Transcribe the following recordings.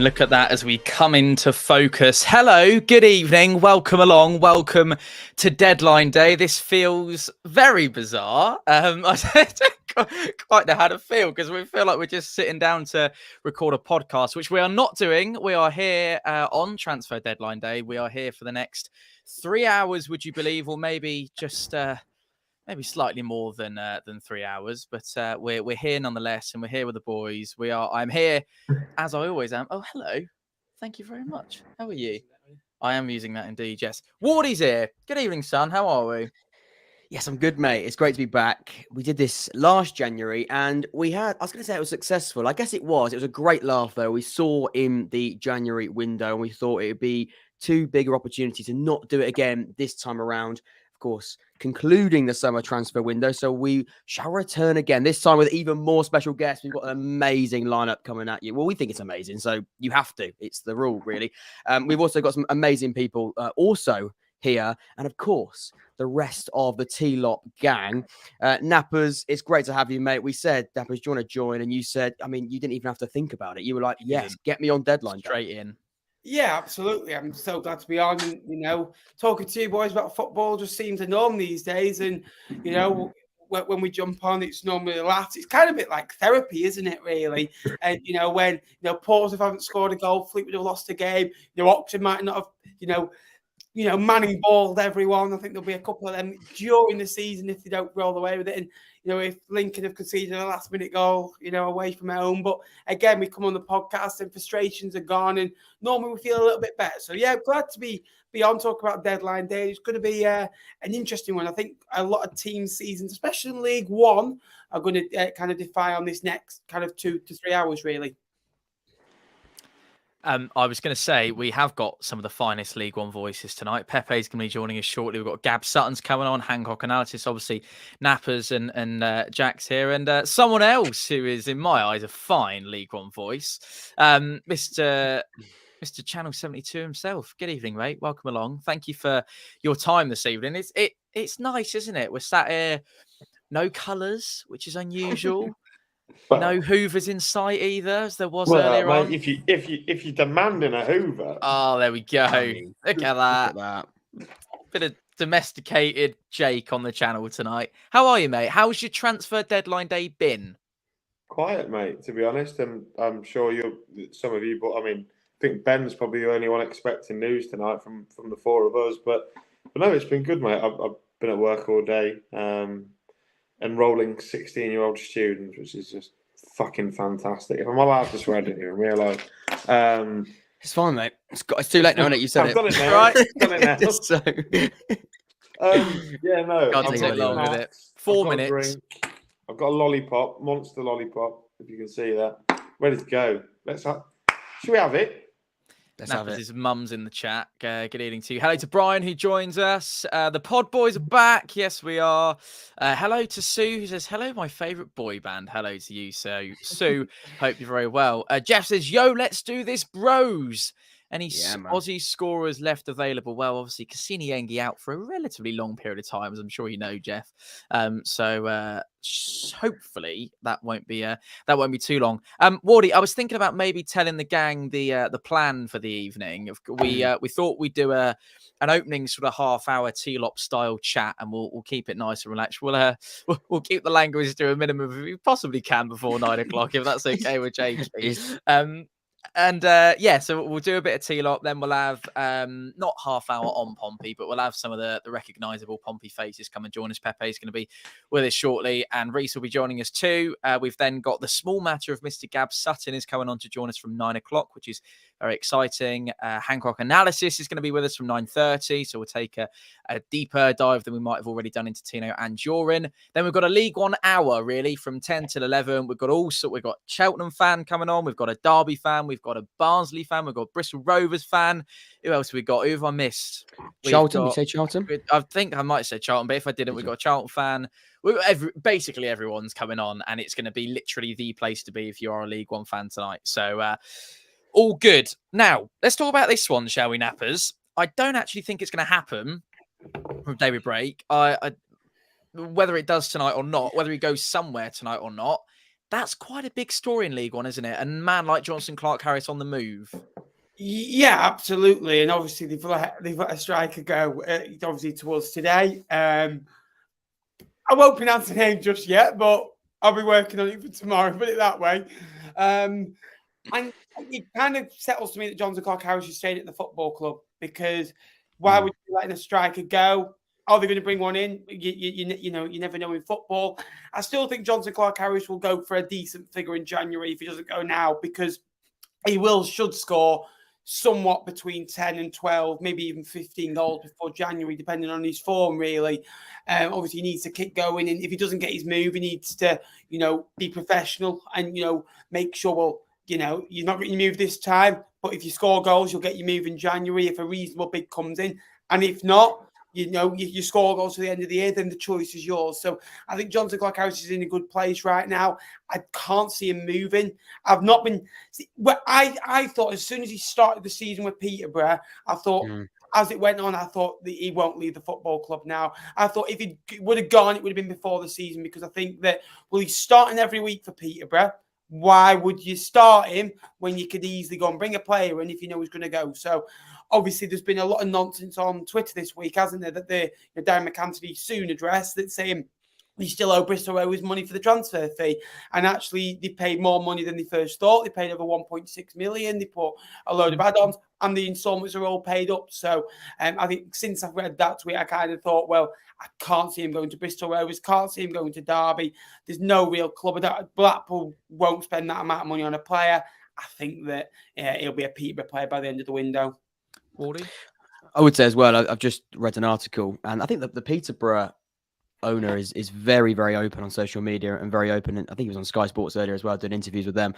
look at that as we come into focus. Hello, good evening, welcome along, welcome to Deadline Day. This feels very bizarre. I don't quite know how to feel because we feel like we're just sitting down to record a podcast, which we are not doing. We are here on Transfer Deadline Day. We are here for the next 3 hours, would you believe, or maybe just maybe slightly more than 3 hours, but we're here nonetheless, and we're here with the boys. I'm here as I always am. Oh, hello. Thank you very much. How are you? I am using that indeed, yes. Wardy's here. Good evening, son. How are we? Yes, I'm good, mate. It's great to be back. We did this last January and I was going to say it was successful. I guess it was. It was a great laugh, though. We saw in the January window and we thought it would be too big an opportunity to not do it again this time around. Of course, concluding the summer transfer window. So we shall return again, this time with even more special guests. We've got an amazing lineup coming at you. Well, we think it's amazing, so you have to. It's the rule, really. We've also got some amazing people also here. And of course, the rest of the T-Lop gang. Nappers, it's great to have you, mate. We said, Nappers, do you want to join? And you said, I mean, you didn't even have to think about it. You were like, yes, get me on Deadline Day. Straight in. Yeah, absolutely. I'm so glad to be on. And, talking to you boys about football just seems a norm these days. And, when we jump on, it's normally a laugh. It's kind of a bit like therapy, isn't it, really? And, when, Portsmouth haven't scored a goal, Fleetwood have lost a game, Oxford might not have, Manning balled everyone. I think there'll be a couple of them during the season if they don't roll away with it. And, if Lincoln have conceded a last-minute goal, away from home. But, again, we come on the podcast and frustrations are gone. And normally we feel a little bit better. So, yeah, glad to be on, talk about Deadline Day. It's going to be an interesting one. I think a lot of team seasons, especially in League One, are going to kind of defy on this next kind of 2 to 3 hours, really. I was going to say, we have got some of the finest League One voices tonight. Pepe's going to be joining us shortly. We've got Gab Sutton's coming on, Hancock Analysis, obviously Nappers and Jack's here. And someone else who is, in my eyes, a fine League One voice, Mr. Channel 72 himself. Good evening, mate. Welcome along. Thank you for your time this evening. It's nice, isn't it? We're sat here, no colours, which is unusual. But, no Hoovers in sight either, as there was earlier on. If you're demanding a Hoover, there we go. Look at that. Bit of domesticated Jake on the channel tonight. How are you, mate? How's your transfer deadline day been? Quiet, mate. To be honest, and I'm sure some of you, but I think Ben's probably the only one expecting news tonight from the four of us. But no, it's been good, mate. I've been at work all day. Enrolling 16-year-old students, which is just fucking fantastic. If I'm allowed to swear in here in real life. It's fine, mate. It's too late now, isn't it? You said I've done it now. Right? Done it now. No. Can't take it long with it. 4 minutes. I've got a lollipop, monster lollipop, if you can see that. Ready to go. Should we have it? Let's have it. His mum's in the chat. Good evening to you. Hello to Brian, who joins us. The Pod Boys are back. Yes, we are. Hello to Sue, who says, hello, my favourite boy band. Hello to you, Sue. Hope you're very well. Jeff says, yo, let's do this, bros. Any Aussie scorers left available? Well, obviously, Cassini Engi out for a relatively long period of time, as I'm sure you know, Jeff. So hopefully that won't be too long. Wardy, I was thinking about maybe telling the gang the plan for the evening. We thought we'd do an opening sort of half-hour T-Lop style chat, and we'll keep it nice and relaxed. We'll keep the language to a minimum if we possibly can before 9 o'clock, if that's okay with JP. So we'll do a bit of T-Lop, then we'll have not half hour on Pompey, but we'll have some of the recognisable Pompey faces come and join us. Pepe's going to be with us shortly, and Reese will be joining us too. We've then got the small matter of Mr. Gab Sutton is coming on to join us from 9 o'clock, which is very exciting. Hancock Analysis is going to be with us from 9:30, so we'll take a deeper dive than we might have already done into Tino and Jorin. Then we've got a League One hour, really, from 10 till 11. We've got Cheltenham fan coming on. We've got a Derby fan. We've got a Barnsley fan. We've got Bristol Rovers fan. Who else have we got? Who have I missed? Charlton. You say Charlton? I think I might have said Charlton, but if I didn't, we've got a Charlton fan. Basically, everyone's coming on, and it's going to be literally the place to be if you are a League One fan tonight. So, all good. Now, let's talk about this one, shall we, Nappers? I don't actually think it's going to happen from David Brake. Whether it does tonight or not, whether he goes somewhere tonight or not, That's quite a big story in League One, isn't it? And man like Jonson Clarke-Harris on the move. Yeah, absolutely. And obviously they've let a striker go, obviously towards today. I won't pronounce the name just yet, but I'll be working on it for tomorrow, put it that way. And it kind of settles to me that Jonson Clarke-Harris is staying at the football club, because why would you letting a striker go? Are they going to bring one in? You know, you never know in football. I still think Jonson Clarke-Harris will go for a decent figure in January if he doesn't go now, because he should score somewhat between 10 and 12, maybe even 15 goals before January, depending on his form, really. Obviously, he needs to keep going. And if he doesn't get his move, he needs to, you know, be professional and, you know, make sure, well, you know, you're not getting your move this time, but if you score goals, you'll get your move in January if a reasonable bid comes in. And if not, you know, you score goals to the end of the year, then the choice is yours. So I think Jonson Clarke-Harris is in a good place right now. I can't see him moving. I've not been... Well, I thought as soon as he started the season with Peterborough, I thought... As it went on, I thought that he won't leave the football club now. I thought if he would have gone, it would have been before the season, because I think that, well, he's starting every week for Peterborough. Why would you start him when you could easily go and bring a player in if you know he's going to go? So, obviously, there's been a lot of nonsense on Twitter this week, hasn't there, that the Darren McAntony soon addressed that's saying we still owe Bristol Rovers money for the transfer fee. And actually, they paid more money than they first thought. They paid over 1.6 million. They put a load of add-ons, and the instalments are all paid up. So I think since I've read that tweet, I kind of thought, well, I can't see him going to Bristol Rovers, can't see him going to Derby. There's no real club. Blackpool won't spend that amount of money on a player. I think that he'll be a Peterborough player by the end of the window. Wardy? I would say as well, I've just read an article, and I think that the Peterborough owner is very, very open on social media and very open. And I think he was on Sky Sports earlier as well, doing interviews with them.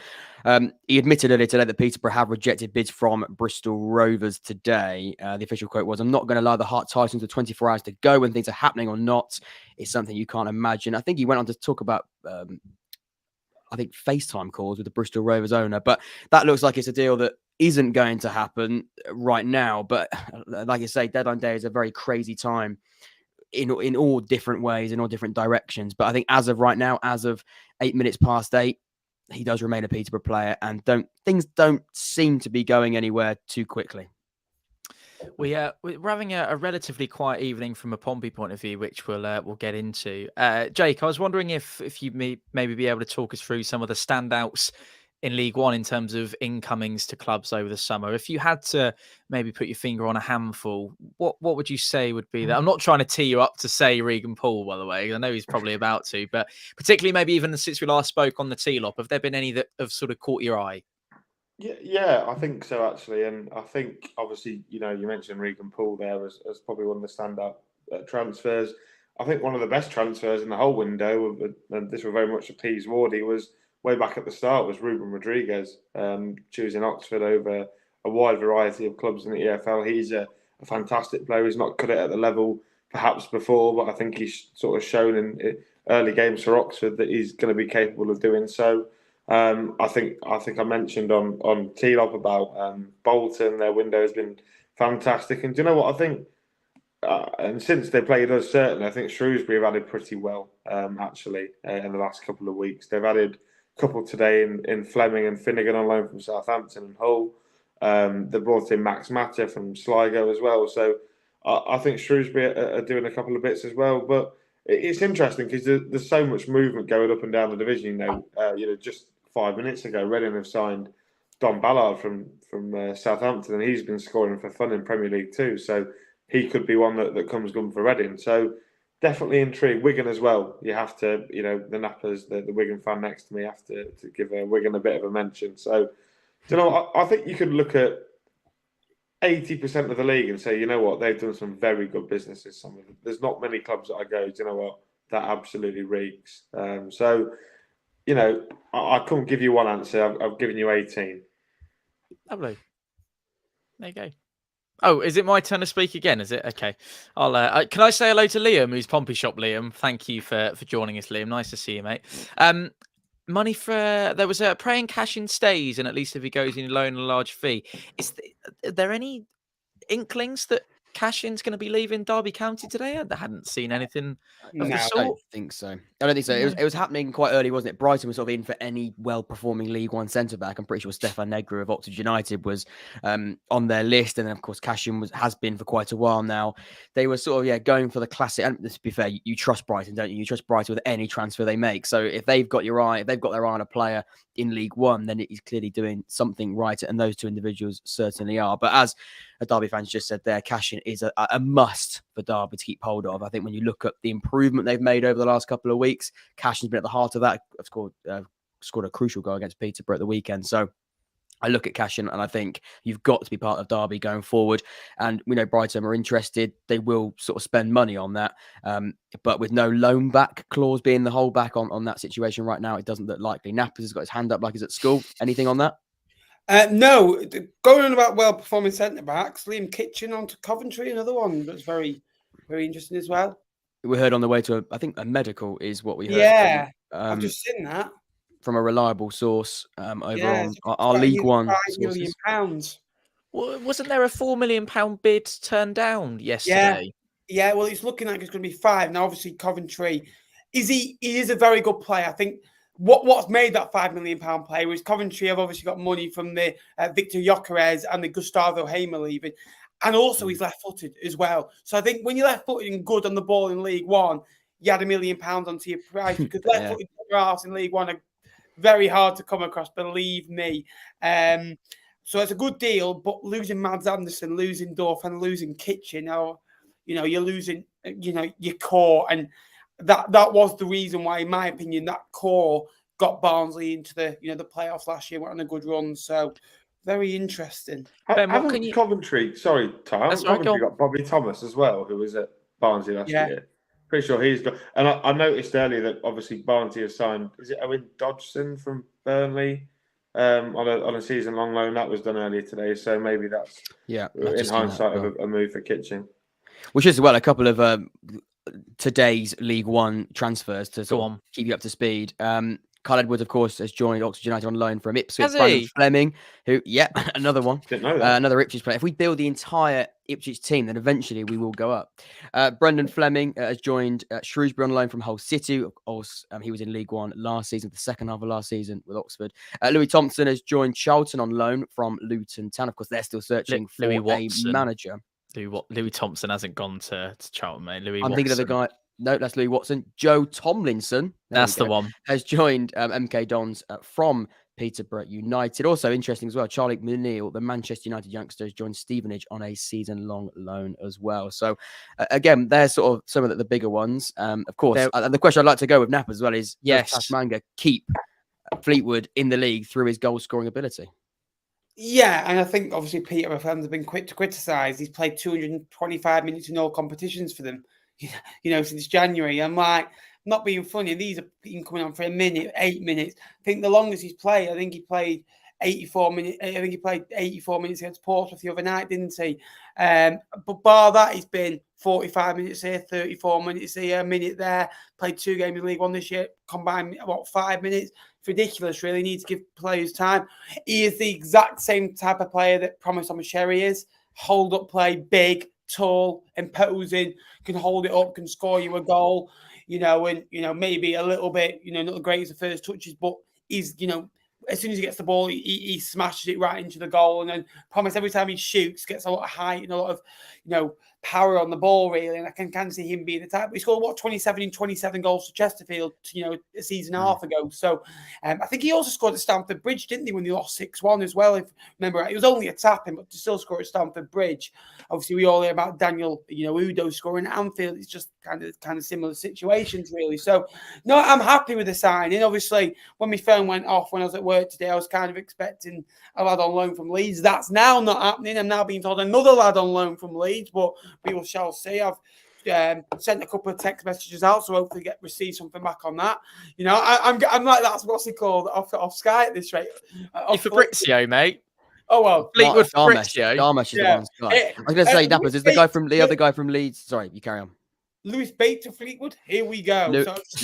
He admitted earlier today that Peterborough have rejected bids from Bristol Rovers today. The official quote was, "I'm not going to lie, the Hart Titans are 24 hours to go when things are happening or not. It's something you can't imagine." I think he went on to talk about, I think, FaceTime calls with the Bristol Rovers owner. But that looks like it's a deal that isn't going to happen right now. But like you say, deadline day is a very crazy time in all different ways, in all different directions. But I think as of right now, as of 8 minutes past 8, he does remain a Peterborough player, and things don't seem to be going anywhere too quickly. We're having a relatively quiet evening from a Pompey point of view, which we'll get into. Jake, I was wondering if you may maybe be able to talk us through some of the standouts in League One in terms of incomings to clubs over the summer. If you had to maybe put your finger on a handful, what would you say would be that? I'm not trying to tee you up to say Regan Poole, by the way. I know he's probably about to, but particularly maybe even since we last spoke on the T-Lop, have there been any that have sort of caught your eye? Yeah, I think so, actually. And I think, obviously, you know, you mentioned Regan Poole there as probably one of the standout transfers. I think one of the best transfers in the whole window, and this will very much appease Wardy, was way back at the start, was Ruben Rodriguez, choosing Oxford over a wide variety of clubs in the EFL. He's a fantastic player. He's not cut it at the level perhaps before, but I think he's sort of shown in early games for Oxford that he's going to be capable of doing so. I think I mentioned on T-Lop about Bolton. Their window has been fantastic, and do you know what I think? And since they played us, certainly, I think Shrewsbury have added pretty well. Actually, in the last couple of weeks, they've added a couple today in Fleming and Finnegan on loan from Southampton and Hull. They brought in Max Matter from Sligo as well. So I think Shrewsbury are doing a couple of bits as well, but it's interesting because there's so much movement going up and down the division. You know, just 5 minutes ago, Reading have signed Don Ballard from Southampton, and he's been scoring for fun in Premier League too. So he could be one that comes good for Reading. So definitely intrigued. Wigan as well. You have to, you know, the Nappers, the Wigan fan next to me, have to give Wigan a bit of a mention. So, you know, I think you could look at 80% of the league and say, you know what, they've done some very good businesses. There's not many clubs that I go, do you know what, that absolutely reeks. So, you know, I couldn't give you one answer. I've given you 18. Lovely. There you go. Oh, is it my turn to speak again? Is it? Okay. Can I say hello to Liam, who's Pompey Shop Liam? Thank you for joining us, Liam. Nice to see you, mate. Money for there was a Eiran Cashin stays, and at least if he goes in loan a large fee. Are there any inklings that Cashin's going to be leaving Derby County today? I hadn't seen anything of the No. I sort. don't think so. I don't think so. It was happening quite early, wasn't it? Brighton was sort of in for any well-performing League One centre-back. I'm pretty sure Stefan Negru of Oxford United was on their list. And then, of course, Cashin has been for quite a while now. They were sort of, going for the classic. And to be fair, you trust Brighton, don't you? You trust Brighton with any transfer they make. So if they've got their eye on a player in League One, then he's clearly doing something right. And those two individuals certainly are. But as a Derby fan just said there, Cashin is a must for Derby to keep hold of. I think when you look at the improvement they've made over the last couple of weeks, Cashin's been at the heart of that. Scored a crucial goal against Peterborough at the weekend. So I look at Cashin and I think you've got to be part of Derby going forward. And we know Brighton are interested. They will sort of spend money on that. But with no loan back clause being the holdback on that situation right now, it doesn't look likely. Nappers has got his hand up like he's at school. Anything on that? No, going on about well-performing centre-backs, Liam Kitching on to Coventry, another one that's very, very interesting as well. We heard on the way to, I think, a medical is what we heard. Yeah, I've just seen that. From a reliable source over on it's our League One. £5 million. Wasn't there a £4 million bid turned down yesterday? Yeah, well, it's looking like it's going to be 5. Now, obviously, Coventry, he is a very good player. I think what's made that £5 million player is Coventry have obviously got money from the Victor Gyökeres and the Gustavo Hamer leaving. And also, he's left-footed as well. So I think when you're left-footed and good on the ball in League One, you add £1 million onto your price because left-footed centre-halves in League One are very hard to come across, believe me. So it's a good deal, but losing Mads Anderson, losing Dorf, and losing Kitchen, you're losing, your core, and that was the reason why, in my opinion, that core got Barnsley into the playoffs last year, went on a good run. So very interesting. Ben, Coventry? Sorry, Tom. Coventry got Bobby Thomas as well, who was at Barnsley last year. Pretty sure he's got. And I noticed earlier that obviously Barnsley has signed. Is it Owen Dodgson from Burnley on a season-long loan? That was done earlier today. So maybe that's in hindsight of a move for Kitching. Which is a couple of today's League One transfers to sort of keep you up to speed. Carl Edwards, of course, has joined Oxford United on loan from Ipswich. Brandon Fleming, who, another one. Didn't know that. Another Ipswich player. If we build the entire Ipswich team, then eventually we will go up. Brendan Fleming has joined Shrewsbury on loan from Hull City. Of course, he was in League One last season, the second half of last season with Oxford. Louis Thompson has joined Charlton on loan from Luton Town. Of course, they're still searching for a manager. Louis Thompson hasn't gone to Charlton, mate. I'm thinking of the guy. No, that's Louis Watson. Joe Tomlinson. That's the one. Has joined MK Dons from Peterborough United. Also interesting as well, Charlie McNeil, the Manchester United youngster, has joined Stevenage on a season-long loan as well. So, again, they're sort of some of the bigger ones. Of course, and the question I'd like to go with Nap as well is, does Tasmanga keep Fleetwood in the league through his goal-scoring ability? Yeah, and I think obviously Peterborough fans have been quick to criticise. He's played 225 minutes in all competitions for them, since January. I'm like, not being funny, these have been coming on for a minute, 8 minutes. I think the longest he's played, he played 84 minutes. I think he played 84 minutes against Portsmouth the other night, didn't he? But bar that, he's been 45 minutes here, 34 minutes here, a minute there. Played 2 games in League One this year, combined about 5 minutes. It's ridiculous, really. Need to give players time. He is the exact same type of player that Promise Sherry is. Hold up play, big, tall, imposing, can hold it up, can score you a goal, and maybe a little bit, not the greatest of first touches, but he's, as soon as he gets the ball, he smashes it right into the goal. And then Promise, every time he shoots, gets a lot of height and a lot of, power on the ball, really. And I can kind of see him being the type. He scored, 27 goals for Chesterfield, a season and a half ago. So I think he also scored at Stamford Bridge, didn't he, when they lost 6-1 as well? If remember right. It was only a tapping, but to still score at Stamford Bridge. Obviously, we all hear about Daniel, Udo scoring at Anfield. It's just kind of similar situations, really. So, no, I'm happy with the signing. Obviously, when my phone went off when I was at work today, I was kind of expecting a lad on loan from Leeds. That's now not happening. I'm now being told another lad on loan from Leeds, but we shall see. I've sent a couple of text messages out, so hopefully receive something back on that. I'm like, that's what's it called off Sky at this rate. Fabrizio, mate. Oh well, Fleetwood Fabrizio. Darmesh is the one. I was going to say Nappers is the other guy from Leeds. Sorry, you carry on. Lewis Bates of Fleetwood. Here we go.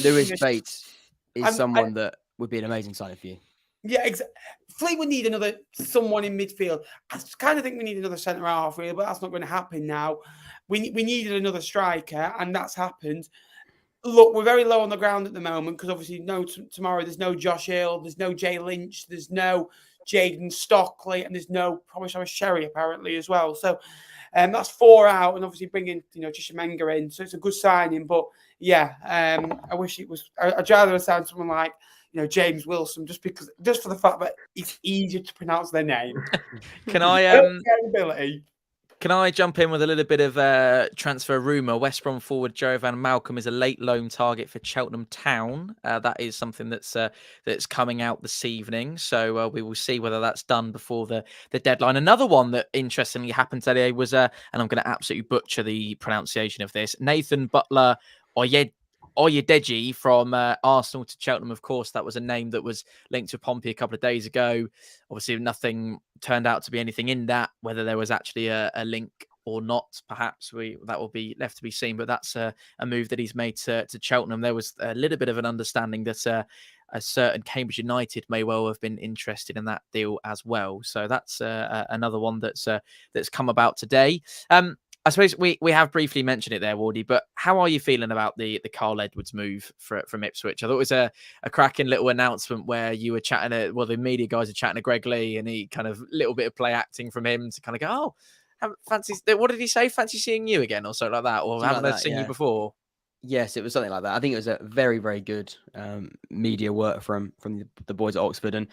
Lewis Bates is someone that would be an amazing signing for you. Yeah, Fleetwood need someone in midfield. I kind of think we need another centre half, really, but that's not going to happen now. We needed another striker, and that's happened. Look, we're very low on the ground at the moment because obviously tomorrow there's no Josh Hill, there's no Jay Lynch, there's no Jaden Stockley, and there's no Thomas Sherry apparently as well. So that's 4 out, and obviously bringing Chishimenga in, so it's a good signing. But yeah, I wish it was. I'd rather have signed someone like James Wilson, just for the fact that it's easier to pronounce their name. Can I jump in with a little bit of transfer rumour? West Brom forward Joe Van Malcolm is a late loan target for Cheltenham Town. That is something that's coming out this evening. So we will see whether that's done before the deadline. Another one that interestingly happened today was, and I'm going to absolutely butcher the pronunciation of this, Nathan Butler Oyedeji from Arsenal to Cheltenham. Of course, that was a name that was linked to Pompey a couple of days ago. Obviously, nothing turned out to be anything in that. Whether there was actually a link or not, perhaps that will be left to be seen. But that's a move that he's made to Cheltenham. There was a little bit of an understanding that a certain Cambridge United may well have been interested in that deal as well. So that's another one that's come about today. I suppose we have briefly mentioned it there, Wardy, but how are you feeling about the Carl Edwards move from Ipswich? I thought it was a cracking little announcement where you were chatting the media guys are chatting to Greg Lee, and he kind of little bit of play acting from him to kind of go, fancy, what did he say? Fancy seeing you again or something like that? Or haven't I seen you before? Yes, it was something like that. I think it was a very, very good media work from the boys at Oxford. And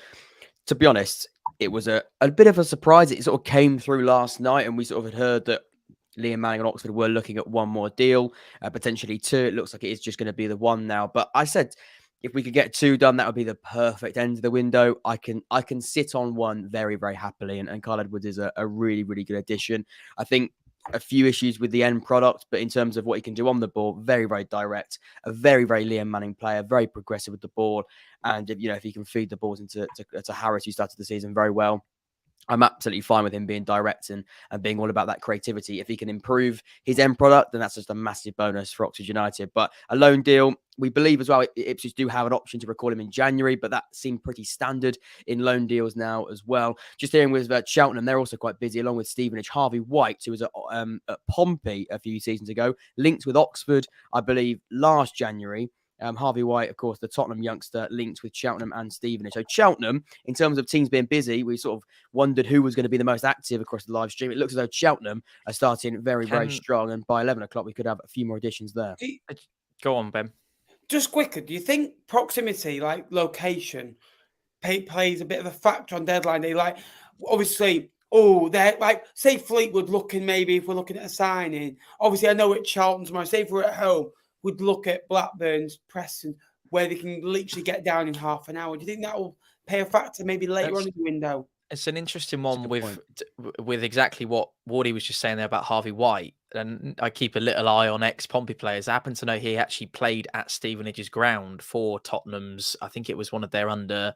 to be honest, it was a bit of a surprise. It sort of came through last night, and we sort of had heard that Liam Manning and Oxford were looking at one more deal, potentially 2. It looks like it is just going to be the 1 now. But I said if we could get 2 done, that would be the perfect end of the window. I can sit on 1 very, very happily. And Carl Edwards is a really, really good addition. I think a few issues with the end product, but in terms of what he can do on the ball, very, very direct, a very, very Liam Manning player, very progressive with the ball. And if he can feed the balls into Harris, who started the season very well, I'm absolutely fine with him being direct and being all about that creativity. If he can improve his end product, then that's just a massive bonus for Oxford United. But a loan deal, we believe as well, Ipswich do have an option to recall him in January, but that seemed pretty standard in loan deals now as well. Just hearing with Cheltenham, they're also quite busy, along with Stevenage. Harvey White, who was at Pompey a few seasons ago, linked with Oxford, I believe, last January. Harvey White, of course, the Tottenham youngster, linked with Cheltenham and Stevenage. So Cheltenham, in terms of teams being busy, we sort of wondered who was going to be the most active across the live stream. It looks as though Cheltenham are starting very, very strong. And by 11 o'clock, we could have a few more additions there. Go on, Ben. Just quicker, do you think proximity, like location, plays a bit of a factor on deadline day? Like, obviously, they're like, say Fleetwood looking, maybe if we're looking at a signing. Obviously, I know at Charlton tomorrow, say if we're at home, would look at Blackburn's, Preston, where they can literally get down in half an hour. Do you think that will play a factor maybe later on in the window? It's an interesting one with exactly what Wardy was just saying there about Harvey White. And I keep a little eye on ex-Pompey players. I happen to know he actually played at Stevenage's ground for Tottenham's, I think it was one of their under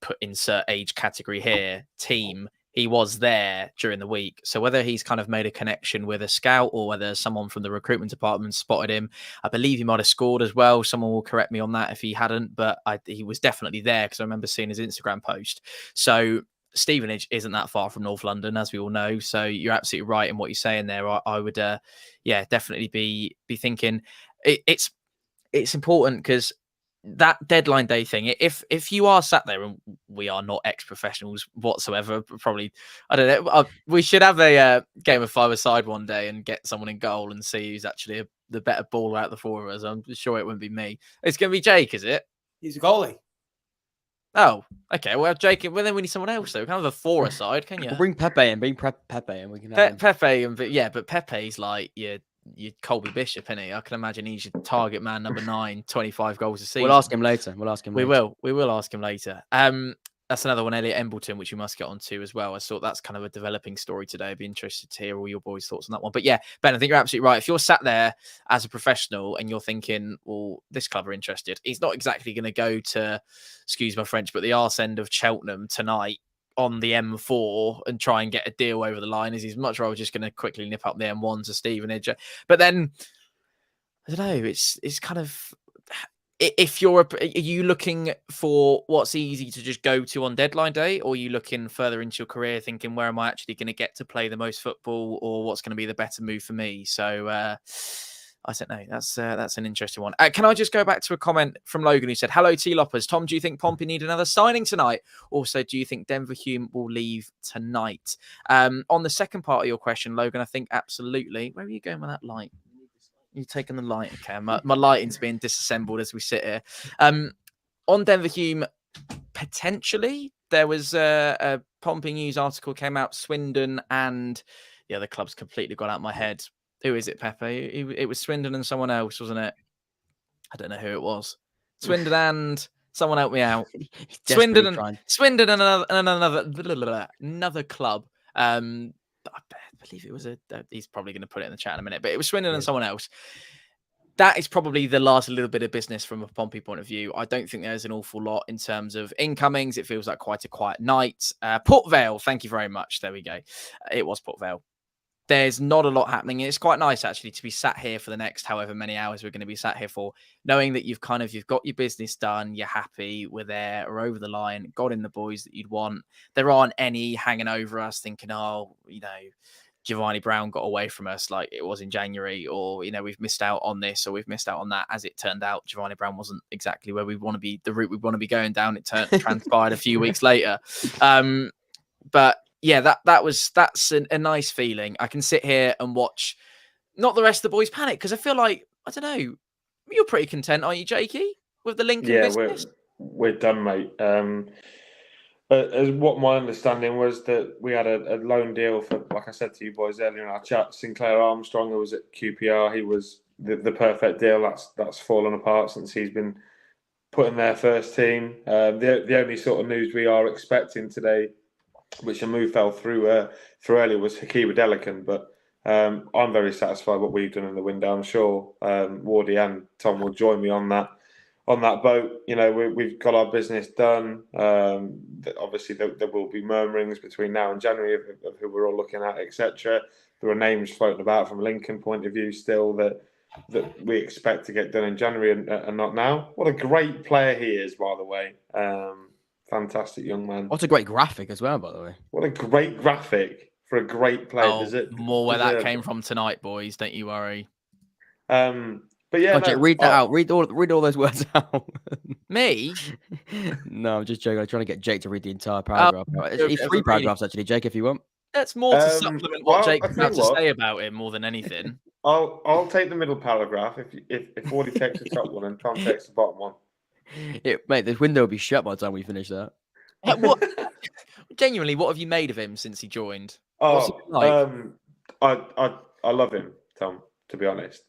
put insert age category here team. He was there during the week. So whether he's kind of made a connection with a scout or whether someone from the recruitment department spotted him, I believe he might have scored as well. Someone will correct me on that if he hadn't, but he was definitely there because I remember seeing his Instagram post. So Stevenage isn't that far from North London, as we all know. So you're absolutely right in what you're saying there. I would, definitely be thinking it's important because that deadline day thing, if you are sat there, and we are not ex-professionals whatsoever, probably, I don't know, we should have a game of 5-a-side one day and get someone in goal and see who's actually the better baller out of the 4 of us. I'm sure it wouldn't be me. It's going to be Jake, is it? He's a goalie. Oh, okay. Well, Jake, well, then we need someone else, though. We can't have a 4-a-side, can you? We'll bring Pepe in. Bring Pepe in. We can have Pepe, but Pepe's like, you Colby Bishop, innit? I can imagine he's your target man, number 9, 25 goals a season. We'll ask him later. We will ask him later. That's another one, Elliott Embleton, which we must get onto as well. I thought that's kind of a developing story today. I'd be interested to hear all your boys' thoughts on that one. But yeah, Ben, I think you're absolutely right. If you're sat there as a professional and you're thinking, well, this club are interested, he's not exactly going to go to, excuse my French, but the arse end of Cheltenham tonight on the M4 and try and get a deal over the line. Is he's much rather just going to quickly nip up the M1 to Stevenage. But then, I don't know, it's kind of, if are you looking for what's easy to just go to on deadline day, or are you looking further into your career thinking, where am I actually going to get to play the most football, or what's going to be the better move for me? So I don't know. That's an interesting one. Can I just go back to a comment from Logan who said, hello, T-Loppers. Tom, do you think Pompey need another signing tonight? Also, do you think Denver Hume will leave tonight? On the second part of your question, Logan, I think absolutely. Where are you going with that light? You're taking the light, okay? My lighting's being disassembled as we sit here. On Denver Hume, potentially, there was a Pompey News article came out. Swindon and the other club's completely gone out of my head. Who is it, Pepe? It was Swindon and someone else, wasn't it? I don't know who it was. Swindon and someone help me out. Swindon and another club. I believe it was he's probably going to put it in the chat in a minute, but it was Swindon and someone else. That is probably the last little bit of business from a Pompey point of view. I don't think there's an awful lot in terms of incomings. It feels like quite a quiet night. Port Vale, thank you very much. There we go. It was Port Vale. There's not a lot happening. It's quite nice actually to be sat here for the next however many hours we're going to be sat here for, knowing that you've got your business done, you're happy, we're there, we're over the line, got in the boys that you'd want. There aren't any hanging over us thinking, Giovanni Brown got away from us like it was in January, or, we've missed out on this or we've missed out on that. As it turned out, Giovanni Brown wasn't exactly where we want to be, the route we want to be going down. It transpired a few weeks later. But yeah, that's a nice feeling. I can sit here and watch, not the rest of the boys panic, because I feel like, I don't know, you're pretty content, aren't you, Jakey, with the Lincoln business? We're done, mate. As what my understanding was, that we had a loan deal for, like I said to you boys earlier in our chat, Sinclair Armstrong, who was at QPR. He was the perfect deal. That's fallen apart since he's been put in their first team. The only sort of news we are expecting today, which a move fell through earlier, was Hakeem Delican. But I'm very satisfied with what we've done in the window. I'm sure Wardy and Tom will join me on that boat. We've got our business done. Obviously, there will be murmurings between now and January of who we're all looking at, etc. There are names floating about from a Lincoln point of view still that we expect to get done in January and not now. What a great player he is, by the way. Fantastic young man. What a great graphic as well, by the way. What a great graphic for a great player. More where that came from tonight, boys. Don't you worry. But yeah, Jake, read that out. Read all those words out. Me? No, I'm just joking. I'm trying to get Jake to read the entire paragraph. It's 3 paragraphs, actually, Jake, if you want. That's more to supplement what Jake has to say about him more than anything. I'll take the middle paragraph if Wardy takes the top one and Tom takes the bottom one. Mate, this window will be shut by the time we finish that. Genuinely, what have you made of him since he joined? I love him, Tom, to be honest.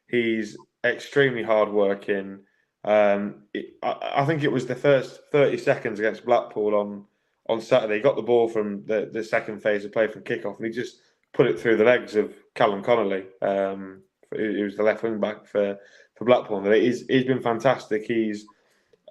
He's extremely hardworking. I think it was the first 30 seconds against Blackpool on Saturday. He got the ball from the second phase of play from kickoff, and he just put it through the legs of Callum Connolly, who was the left wing back for Blackpool. And he's been fantastic. He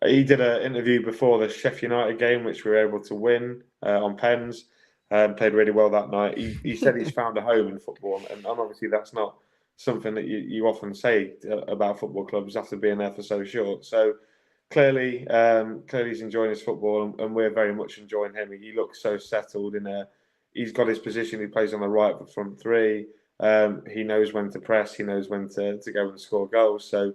did an interview before the Sheffield United game, which we were able to win on pens. Played really well that night. He said he's found a home in football, and obviously that's not something that you often say about football clubs after being there for so short. So clearly he's enjoying his football, and we're very much enjoying him. He looks so settled he's got his position. He plays on the right front three. He knows when to press. He knows when to go and score goals. So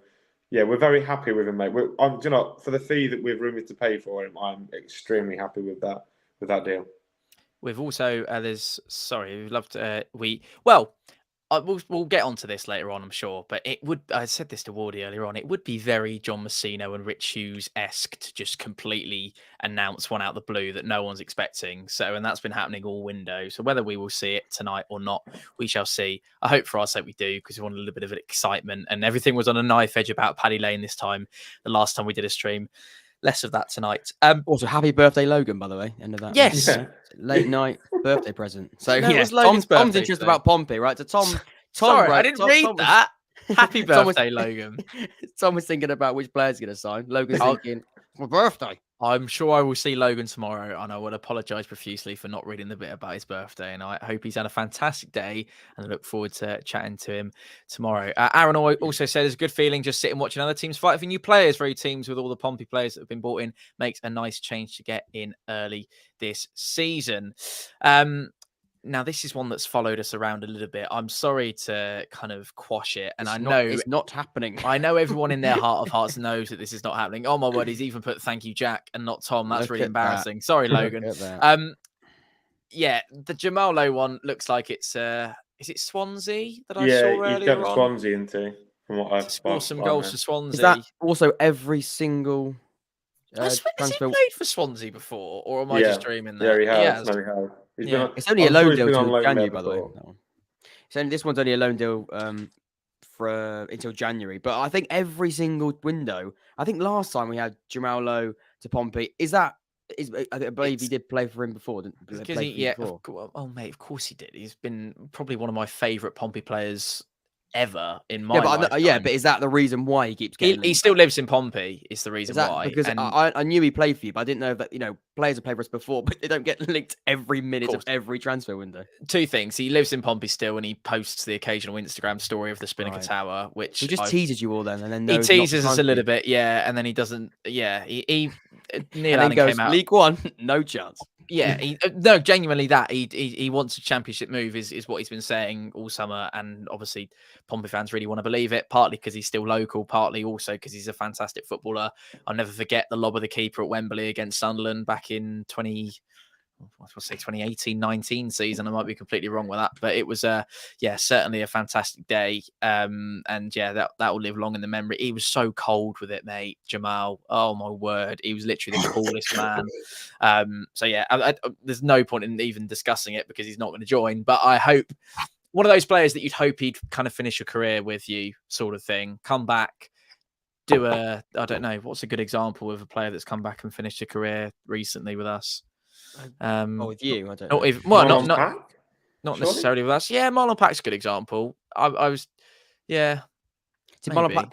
yeah, we're very happy with him, mate. For the fee that we've rumoured to pay for him, I'm extremely happy with that deal. We've also we'll get onto this later on, I'm sure. But I said this to Wardy earlier on, it would be very John Messino and Rich Hughes-esque to just completely announce one out the blue that no one's expecting. And that's been happening all window. So whether we will see it tonight or not, we shall see. I hope for our sake we do, because we want a little bit of excitement. And everything was on a knife edge about Paddy Lane this time, the last time we did a stream. Less of that tonight. Also, happy birthday, Logan, by the way. End of that. Yes. Yeah. Late night birthday present. So, no, yeah, Tom's interested about Pompey, right? So, Tom sorry, I didn't read that. Happy birthday, Logan. Tom was thinking about which player's going to sign. Logan's thinking, it's my birthday. I'm sure I will see Logan tomorrow, and I will apologise profusely for not reading the bit about his birthday. And I hope he's had a fantastic day, and I look forward to chatting to him tomorrow. Aaron also said it's a good feeling just sitting watching other teams fight for new players. Very teams with all the Pompey players that have been brought in makes a nice change to get in early this season. Now, this is one that's followed us around a little bit. I'm sorry to kind of quash it. And it's not happening. I know everyone in their heart of hearts knows that this is not happening. Oh, my word. He's even put thank you, Jack, and not Tom. That's really embarrassing. Sorry, Logan. Yeah, the Jamal Lowe one looks like it's, is it Swansea that I saw earlier on? Yeah, he's got Swansea into, from what I've scored some goals for Swansea. Is that also every single has he played for Swansea before, or am I just dreaming that? Yeah, he has. No, he has. It's only a loan deal until January, by the way. This one's only a loan deal until January. But I think every single window. I think last time we had Jamal Lowe to Pompey. I believe he did play for him before. Oh mate, of course he did. He's been probably one of my favourite Pompey players ever in my lifetime. But is that the reason why he keeps getting? He still lives in Pompey. Is the reason why? Because I knew he played for you, but I didn't know that players have played for us before, but they don't get linked every minute of every transfer window. Two things: he lives in Pompey still, and he posts the occasional Instagram story of the Spinnaker Tower, which he just teases you all then, and then he teases us a little bit, and then he doesn't. Yeah, he Neil Allen goes, came out. League One, no chance. Yeah, no, genuinely that he wants a championship move is what he's been saying all summer, and obviously Pompey fans really want to believe it, partly because he's still local, partly also because he's a fantastic footballer. I'll never forget the lob of the keeper at Wembley against Sunderland back in 2018-19 season. I might be completely wrong with that, but it was certainly a fantastic day. That will live long in the memory. He was so cold with it, mate. Jamal, oh my word, he was literally the coolest man. There's no point in even discussing it because he's not going to join, but I hope one of those players that you'd hope he'd kind of finish a career with you, sort of thing, come back, I don't know, what's a good example of a player that's come back and finished a career recently with us? With you, I don't know. Not necessarily with us. Yeah, Marlon Pack's a good example. Did Marlon Pack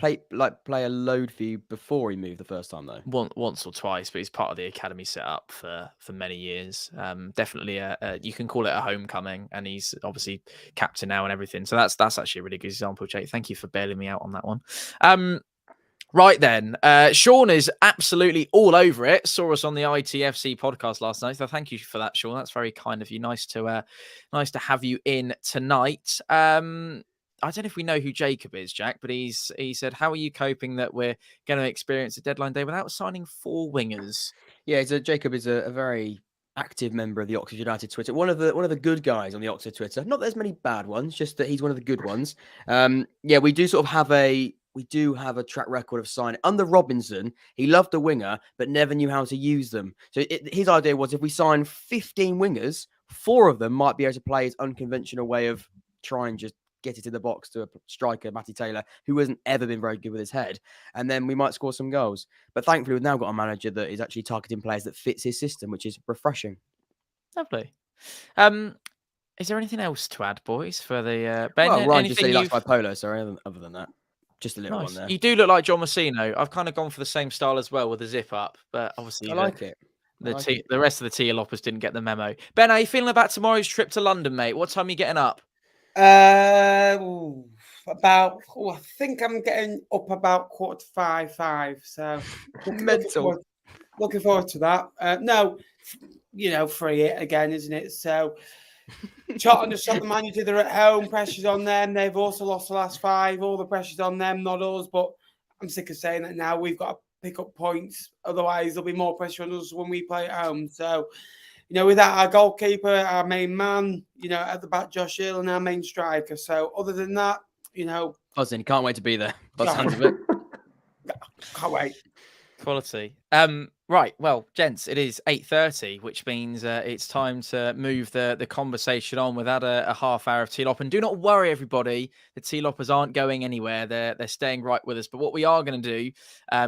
play a load for you before he moved the first time though? Once or twice, but he's part of the academy setup for many years. Definitely you can call it a homecoming, and he's obviously captain now and everything. So that's actually a really good example, Jake. Thank you for bailing me out on that one. Right then, Sean is absolutely all over it. Saw us on the ITFC podcast last night, so thank you for that, Sean. That's very kind of you. Nice to have you in tonight. I don't know if we know who Jacob is, Jack, but he said, "How are you coping that we're going to experience a deadline day without signing 4 wingers?" Yeah, Jacob is a very active member of the Oxford United Twitter. One of the good guys on the Oxford Twitter. Not that there's many bad ones, just that he's one of the good ones. We do sort of have a track record of signing. Under Robinson, he loved the winger, but never knew how to use them. So his idea was if we sign 15 wingers, 4 of them might be able to play his unconventional way of trying just get it in the box to a striker, Matty Taylor, who hasn't ever been very good with his head. And then we might score some goals. But thankfully, we've now got a manager that is actually targeting players that fits his system, which is refreshing. Lovely. Is there anything else to add, boys, for the Ben? Well, Ryan just said he likes my polo, sorry, other than that. Just a little one there. You do look like John Messino. I've kind of gone for the same style as well with the zip up, but obviously I like it. The rest of the T-Loppers didn't get the memo. Ben, how are you feeling about tomorrow's trip to London, mate? What time are you getting up? I think I'm getting up about 4:45. So mental. Looking forward to that. Free it again, isn't it? So Charlton just shot the manager. They're at home. Pressure's on them. They've also lost the last 5. All the pressure's on them, not us. But I'm sick of saying that now. We've got to pick up points. Otherwise, there'll be more pressure on us when we play at home. So, with that, our goalkeeper, our main man, at the back, Josh Hill, and our main striker. So, other than that, Buzzing. Can't wait to be there. By the sounds of it. Can't wait. Quality. Right, well, gents, it is 8:30, which means it's time to move the conversation on. We've had a half hour of T-Lop, and do not worry, everybody, the T-Loppers aren't going anywhere. They're staying right with us. But what we are going to do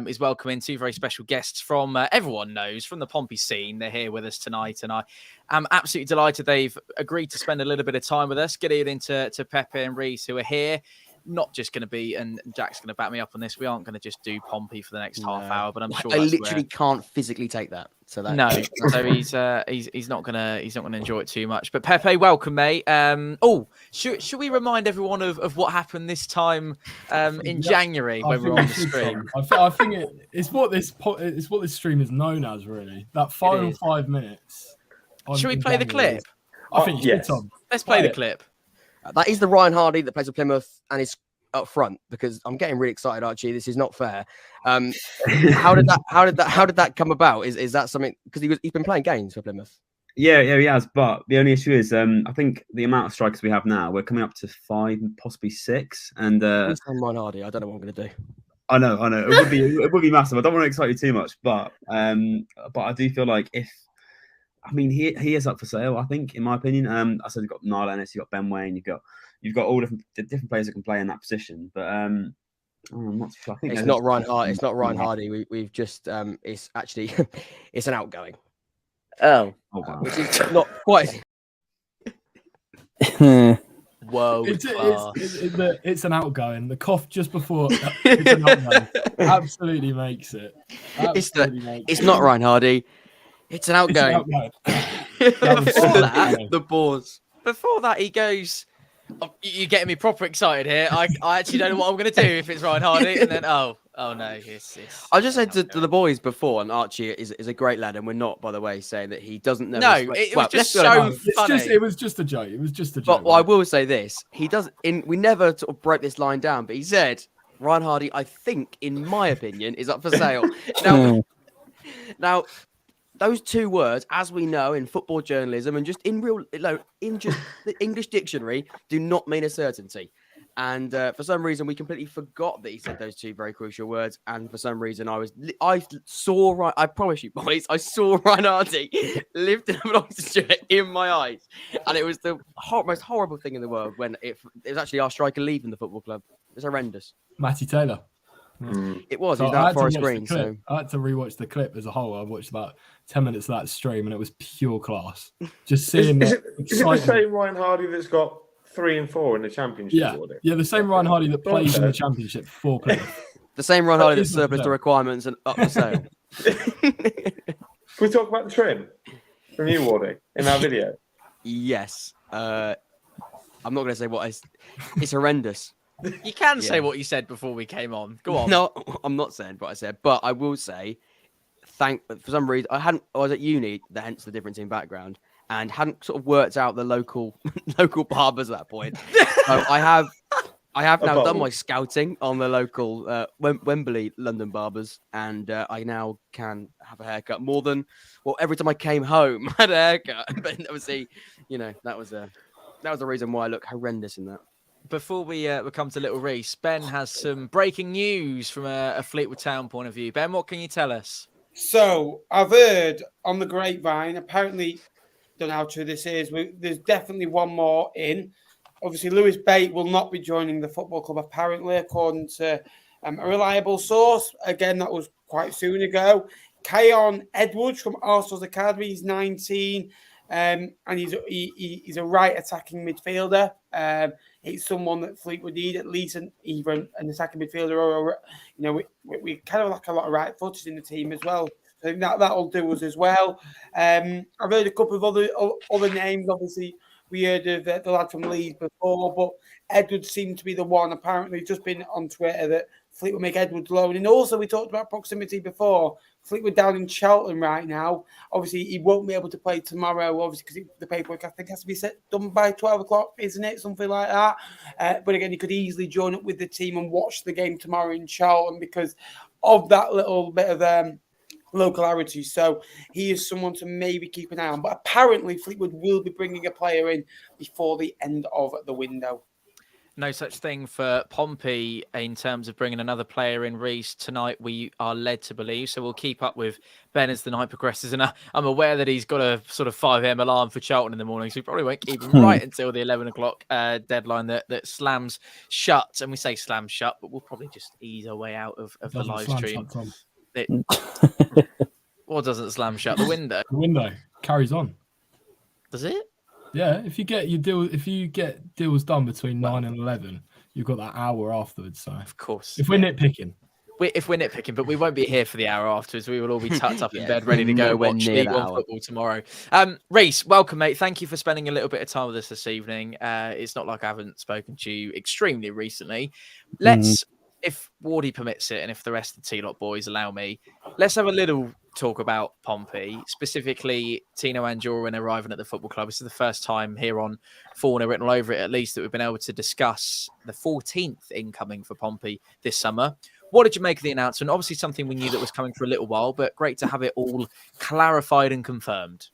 is welcome in 2 very special guests from everyone knows from the Pompey scene. They're here with us tonight, and I am absolutely delighted they've agreed to spend a little bit of time with us. Good evening to Pepe and Reese, who are here. not just going to be, and Jack's going to back me up on this, we aren't going to just do Pompey for the next half hour, but I'm sure I that's literally where... can't physically take that. So that No, so he's not gonna enjoy it too much. But Pepe, welcome, mate. Should we remind everyone of what happened this time in January when we were on the stream? I think it's what this stream is known as, really. That final 5 minutes. Should we play the clip? I think you should, Tom. Let's play the clip. That is the Ryan Hardy that plays for Plymouth and is up front, because I'm getting really excited, Archie. This is not fair. How did that come about? Is that something, because he's been playing games for Plymouth? Yeah, he has. But the only issue is, I think the amount of strikers we have now, we're coming up to 5, possibly 6. And Ryan Hardy, I don't know what I'm going to do. I know. It would be massive. I don't want to excite you too much, but I do feel like he is up for sale. I think, in my opinion. I said you've got Niall Ennis, you've got Ben Waine, you've got all different players that can play in that position. But I'm not too sure. I think it's not Ryan Hardy. It's not Ryan Hardy. We've just it's actually it's an outgoing. Wow. Which is not quite. Whoa! It's an outgoing. The cough just before it's an outgoing. Absolutely makes it. It's not Ryan Hardy. It's an outgoing. The pause. Before that, he goes, "You're getting me proper excited here. I actually don't know what I'm going to do if it's Ryan Hardy." And then, oh no, it's I just said to the boys before, and Archie is a great lad, and we're not, by the way, saying that he doesn't know. No, it was just so funny. It was just a joke. It was just a joke. But I will say this: we never sort of broke this line down, but he said Ryan Hardy, I think, in my opinion, is up for sale. Now, those two words, as we know in football journalism and just in just the English dictionary, do not mean a certainty. And for some reason, we completely forgot that he said those two very crucial words. And for some reason, I promise you, boys, I saw Ryan Hardy lifting up an oxygen in my eyes. And it was the most horrible thing in the world when it was actually our striker leaving the football club. It was horrendous. Matty Taylor. It was. So He's out for a screen. So I had to rewatch the clip as a whole. I watched about 10 minutes of that stream, and it was pure class. Just seeing is it the same Ryan Hardy that's got 3 and 4 in the Championship? Yeah, the same Ryan Hardy that plays in the Championship for Plymouth. The same Ryan Hardy that's surplus to requirements and up for sale. Can we talk about the trim from you, Wardy, in our video? Yes. I'm not going to say what it's horrendous. You can say what you said before we came on. Go on. No, I'm not saying what I said, but I will say, for some reason, I was at uni, hence the difference in background, and hadn't sort of worked out the local barbers at that point. So I have now done my scouting on the local Wembley London barbers, and I now can have a haircut more than every time I came home I had a haircut. But obviously, that was the reason why I look horrendous in that. Before we come to Little Reese, Ben has some breaking news from a Fleetwood Town point of view. Ben, what can you tell us? So I've heard on the grapevine, apparently, don't know how true this is, there's definitely one more in. Obviously, Lewis Bate will not be joining the football club, apparently, according to a reliable source. Again, that was quite soon ago. Keon Edwards from Arsenal's Academy, he's 19. And he's a right attacking midfielder. He's someone that Fleetwood need, at least even an attacking midfielder. Or we kind of lack a lot of right footers in the team as well. So I think that'll do us as well. I've heard a couple of other names. Obviously, we heard of the lad from Leeds before, but Edwards seemed to be the one. Apparently, just been on Twitter that Fleetwood make Edwards loan. And also, we talked about proximity before. Fleetwood down in Charlton right now. Obviously, he won't be able to play tomorrow, obviously, because the paperwork, I think, has to be done by 12 o'clock, isn't it? Something like that. But again, he could easily join up with the team and watch the game tomorrow in Charlton because of that little bit of locality. So he is someone to maybe keep an eye on. But apparently, Fleetwood will be bringing a player in before the end of the window. No such thing for Pompey in terms of bringing another player in, Reese. Tonight, we are led to believe. So we'll keep up with Ben as the night progresses. And I'm aware that he's got a sort of 5 a.m. alarm for Charlton in the morning. So he probably won't keep him right until the 11 o'clock deadline that slams shut. And we say slams shut, but we'll probably just ease our way out of the live stream. What doesn't slam shut? The window? The window carries on. Does it? Yeah, if you get deals done between 9 and 11, you've got that hour afterwards. So Of course. if we're nitpicking. If we're nitpicking, but we won't be here for the hour afterwards. We will all be tucked up in Yeah, bed, ready to go nowhere watch near League that One hour. football tomorrow. Reese, welcome, mate. Thank you for spending a little bit of time with us this evening. It's not like I haven't spoken to you extremely recently. Let's, if Wardy permits it, and if the rest of the T-Lot boys allow me, let's have a little talk about Pompey, specifically Tino Anjorin arriving at the football club. This is the first time here on Fauna written all over it, at least, that we've been able to discuss the 14th incoming for Pompey this summer. What did you make of the announcement? Obviously, something we knew that was coming for a little while, but great to have it all clarified and confirmed.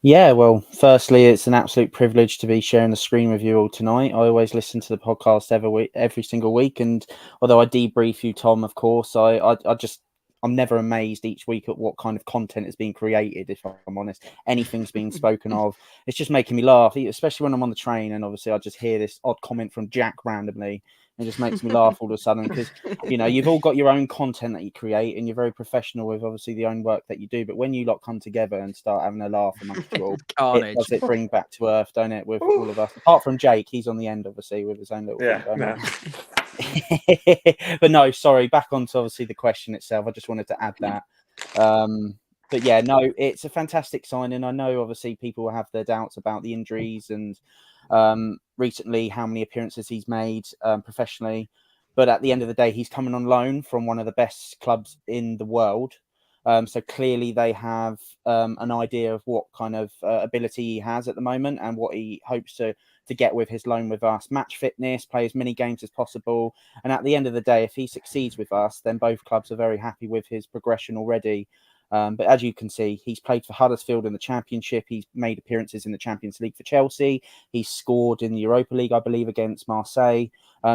Yeah, well, firstly, it's an absolute privilege to be sharing the screen with you all tonight. I always listen to the podcast every single week, and although I debrief you, Tom, of course, I'm never amazed each week at what kind of content is being created, if I'm honest. Anything's being spoken of. It's just making me laugh, especially when I'm on the train, and obviously I just hear this odd comment from Jack randomly. It just makes me laugh all of a sudden because, you've all got your own content that you create and you're very professional with obviously the own work that you do. But when you lot come together and start having a laugh amongst you all, it does it bring back to earth, don't it, with all of us? Apart from Jake, he's on the end, obviously, with his own little thing. But no, sorry, back onto obviously the question itself. I just wanted to add that. But yeah, no, it's a fantastic signing. I know obviously people have their doubts about the injuries and recently how many appearances he's made professionally, but at the end of the day, he's coming on loan from one of the best clubs in the world. So clearly they have an idea of what kind of ability he has at the moment and what he hopes to get with his loan with us. Match fitness, play as many games as possible. And at the end of the day, if he succeeds with us, then both clubs are very happy with his progression already. But as you can see, he's played for Huddersfield in the Championship. He's made appearances in the Champions League for Chelsea. He's scored in the Europa League, I believe, against Marseille.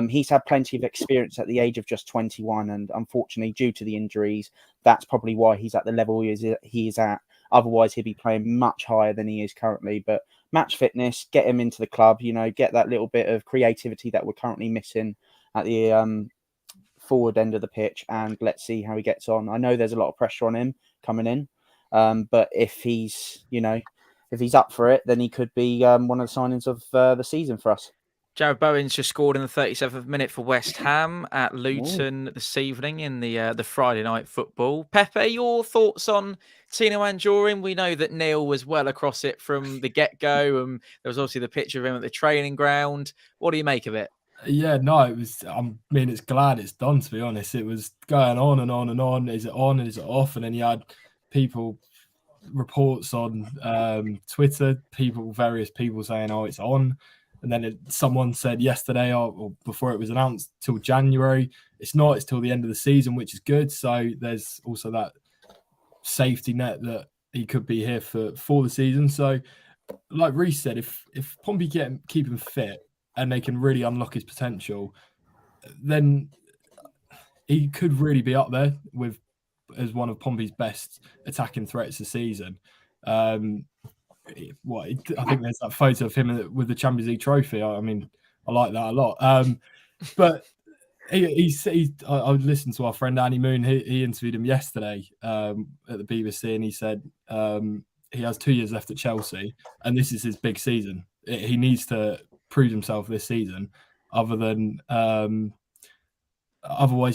He's had plenty of experience at the age of just 21. And unfortunately, due to the injuries, that's probably why he's at the level he is at. Otherwise, he'd be playing much higher than he is currently. But match fitness, get him into the club, get that little bit of creativity that we're currently missing at the forward end of the pitch, and let's see how he gets on. I know there's a lot of pressure on him coming in, but if he's up for it, then he could be one of the signings of the season for us. Jared Bowen's just scored in the 37th minute for West Ham at Luton this evening in the Friday night football. Pepe, your thoughts on Tino Anjorin? We know that Neil was well across it from the get-go, and there was obviously the picture of him at the training ground. What do you make of it? Yeah, no, it was. It's glad it's done. To be honest, it was going on and on and on. Is it on? Is it off? And then you had reports on Twitter, various people saying, "Oh, it's on." And then someone said yesterday, or before it was announced, till January. It's not. It's till the end of the season, which is good. So there's also that safety net that he could be here for the season. So, like Reece said, if Pompey keep him fit and they can really unlock his potential, then he could really be up there as one of Pompey's best attacking threats this season. I think there's that photo of him with the Champions League trophy. I like that a lot. But I listened to our friend Annie Moon. He interviewed him yesterday at the BBC, and he said he has 2 years left at Chelsea, and this is his big season. He needs to prove himself this season. Otherwise,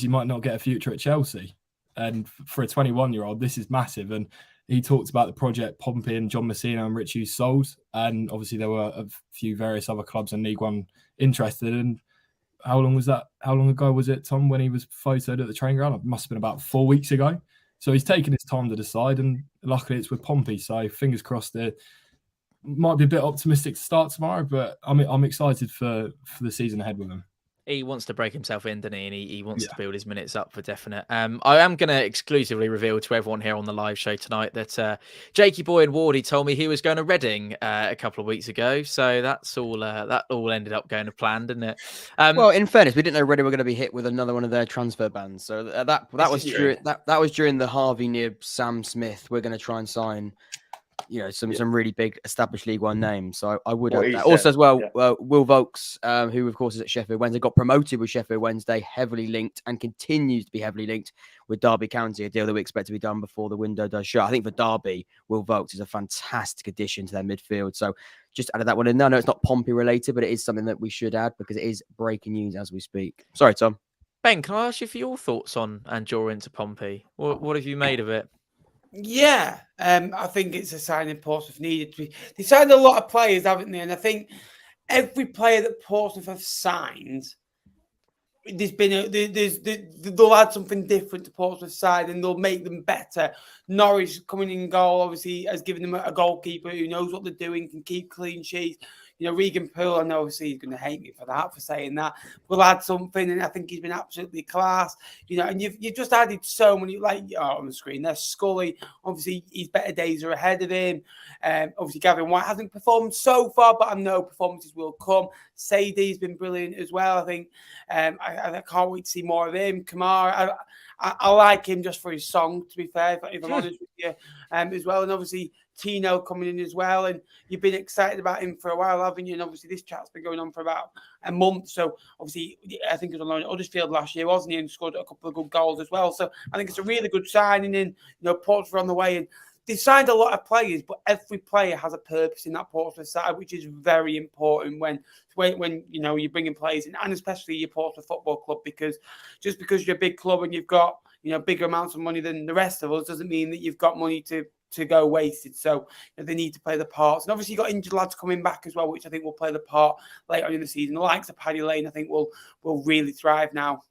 you might not get a future at Chelsea. And for a 21-year-old, this is massive. And he talked about the project Pompey and John Messina and Rich Hughes sold. And obviously, there were a few various other clubs in League One interested. And how long was that? How long ago was it, Tom, when he was photoed at the training ground? It must have been about 4 weeks ago. So he's taken his time to decide. And luckily, it's with Pompey. So fingers crossed it might be a bit optimistic to start tomorrow. But I'm excited for the season ahead with him. He wants to break himself in, doesn't he? And he wants to build his minutes up for definite. I am going to exclusively reveal to everyone here on the live show tonight that Jakey Boy and Wardy told me he was going to Reading a couple of weeks ago. So that's all. That all ended up going to plan, didn't it? Well, in fairness, we didn't know Reading were going to be hit with another one of their transfer bans. So that was true. That was during the Harvey near Sam Smith. We're going to try and sign some really big established League One names. So I would Well, add he that. Also said- as well, yeah. Will Volks, who of course is at Sheffield Wednesday, got promoted with Sheffield Wednesday, heavily linked and continues to be heavily linked with Derby County, a deal that we expect to be done before the window does shut. I think for Derby, Will Volks is a fantastic addition to their midfield. So just added that one in. No, it's not Pompey related, but it is something that we should add because it is breaking news as we speak. Sorry, Tom. Ben, can I ask you for your thoughts on Andorra into Pompey? What have you made of it? Yeah, I think it's a signing Portsmouth needed to be. They signed a lot of players, haven't they? And I think every player that Portsmouth have signed, they'll add something different to Portsmouth's side and they'll make them better. Norwich coming in goal, obviously, has given them a goalkeeper who knows what they're doing, can keep clean sheets. Regan Poole, I know obviously he's going to hate me for saying that. We'll add something, and I think he's been absolutely class. And you've just added so many, on the screen. There's Scully. Obviously, his better days are ahead of him. Obviously, Gavin White hasn't performed so far, but I know performances will come. Sadie's been brilliant as well. I think I can't wait to see more of him. Kamara, I like him just for his song, to be fair, if I'm honest with you, as well. And obviously, Tino coming in as well, and you've been excited about him for a while, haven't you? And obviously this chat's been going on for about a month. So obviously, I think he was on loan at Huddersfield last year, wasn't he? And scored a couple of good goals as well. So I think it's a really good signing. And Portsmouth are on the way, and they signed a lot of players, but every player has a purpose in that Portsmouth side, which is very important when you're bringing players in, and especially your Portsmouth Football Club, because just because you're a big club and you've got bigger amounts of money than the rest of us doesn't mean that you've got money to go wasted. So they need to play the parts. And obviously, you've got injured lads coming back as well, which I think will play the part later on in the season. The likes of Paddy Lane, I think, will really thrive now.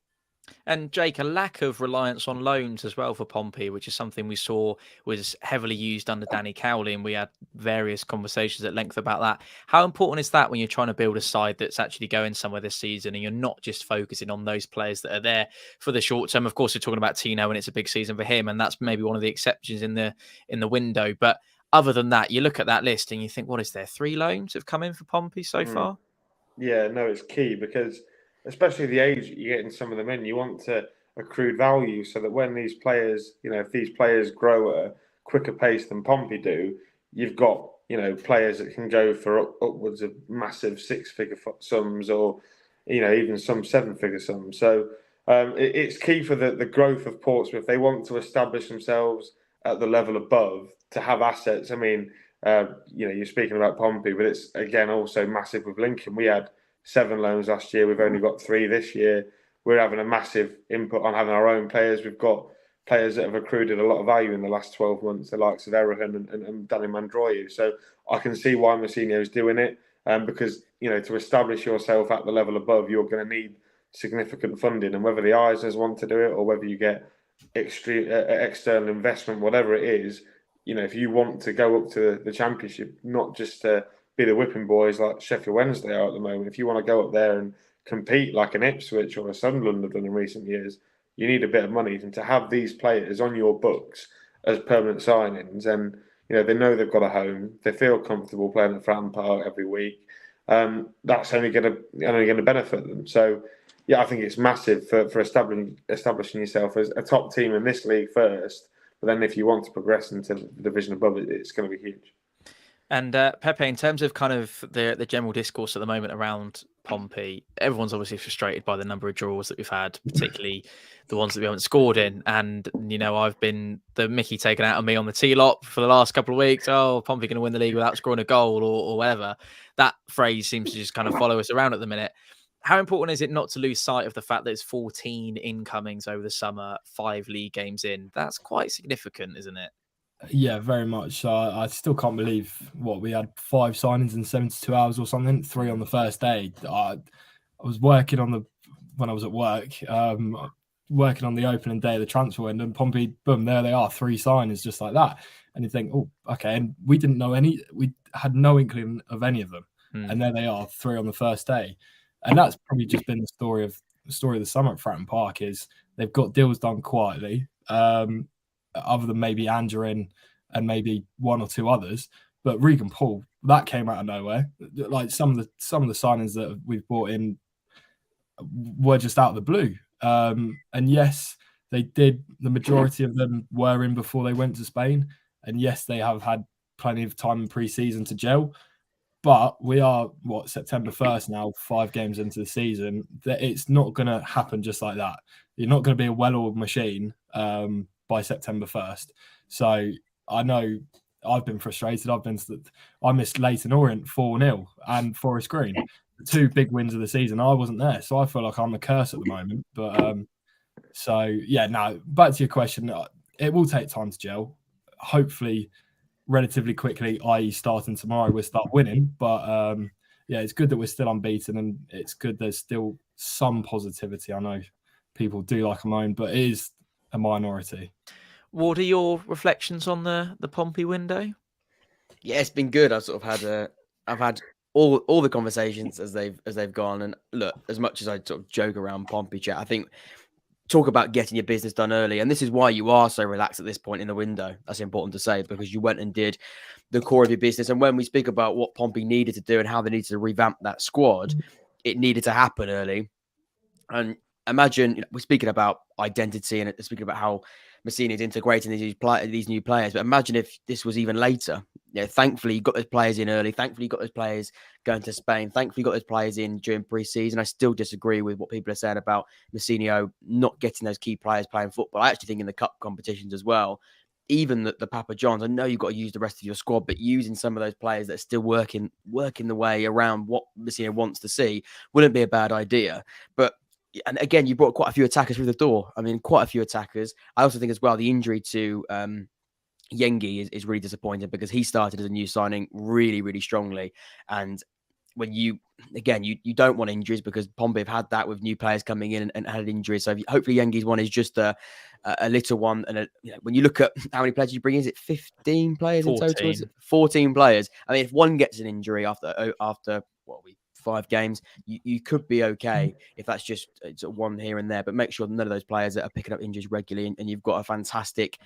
And Jake, a lack of reliance on loans as well for Pompey, which is something we saw was heavily used under Danny Cowley, and we had various conversations at length about that. How important is that when you're trying to build a side that's actually going somewhere this season and you're not just focusing on those players that are there for the short term? Of course, we're talking about Tino and it's a big season for him, and that's maybe one of the exceptions in the window. But other than that, you look at that list and you think, what is there? 3 loans have come in for Pompey so far? Yeah, no, it's key because especially the age you're getting some of them in, you want to accrue value so that when these players, if these players grow at a quicker pace than Pompey do, you've got, players that can go for upwards of massive 6-figure sums or, even some 7-figure sums. So it's key for the growth of Portsmouth. They want to establish themselves at the level above to have assets. I mean, you're speaking about Pompey, but it's, again, also massive with Lincoln. We had 7 loans last year. We've only got 3 this year. We're having a massive input on having our own players. We've got players that have accrued a lot of value in the last 12 months, the likes of Eiran and Danny Mandroiu. So I can see why Mousinho is doing it, because, to establish yourself at the level above, you're going to need significant funding. And whether the Eisners want to do it or whether you get external investment, whatever it is, if you want to go up to the Championship, not just to be the whipping boys like Sheffield Wednesday are at the moment. If you want to go up there and compete like an Ipswich or a Sunderland have done in recent years, you need a bit of money. And to have these players on your books as permanent signings, and they know they've got a home, they feel comfortable playing at Fratton Park every week. That's only going to benefit them. So, yeah, I think it's massive for establishing yourself as a top team in this league first. But then, if you want to progress into the division above it, it's going to be huge. And Pepe, in terms of kind of the general discourse at the moment around Pompey, everyone's obviously frustrated by the number of draws that we've had, particularly the ones that we haven't scored in. And, I've been the Mickey taken out of me on the T-lot for the last couple of weeks. Oh, Pompey going to win the league without scoring a goal or whatever. That phrase seems to just kind of follow us around at the minute. How important is it not to lose sight of the fact that it's 14 incomings over the summer, 5 league games in? That's quite significant, isn't it? Yeah, very much. I still can't believe we had 5 signings in 72 hours or something, 3 on the first day. I was working when I was at work, working on the opening day of the transfer window, and Pompey, boom, there they are, 3 signings just like that. And you think, oh, okay. And we didn't know we had no inkling of any of them. And there they are, 3 on the first day. And that's probably just been the story of the summer at Fratton Park is they've got deals done quietly. Other than maybe Andrew and maybe 1 or 2 others, but Regan Poole, that came out of nowhere. Like some of the signings that we've brought in were just out of the blue. And yes, they did. The majority of them were in before they went to Spain, and yes, they have had plenty of time in pre-season to gel. But we are, September 1st now, 5 games into the season. That it's not going to happen just like that. You're not going to be a well-oiled machine by September 1st. So I know I've been frustrated. I missed Leyton Orient 4-0 and Forest Green, the 2 big wins of the season. I wasn't there, so I feel like I'm a curse at the moment. But back to your question. It will take time to gel. Hopefully, relatively quickly, i.e. starting tomorrow, we'll start winning. But it's good that we're still unbeaten, and it's good there's still some positivity. I know people do like a moan, but it is a minority. What are your reflections on the Pompey window? Yeah, it's been good. I've had all the conversations as they've gone. And look, as much as I sort of joke around Pompey chat, I think talk about getting your business done early. And this is why you are so relaxed at this point in the window. That's important to say, because you went and did the core of your business. And when we speak about what Pompey needed to do and how they needed to revamp that squad, it needed to happen early. And imagine, we're speaking about identity and speaking about how Massini is integrating these new players. But imagine if this was even later. Thankfully, you got those players in early. Thankfully, you got those players going to Spain. Thankfully, you got those players in during pre-season. I still disagree with what people are saying about Massinio not getting those key players playing football. I actually think in the cup competitions as well, even the Papa Johns, I know you've got to use the rest of your squad, but using some of those players that are still working the way around what Massinio wants to see wouldn't be a bad idea. But and again, you brought quite a few attackers through the door. I mean, quite a few attackers. I also think as well, the injury to Yengi is really disappointing, because he started as a new signing really, really strongly. And when you don't want injuries, because Pompey have had that with new players coming in and had injuries. So hopefully Yengi's one is just a little one. And when you look at how many players you bring in, is it 15 players 14. in total? Is it 14 players? I mean, if one gets an injury after 5 games, you could be okay if that's just one here and there, but make sure none of those players are picking up injuries regularly, and you've got a fantastic,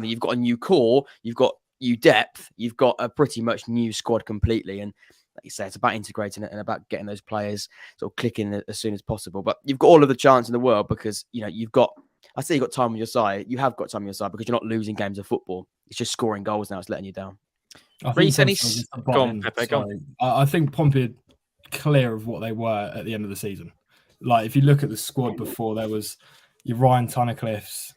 you've got a new core, you've got new depth, you've got a pretty much new squad completely. And like you say, it's about integrating it and about getting those players sort of clicking as soon as possible. But you've got all of the chance in the world, because you've got time on your side. You have got time on your side, because you're not losing games of football. It's just scoring goals now. It's letting you down. Go on, Pepe, go on. I think Pompey clear of what they were at the end of the season. Like, if you look at the squad before, there was your Ryan Tunnicliffes,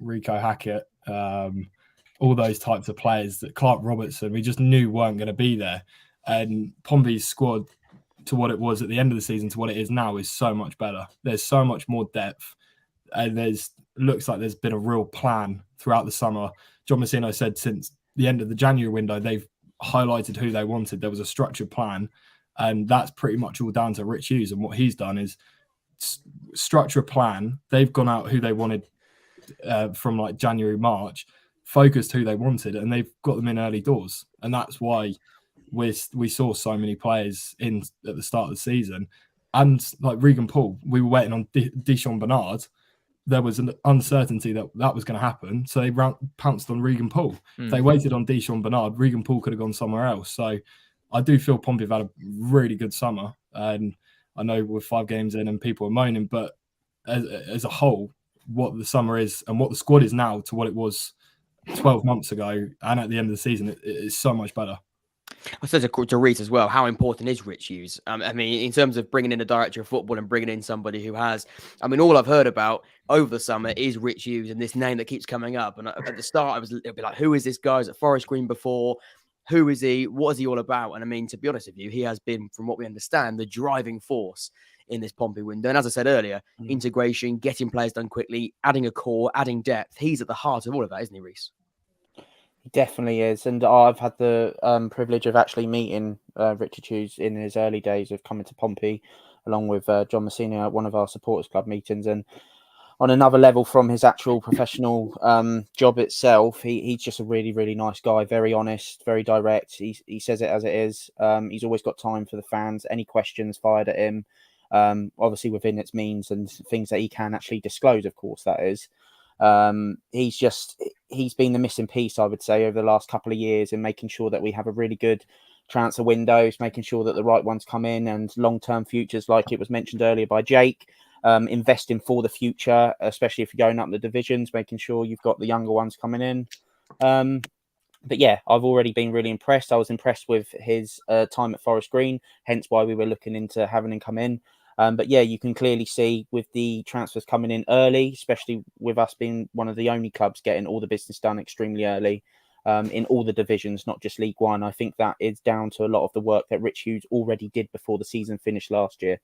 Rico Hackett, all those types of players that Clark Robertson, we just knew weren't going to be there. And Pompey's squad, to what it was at the end of the season to what it is now, is so much better. There's so much more depth, and looks like there's been a real plan throughout the summer. John Massino said since the end of the January window, they've highlighted who they wanted. There was a structured plan, and that's pretty much all down to Rich Hughes. And what he's done is structure a plan. They've gone out who they wanted from like January, March, focused who they wanted, and they've got them in early doors. And that's why we saw so many players in at the start of the season. And like Regan Poole, we were waiting on Deshaun Bernard. There was an uncertainty that was going to happen, so they pounced on Regan Poole. If they waited on Deshaun Bernard, Regan Poole could have gone somewhere else. So I do feel Pompey have had a really good summer, and I know we're 5 games in and people are moaning, but as a whole, what the summer is and what the squad is now to what it was 12 months ago and at the end of the season, it is so much better. I said to Reece as well, how important is Rich Hughes? I mean, in terms of bringing in a director of football and bringing in somebody who has, all I've heard about over the summer is Rich Hughes and this name that keeps coming up. And at the start, it'd be like, who is this guy? Is at Forest Green before? Who is he? What is he all about? And to be honest with you, he has been, from what we understand, the driving force in this Pompey window. And as I said earlier, integration, getting players done quickly, adding a core, adding depth. He's at the heart of all of that, isn't he, Reece? He definitely is. And I've had the privilege of actually meeting Richard Hughes in his early days of coming to Pompey, along with John Massino at one of our supporters club meetings. And on another level from his actual professional job itself, he's just a really, really nice guy, very honest, very direct. He says it as it is. He's always got time for the fans. Any questions fired at him, obviously within its means and things that he can actually disclose, of course, that is. He's been the missing piece, I would say, over the last couple of years in making sure that we have a really good transfer windows, making sure that the right ones come in and long-term futures, like it was mentioned earlier by Jake, investing for the future, especially if you're going up the divisions, making sure you've got the younger ones coming in. But yeah, I've already been really impressed. I was impressed with his time at Forest Green, hence why we were looking into having him come in. But yeah, you can clearly see with the transfers coming in early, especially with us being one of the only clubs getting all the business done extremely early in all the divisions, not just League One. I think that is down to a lot of the work that Rich Hughes already did before the season finished last year.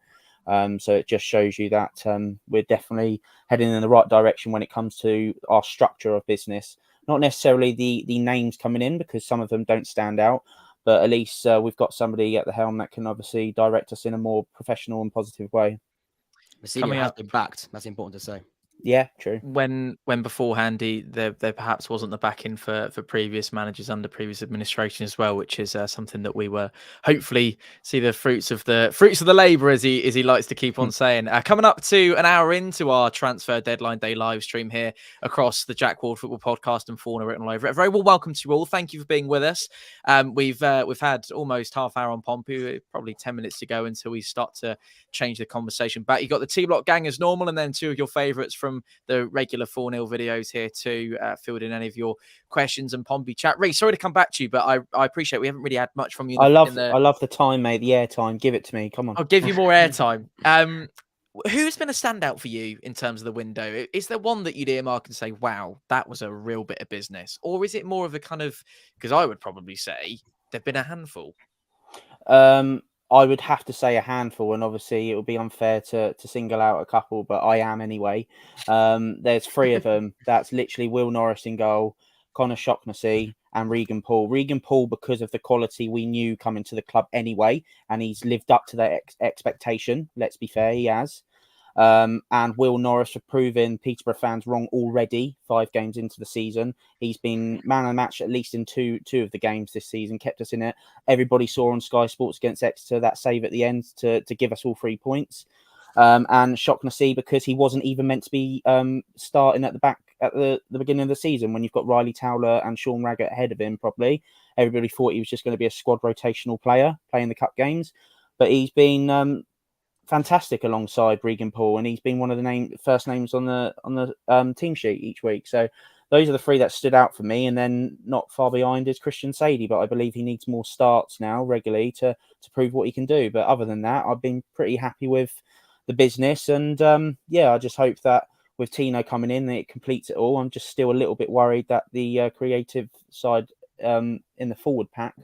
So it just shows you that we're definitely heading in the right direction when it comes to our structure of business. Not necessarily the names coming in, because some of them don't stand out, but at least we've got somebody at the helm that can obviously direct us in a more professional and positive way. Coming has been backed. That's important to say. Yeah, true. When beforehand there perhaps wasn't the backing for previous managers under previous administration as well, which is something that we were hopefully see the fruits of the labour, as he likes to keep on saying. Coming up to an hour into our transfer deadline day live stream here across the Jack Ward Football Podcast and Fauna written all over it. Very well welcome to you all. Thank you for being with us. We've had almost half hour on Pompey, probably 10 minutes to go until we start to change the conversation back. You got the T-Block gang as normal, and then two of your favourites from the regular 4-0 videos here to field in any of your questions and Pompey chat. Reece, sorry to come back to you, but I appreciate we haven't really had much from you. I love the time, mate. The airtime. Give it to me. Come on. I'll give you more airtime. Who's been a standout for you in terms of the window? Is there one that you'd earmark and say, wow, that was a real bit of business? Or is it more of a kind of, because I would probably say there've been a handful. I would have to say a handful, and obviously it would be unfair to single out a couple, but I am anyway. There's 3 of them. That's literally Will Norris in goal, Connor Shaughnessy, and Regan Paul. Regan Paul, because of the quality we knew coming to the club anyway, and he's lived up to that expectation. Let's be fair, he has. And Will Norris for proving Peterborough fans wrong already 5 games into the season. He's been man of the match at least in two of the games this season, kept us in it. Everybody saw on Sky Sports against Exeter that save at the end to give us all 3 points. And Shaughnessy, because he wasn't even meant to be starting at the back at the beginning of the season when you've got Riley Towler and Sean Raggett ahead of him probably. Everybody thought he was just going to be a squad rotational player playing the cup games. But he's been fantastic alongside Regan Paul, and he's been one of the first names on the team sheet each week. So those are the 3 that stood out for me. And then not far behind is Christian Sadie, but I believe he needs more starts now regularly to prove what he can do. But other than that, I've been pretty happy with the business, and I just hope that with Tino coming in, it completes it all. I'm just still a little bit worried that the creative side in the forward pack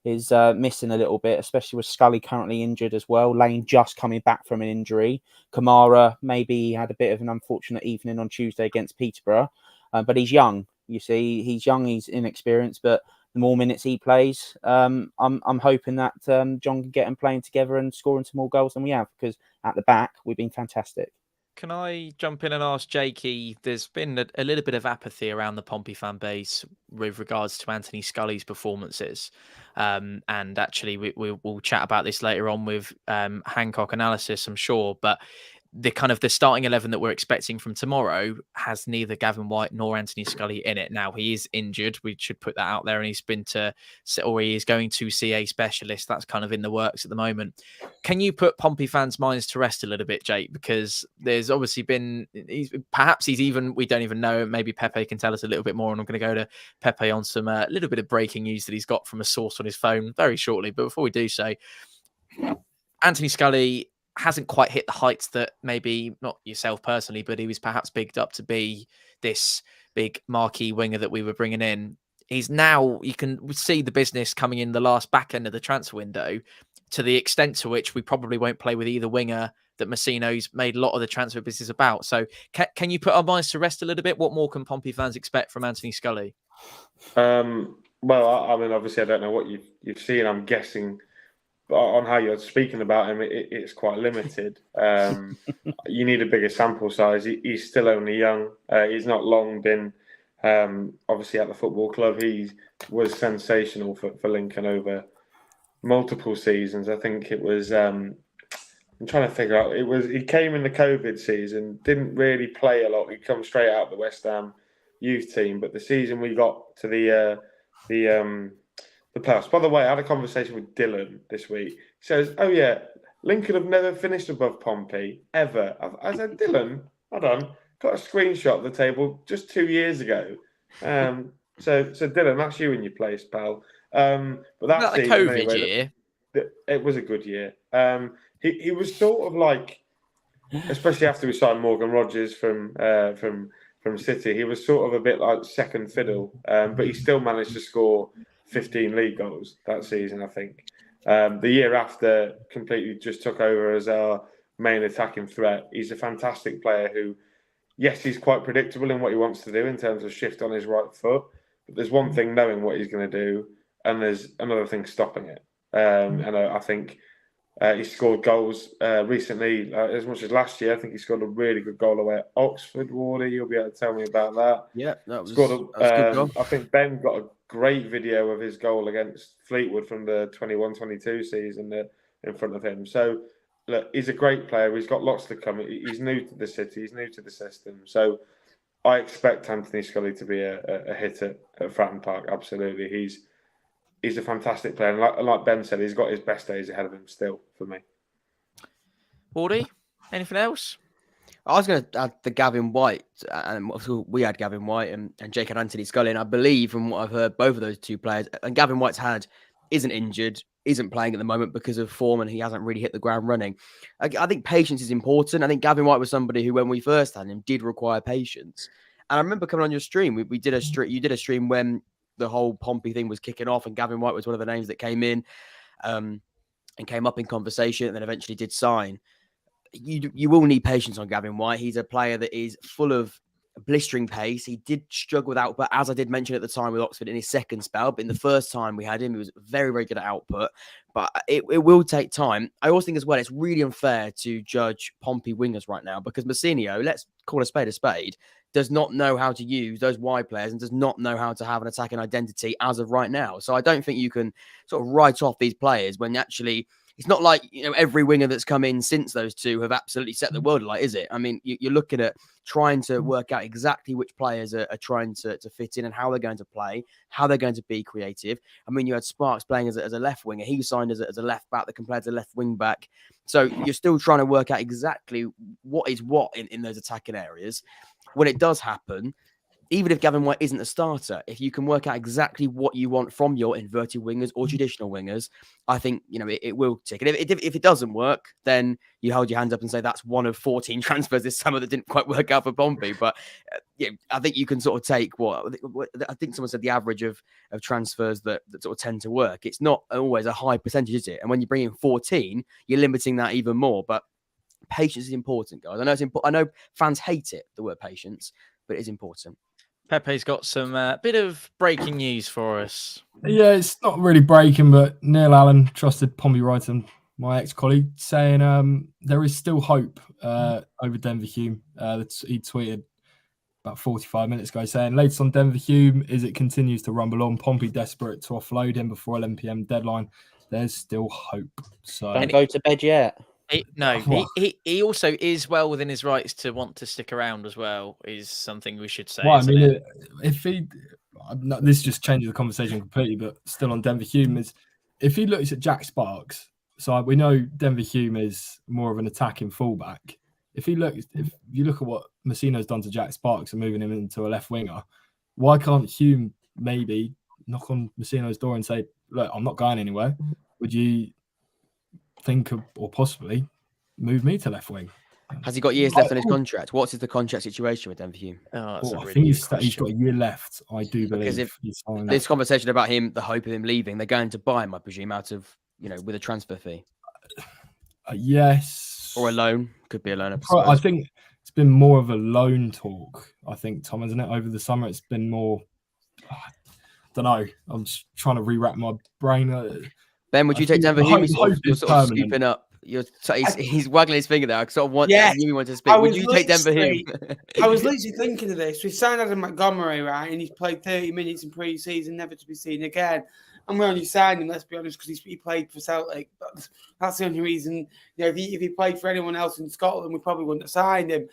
is missing a little bit, especially with Scully currently injured as well. Lane just coming back from an injury. Kamara, maybe he had a bit of an unfortunate evening on Tuesday against Peterborough, but he's young. You see, he's young, he's inexperienced, but the more minutes he plays, I'm hoping that John can get him playing together and scoring some more goals than we have, because at the back, we've been fantastic. Can I jump in and ask Jakey? There's been a little bit of apathy around the Pompey fan base with regards to Anthony Scully's performances. And actually, we'll chat about this later on with Hancock Analysis, I'm sure. But the starting 11 that we're expecting from tomorrow has neither Gavin White nor Anthony Scully in it. Now, he is injured. We should put that out there. And he is going to see a specialist. That's kind of in the works at the moment. Can you put Pompey fans' minds to rest a little bit, Jake? Because there's obviously been, we don't even know. Maybe Pepe can tell us a little bit more. And I'm going to go to Pepe on some little bit of breaking news that he's got from a source on his phone very shortly. But before we do so, Anthony Scully hasn't quite hit the heights that maybe not yourself personally, but he was perhaps bigged up to be this big marquee winger that we were bringing in. He's now, you can see the business coming in the last back end of the transfer window to the extent to which we probably won't play with either winger that Messino's made a lot of the transfer business about. So can you put our minds to rest a little bit? What more can Pompey fans expect from Anthony Scully? Well, I mean, obviously I don't know what you've seen. I'm guessing on how you're speaking about him, it's quite limited. You need a bigger sample size. He's still only young. He's not long been, obviously, at the football club. He was sensational for Lincoln over multiple seasons. I think it was, I'm trying to figure out, he came in the COVID season, didn't really play a lot. He'd come straight out of the West Ham youth team. But the season we got to the playoffs. By the way, I had a conversation with Dylan this week. He says, "Oh yeah, Lincoln have never finished above Pompey ever." I said, "Dylan, hold on, got a screenshot of the table just 2 years ago. So Dylan, that's you in your place, pal. But that Not the season, COVID anyway, year. it was a good year. He was sort of like, especially after we signed Morgan Rogers from City, he was sort of a bit like second fiddle. But he still managed to score 15 league goals that season, I think. The year after, completely just took over as our main attacking threat. He's a fantastic player who, yes, he's quite predictable in what he wants to do in terms of shift on his right foot. But there's one thing knowing what he's going to do, and there's another thing stopping it. And I think he scored goals recently, as much as last year. I think he scored a really good goal away at Oxford. Wardy, you'll be able to tell me about that. Yeah, that was, scored that was a good goal. I think Ben got a great video of his goal against Fleetwood from the 21-22 season in front of him. So, look, he's a great player. He's got lots to come. He's new to the city. He's new to the system. So I expect Anthony Scully to be a hit at Fratton Park. Absolutely. He's a fantastic player. And like Ben said, he's got his best days ahead of him still, for me. Wardy, anything else? I was going to add the Gavin White, and we had Gavin White and Jake had Anthony Scully, and I believe from what I've heard, both of those two players, and Gavin White's isn't injured, isn't playing at the moment because of form, and he hasn't really hit the ground running. I think patience is important. I think Gavin White was somebody who, when we first had him, did require patience. And I remember coming on your stream, we did a stream. You did a stream when the whole Pompey thing was kicking off, and Gavin White was one of the names that came in and came up in conversation, and then eventually did sign. You will need patience on Gavin White. He's a player that is full of blistering pace. He did struggle with output, as I did mention at the time with Oxford in his second spell. But in the first time we had him, he was very, very good at output. But it will take time. I also think as well, it's really unfair to judge Pompey wingers right now because Massinio, let's call a spade, does not know how to use those wide players and does not know how to have an attacking identity as of right now. So I don't think you can sort of write off these players when actually it's not like, every winger that's come in since those two have absolutely set the world alight, is it? I mean, you're looking at trying to work out exactly which players are trying to fit in and how they're going to play, how they're going to be creative. I mean, you had Sparks playing as a left winger. He signed as a left back that compared to left wing back. So you're still trying to work out exactly what is what in those attacking areas. When it does happen, even if Gavin White isn't a starter, if you can work out exactly what you want from your inverted wingers or traditional wingers, I think, it will tick. And if it doesn't work, then you hold your hands up and say that's one of 14 transfers this summer that didn't quite work out for Pompey. But I think you can sort of take I think someone said the average of transfers that sort of tend to work. It's not always a high percentage, is it? And when you bring in 14, you're limiting that even more. But patience is important, guys. I know I know fans hate it, the word patience, but it is important. Pepe's got some bit of breaking news for us. Yeah, it's not really breaking, but Neil Allen, trusted Pompey writer, my ex-colleague, saying there is still hope over Denver Hume. He tweeted about 45 minutes ago saying, latest on Denver Hume is it continues to rumble on. Pompey desperate to offload him before 11 p.m. deadline. There's still hope. So don't go to bed yet. He also is well within his rights to want to stick around as well, is something we should say. Well, I mean, this just changes the conversation completely, but still on Denver Hume is if he looks at Jack Sparks, so we know Denver Hume is more of an attacking fullback. If you look at what Messino's done to Jack Sparks and moving him into a left winger, why can't Hume maybe knock on Messino's door and say, look, I'm not going anywhere. Would you think of, or possibly move me to left wing? Has he got years left on his contract? What's the contract situation with Denver Hume? I think he's got a year left. I do believe. Because if this conversation about him, the hope of him leaving, they're going to buy him, I presume, out of with a transfer fee. Yes, or a loan. Could be a loan. I think it's been more of a loan talk. I think, Tom, isn't it? Over the summer, it's been more. I don't know. I'm just trying to re-wrap my brain. Ben, would you take Denver Hume? You're sort of scooping up. He's waggling his finger there. I sort of want you to speak. Would you take Denver Hume? I was literally thinking of this. We signed Adam Montgomery, right? And he's played 30 minutes in pre-season, never to be seen again. And we only signed him, let's be honest, because he played for Celtic. But that's the only reason. If he played for anyone else in Scotland, we probably wouldn't have signed him.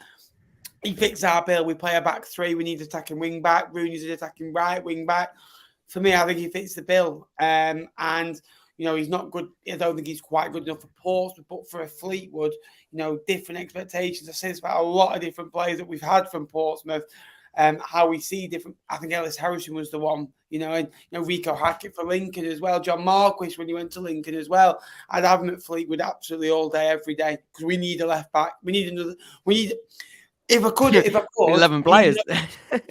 He fits our bill. We play a back three. We need attacking wing back. Rooney's an attacking right wing back. For me, I think he fits the bill. And he's not good. I don't think he's quite good enough for Portsmouth, but for a Fleetwood, different expectations. I say this about a lot of different players that we've had from Portsmouth. how we see different. I think Ellis Harrison was the one, and Rico Hackett for Lincoln as well. John Marquis when he went to Lincoln as well. I'd have him at Fleetwood absolutely all day, every day, because we need a left back. We need another. If I could, 11 players.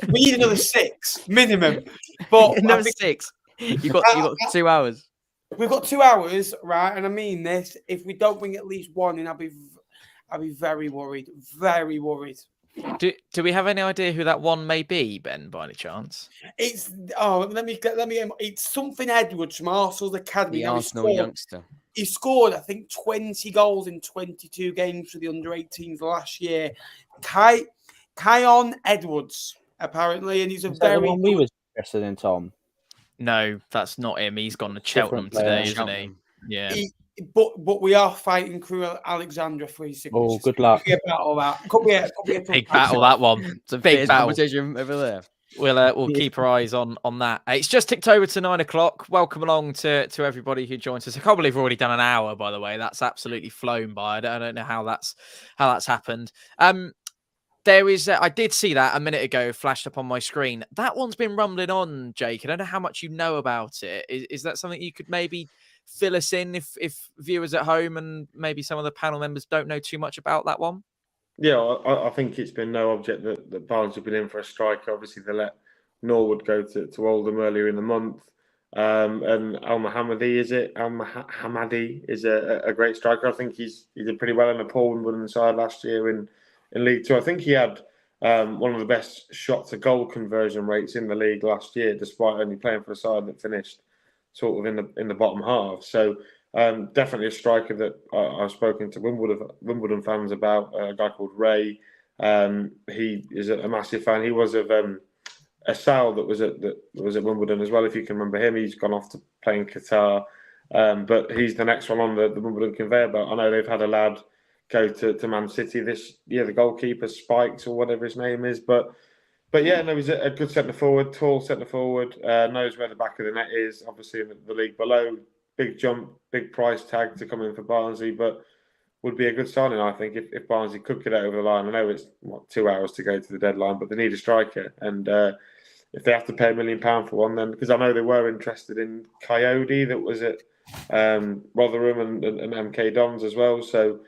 We need another 6 minimum. But another 6. You got 2 hours. We've got 2 hours, right? And I mean this. If we don't bring at least one in, I'll be very worried. Very worried. Do we have any idea who that one may be, Ben, by any chance? It's it's something Edwards from Arsenal's academy. The Arsenal youngster. He scored, I think, 20 goals in 22 games for the under-18s last year. Kion Edwards, apparently, and he's a very. The one we were interested in, Tom. No, that's not him. He's gone to Cheltenham today, isn't he? Yeah. But we are fighting Crew Alexandra for his signatures. Oh, good luck. Could be a battle, that. Could be a big battle, that one. It's a big battle. Competition over there. We'll keep our eyes on that. It's just ticked over to 9 o'clock. Welcome along to everybody who joins us. I can't believe we've already done an hour, by the way. That's absolutely flown by. I don't know how that's happened. There is, I did see that a minute ago, flashed up on my screen. That one's been rumbling on, Jake. I don't know how much you know about it. Is that something you could maybe fill us in if viewers at home and maybe some of the panel members don't know too much about that one? Yeah, I think it's been no object that Barnes have been in for a striker. Obviously, they let Norwood go to Oldham earlier in the month. And Al-Mohammadi is a great striker. I think he did pretty well in the Paul Wimbledon side last year in League Two. I think he had one of the best shot to goal conversion rates in the league last year, despite only playing for a side that finished sort of in the bottom half. So definitely a striker that I've spoken to Wimbledon fans about. A guy called Ray. He is a massive fan. He was of Asal that was at Wimbledon as well. If you can remember him, he's gone off to play in Qatar. But he's the next one on the Wimbledon conveyor belt. I know they've had a lad go to Man City this year, the goalkeeper Spikes or whatever his name is. But yeah, no, he's a good centre forward, tall centre forward, knows where the back of the net is. Obviously in the league below, big jump, big price tag to come in for Barnsley, but would be a good signing, I think, if Barnsley could get it over the line. I know it's 2 hours to go to the deadline, but they need a striker, and if they have to pay £1 million for one, then because I know they were interested in Coyote that was at Rotherham and MK Dons as well, so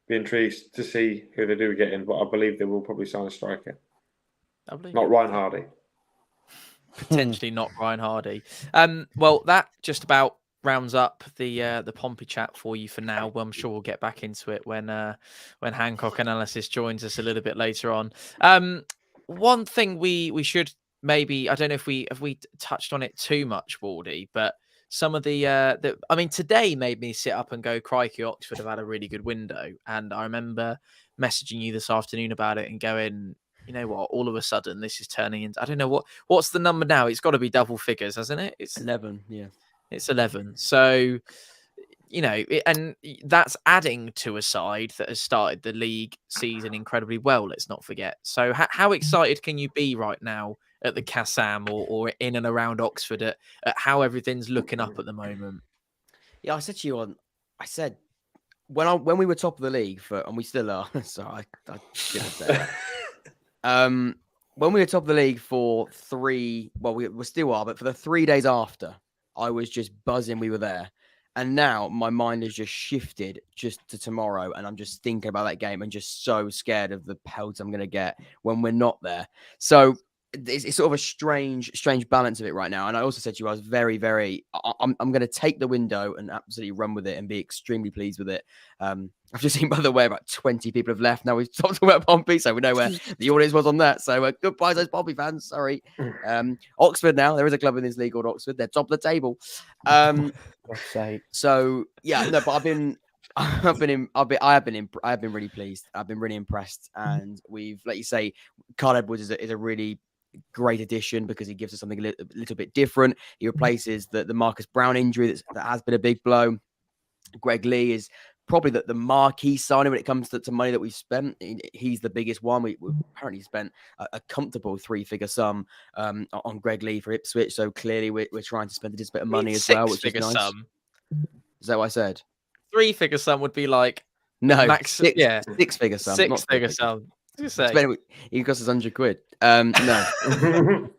be intrigued to see who they do get in, but I believe they will probably sign a striker. Lovely. Not Ryan Hardy. Potentially not Ryan Hardy. Well, that just about rounds up the Pompey chat for you for now. Well, I'm sure we'll get back into it when Hancock Analysis joins us a little bit later on. One thing we should maybe, I don't know if we touched on it too much, Wardy, but some of the I mean, today made me sit up and go, crikey, Oxford have had a really good window. And I remember messaging you this afternoon about it and going, you know what, all of a sudden this is turning into, I don't know what's the number now? It's got to be double figures, hasn't it? It's 11, yeah. It's 11. So, you know, and that's adding to a side that has started the league season incredibly well, let's not forget. So how excited can you be right now at the Kassam or in and around Oxford at how everything's looking up at the moment? Yeah, I said to you when we were top of the league and we still are, so I shouldn't say that. When we were top of the league for we still are, but for the 3 days after, I was just buzzing we were there. And now my mind has just shifted just to tomorrow. And I'm just thinking about that game and just so scared of the pelts I'm going to get when we're not there. So it's sort of a strange balance of it right now. And I also said to you, I was very, very, I'm going to take the window and absolutely run with it and be extremely pleased with it. I've just seen, by the way, about 20 people have left. Now we've talked about Pompey, so we know where the audience was on that. So goodbye, those Pompey fans. Sorry. Oxford now. There is a club in this league called Oxford. They're top of the table. So yeah, no, but I have been really pleased. I've been really impressed, and we've, like you say, Carl Edwards is a really great addition because he gives us something a little bit different. He replaces the Marcus Brown injury that has been a big blow. Greg Lee is probably the marquee signing when it comes to money that we've spent. He's the biggest one. We apparently spent a comfortable 3-figure sum on Greg Lee for Ipswich. So clearly we're trying to spend a bit of money as well, which is nice. Sum. Is that what I said? 3-figure sum would be like no max, six-figure sum. 6-figure sum. was gonna say. He cost us £100. No.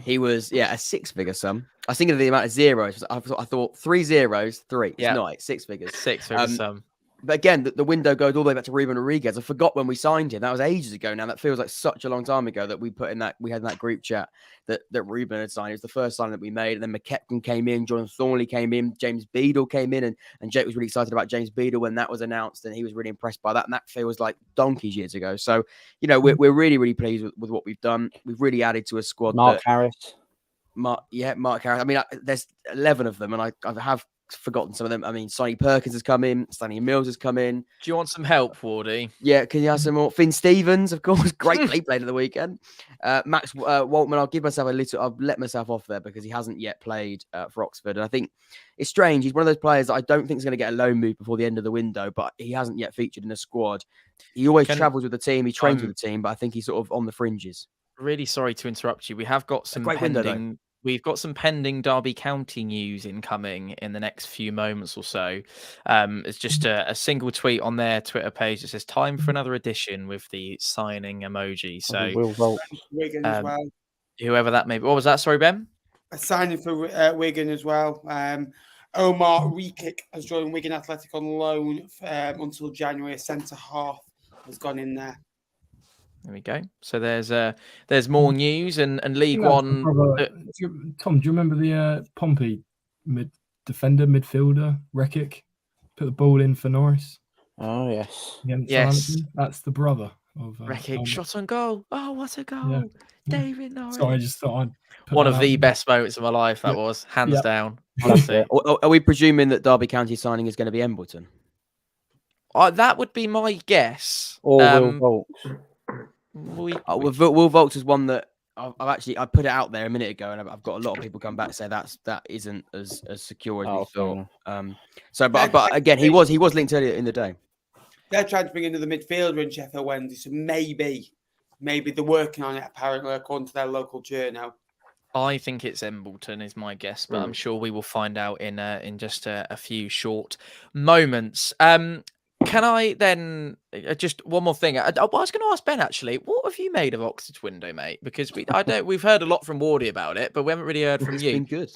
He was, a six-figure sum. I was thinking of the amount of zeros. I thought 3 zeros, 3. It's not, it's 6 figures. 6-figure sum. But again, the window goes all the way back to Ruben Rodriguez. I forgot when we signed him. That was ages ago now. That feels like such a long time ago that we had in that group chat that Ruben had signed. It was the first sign that we made. And then McKechnie came in, John Thornley came in, James Beadle came in, and Jake was really excited about James Beadle when that was announced, and he was really impressed by that. And that feels like donkeys years ago. So, we're really, really pleased with what we've done. We've really added to a squad. Mark Harris. Mark Harris. I mean, there's 11 of them, and I have forgotten some of them. I mean, Sonny Perkins has come in, Stanley Mills has come in. Do you want some help, Wardy? Yeah, can you have some more? Finn Stevens, of course, great play played at the weekend. Max Waltman, I'll let myself off there because he hasn't yet played for Oxford. And I think it's strange. He's one of those players that I don't think is going to get a loan move before the end of the window, but he hasn't yet featured in the squad. He always travels with the team, he trains with the team, but I think he's sort of on the fringes. Really sorry to interrupt you. We have got some pending. We've got some pending Derby County news incoming in the next few moments or so. It's just a single tweet on their Twitter page that says "Time for another edition" with the signing emoji. So, Wigan as well. Whoever that may be. What was that? Sorry, Ben. A signing for Wigan as well. Omar Rekic has joined Wigan Athletic on loan until January. A centre half has gone in there. There we go. So there's more news and League One. Tom, do you remember the Pompey midfielder Rekic put the ball in for Norris? Oh yes, yes. That's the brother of Rekic. Shot on goal. Oh, what a goal! Yeah. David Norris. Sorry, I just thought I'd put one of the best moments of my life. That was hands down. Are we presuming that Derby County signing is going to be Embleton? That would be my guess. Or Will Vaulks. Will Vaulks is one that I put it out there a minute ago, and I've got a lot of people come back and say that isn't as secure as we thought. But again, he was linked earlier in the day. They're trying to bring another midfielder in Sheffield Wednesday, so maybe they're working on it. Apparently, according to their local journal. I think it's Embleton is my guess, but I'm sure we will find out in just a few short moments. Can I then just one more thing? I was going to ask Ben actually. What have you made of Oxford's window, mate? Because we've heard a lot from Wardy about it, but we haven't really heard from you. It's been good.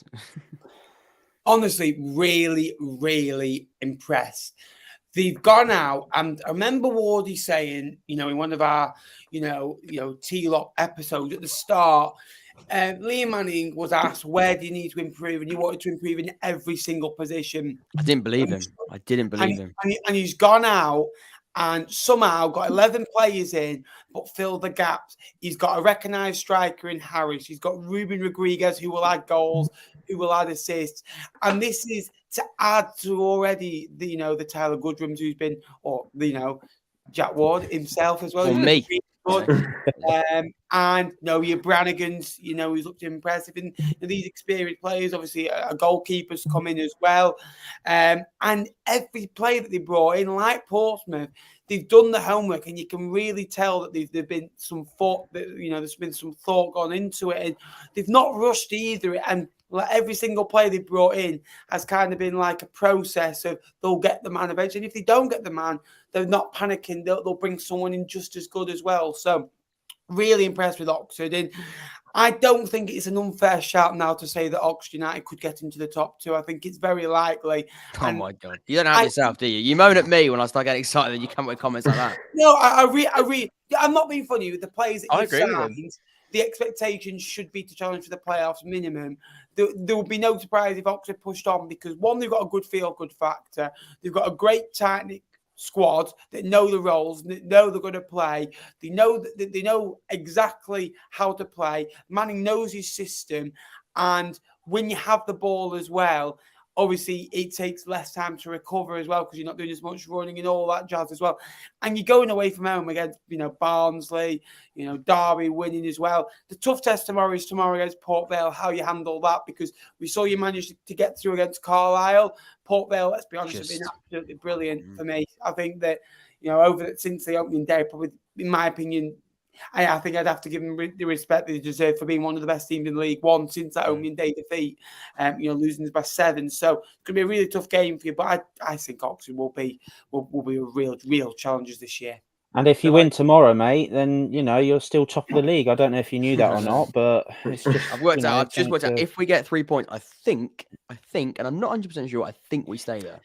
Honestly, really, really impressed. They've gone out, and I remember Wardy saying, in one of our, T-Lock episodes at the start, Liam Manning was asked, where do you need to improve? And he wanted to improve in every single position. I didn't believe him. And he's gone out and somehow got 11 players in, but filled the gaps. He's got a recognised striker in Harris. He's got Ruben Rodriguez, who will add goals, who will add assists. And this is to add to already the Tyler Goodrums who's been, Jack Ward himself as well. Or me. And your Brannigans, he's looked impressive. And these experienced players, obviously, a goalkeeper's come in as well. And every player that they brought in, like Portsmouth, they've done the homework, and you can really tell that there've been some thought. There's been some thought gone into it, and they've not rushed either. And like every single player they brought in has kind of been like a process of they'll get the man eventually. And if they don't get the man, they're not panicking. They'll bring someone in just as good as well. So really impressed with Oxford. And I don't think it's an unfair shout now to say that Oxford United could get into the top 2. I think it's very likely. Oh my God. You don't have yourself, do you? You moan at me when I start getting excited and you come with comments like that. No, I'm not being funny with the players that you've signed. The expectations should be to challenge for the playoffs minimum. There would be no surprise if Oxford pushed on because, one, they've got a good feel-good factor. They've got a great tight-knit squad that know the roles, that know they're going to play. They know exactly how to play. Manning knows his system. And when you have the ball as well, obviously it takes less time to recover as well because you're not doing as much running and all that jazz as well. And you're going away from home against, Barnsley, Derby winning as well. The tough test tomorrow is against Port Vale, how you handle that, because we saw you manage to get through against Carlisle. Port Vale, let's be honest, have been absolutely brilliant for me. I think that, since the opening day, probably, in my opinion, I think I'd have to give them the respect they deserve for being one of the best teams in League One since that opening day defeat, losing by 7. So it's going to be a really tough game for you. But I think Oxford will be a real challengers this year. And if you win tomorrow, mate, then you're still top of the league. I don't know if you knew that or not, but it's just I've worked out. I've just worked out. If we get 3 points, I think, and I'm not 100% sure. I think we stay there.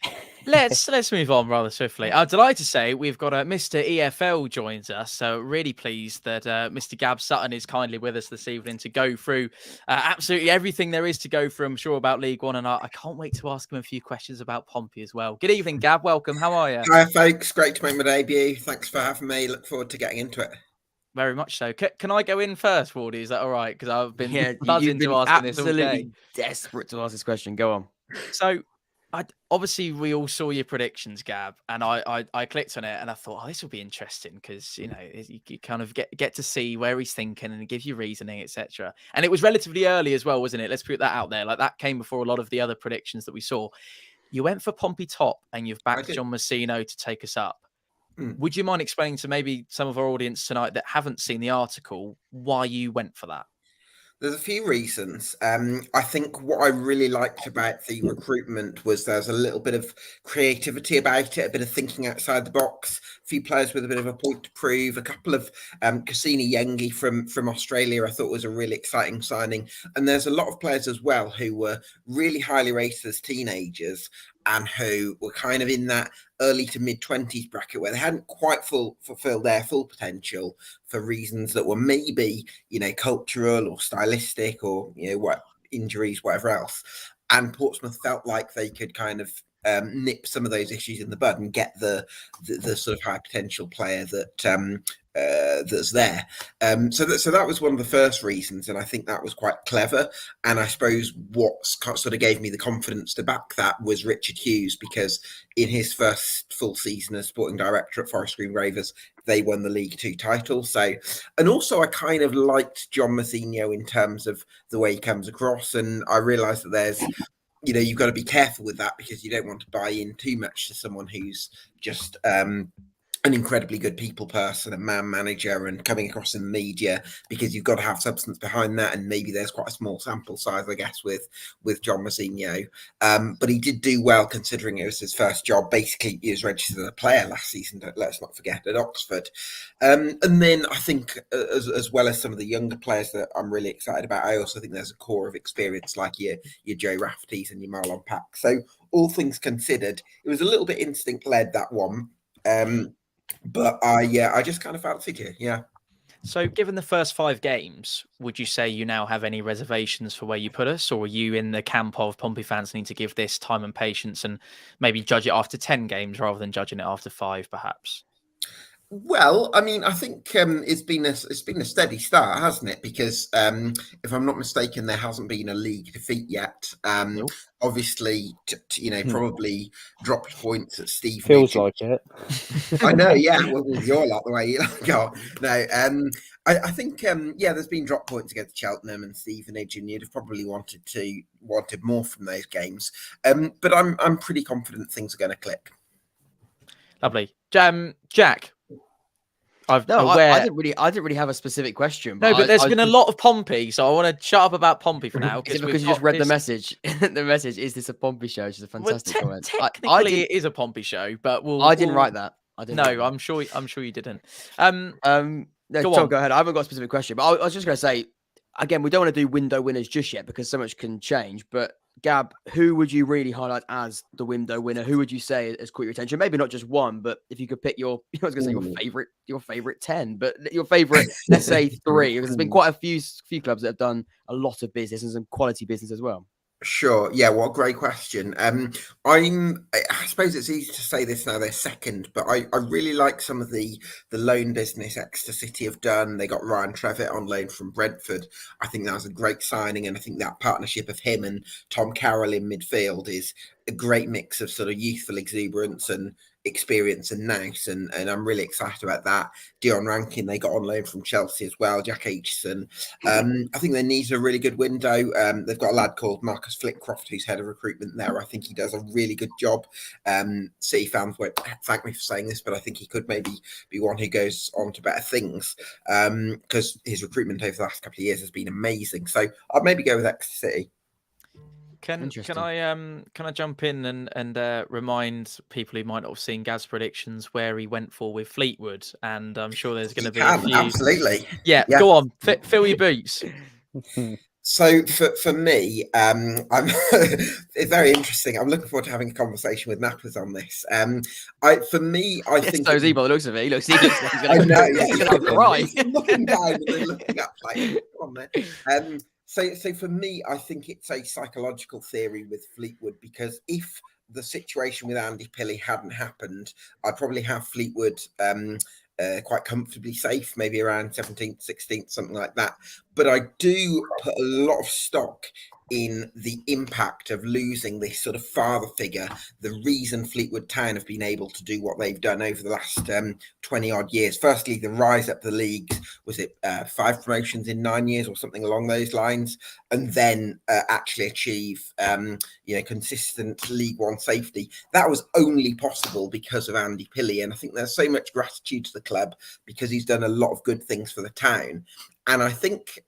Let's move on rather swiftly. I'm delighted to say we've got Mr. EFL joins us. So really pleased that Mr. Gab Sutton is kindly with us this evening to go through absolutely everything there is to go through, I'm sure, about League One. And I can't wait to ask him a few questions about Pompey as well. Good evening, Gab. Welcome. How are you? Hi, folks. Great to make my debut. Thanks for having me. Look forward to getting into it. Very much so. Can I go in first, Wardy? Is that all right? Because I've been buzzing you've been to asking this all day. absolutely desperate to ask this question. Go on. So, obviously we all saw your predictions, Gab, and I clicked on it and I thought, this will be interesting because you kind of get to see where he's thinking and it gives you reasoning, etc. And it was relatively early as well, wasn't it? Let's put that out there. Like that came before a lot of the other predictions that we saw. You went for Pompey top and you've backed John Messino to take us up. Would you mind explaining to maybe some of our audience tonight that haven't seen the article why you went for that? There's a few reasons. I think what I really liked about the recruitment was there's a little bit of creativity about it, a bit of thinking outside the box, a few players with a bit of a point to prove, a couple of Cassini Yengi from Australia I thought was a really exciting signing. And there's a lot of players as well who were really highly rated as teenagers and who were kind of in that early to mid-20s bracket where they hadn't quite fulfilled their full potential for reasons that were maybe, cultural or stylistic or, what injuries, whatever else. And Portsmouth felt like they could kind of nip some of those issues in the bud and get the sort of high potential player that's there. So that was one of the first reasons, and I think that was quite clever. And I suppose what sort of gave me the confidence to back that was Richard Hughes, because in his first full season as sporting director at Forest Green Rovers, they won the League Two title. So, and also I kind of liked John Messino in terms of the way he comes across, and I realised that there's you've got to be careful with that because you don't want to buy in too much to someone who's just an incredibly good people person, a man manager, and coming across in the media, because you've got to have substance behind that. And maybe there's quite a small sample size, I guess, with John Messino. But he did do well considering it was his first job. Basically, he was registered as a player last season, let's not forget, at Oxford. And then I think, as well as some of the younger players that I'm really excited about, I also think there's a core of experience like your Joe Rafferty's and your Marlon Pack. So all things considered, it was a little bit instinct-led, that one. But I just kind of fancied you, yeah. So given the first 5 games, would you say you now have any reservations for where you put us? Or are you in the camp of Pompey fans need to give this time and patience and maybe judge it after 10 games rather than judging it after 5, perhaps? Well, I mean, I think it's been a steady start, hasn't it? Because if I'm not mistaken, there hasn't been a league defeat yet. Nope. Obviously, probably dropped points at Steve. Feels like it. I know, yeah. With your lot, the way you go. No, I think there's been drop points against Cheltenham and Stevenage, and you'd have probably wanted more from those games. But I'm pretty confident things are going to click. Lovely, Jack. I didn't really have a specific question. But there's been a lot of Pompey, so I want to shut up about Pompey for now. Is it because you just read the message? The message is this a Pompey show? Which is a fantastic comment. Technically, it is a Pompey show, but I didn't write that. I'm sure you didn't. No, Tom, go ahead. I haven't got a specific question, but I was just going to say, again, we don't want to do window winners just yet because so much can change. But Gab, who would you really highlight as the window winner? Who would you say has caught your attention? Maybe not just one, but if you could pick your favorite 10, but your favorite, let's say 3, because there's been quite a few clubs that have done a lot of business and some quality business as well. Sure. Yeah. What a great question. I suppose it's easy to say this now. They're second, but I really like some of the loan business Exeter City have done. They got Ryan Trevitt on loan from Brentford. I think that was a great signing, and I think that partnership of him and Tom Carroll in midfield is a great mix of sort of youthful exuberance and experience and nous, and I'm really excited about that. Dion Rankin, they got on loan from Chelsea as well. Jack Aitchison. I think they need a really good window. They've got a lad called Marcus Flitcroft who's head of recruitment there. I think he does a really good job. City fans won't thank me for saying this, but I think he could maybe be one who goes on to better things because his recruitment over the last couple of years has been amazing. So I'd maybe go with Exeter City. Can Interesting. I jump in and remind people who might not have seen Gav's predictions where he went for with Fleetwood, and I'm sure there's going to be a few. Absolutely. Yeah, go on, fill your boots. So for me, I'm it's very interesting. I'm looking forward to having a conversation with Nappers on this. I think So is he by the looks of it. He looks like he's I going know, to cry. He's looking down and then looking up like, come on, man. So for me, I think it's a psychological theory with Fleetwood, because if the situation with Andy Pilley hadn't happened, I'd probably have Fleetwood quite comfortably safe, maybe around 17th, 16th, something like that. But I do put a lot of stock in the impact of losing this sort of father figure, the reason Fleetwood Town have been able to do what they've done over the last 20 odd years. Firstly, the rise up the leagues, was it 5 promotions in 9 years or something along those lines, and then actually achieve consistent League One safety. That was only possible because of Andy Pilley, and I think there's so much gratitude to the club because he's done a lot of good things for the town. And I think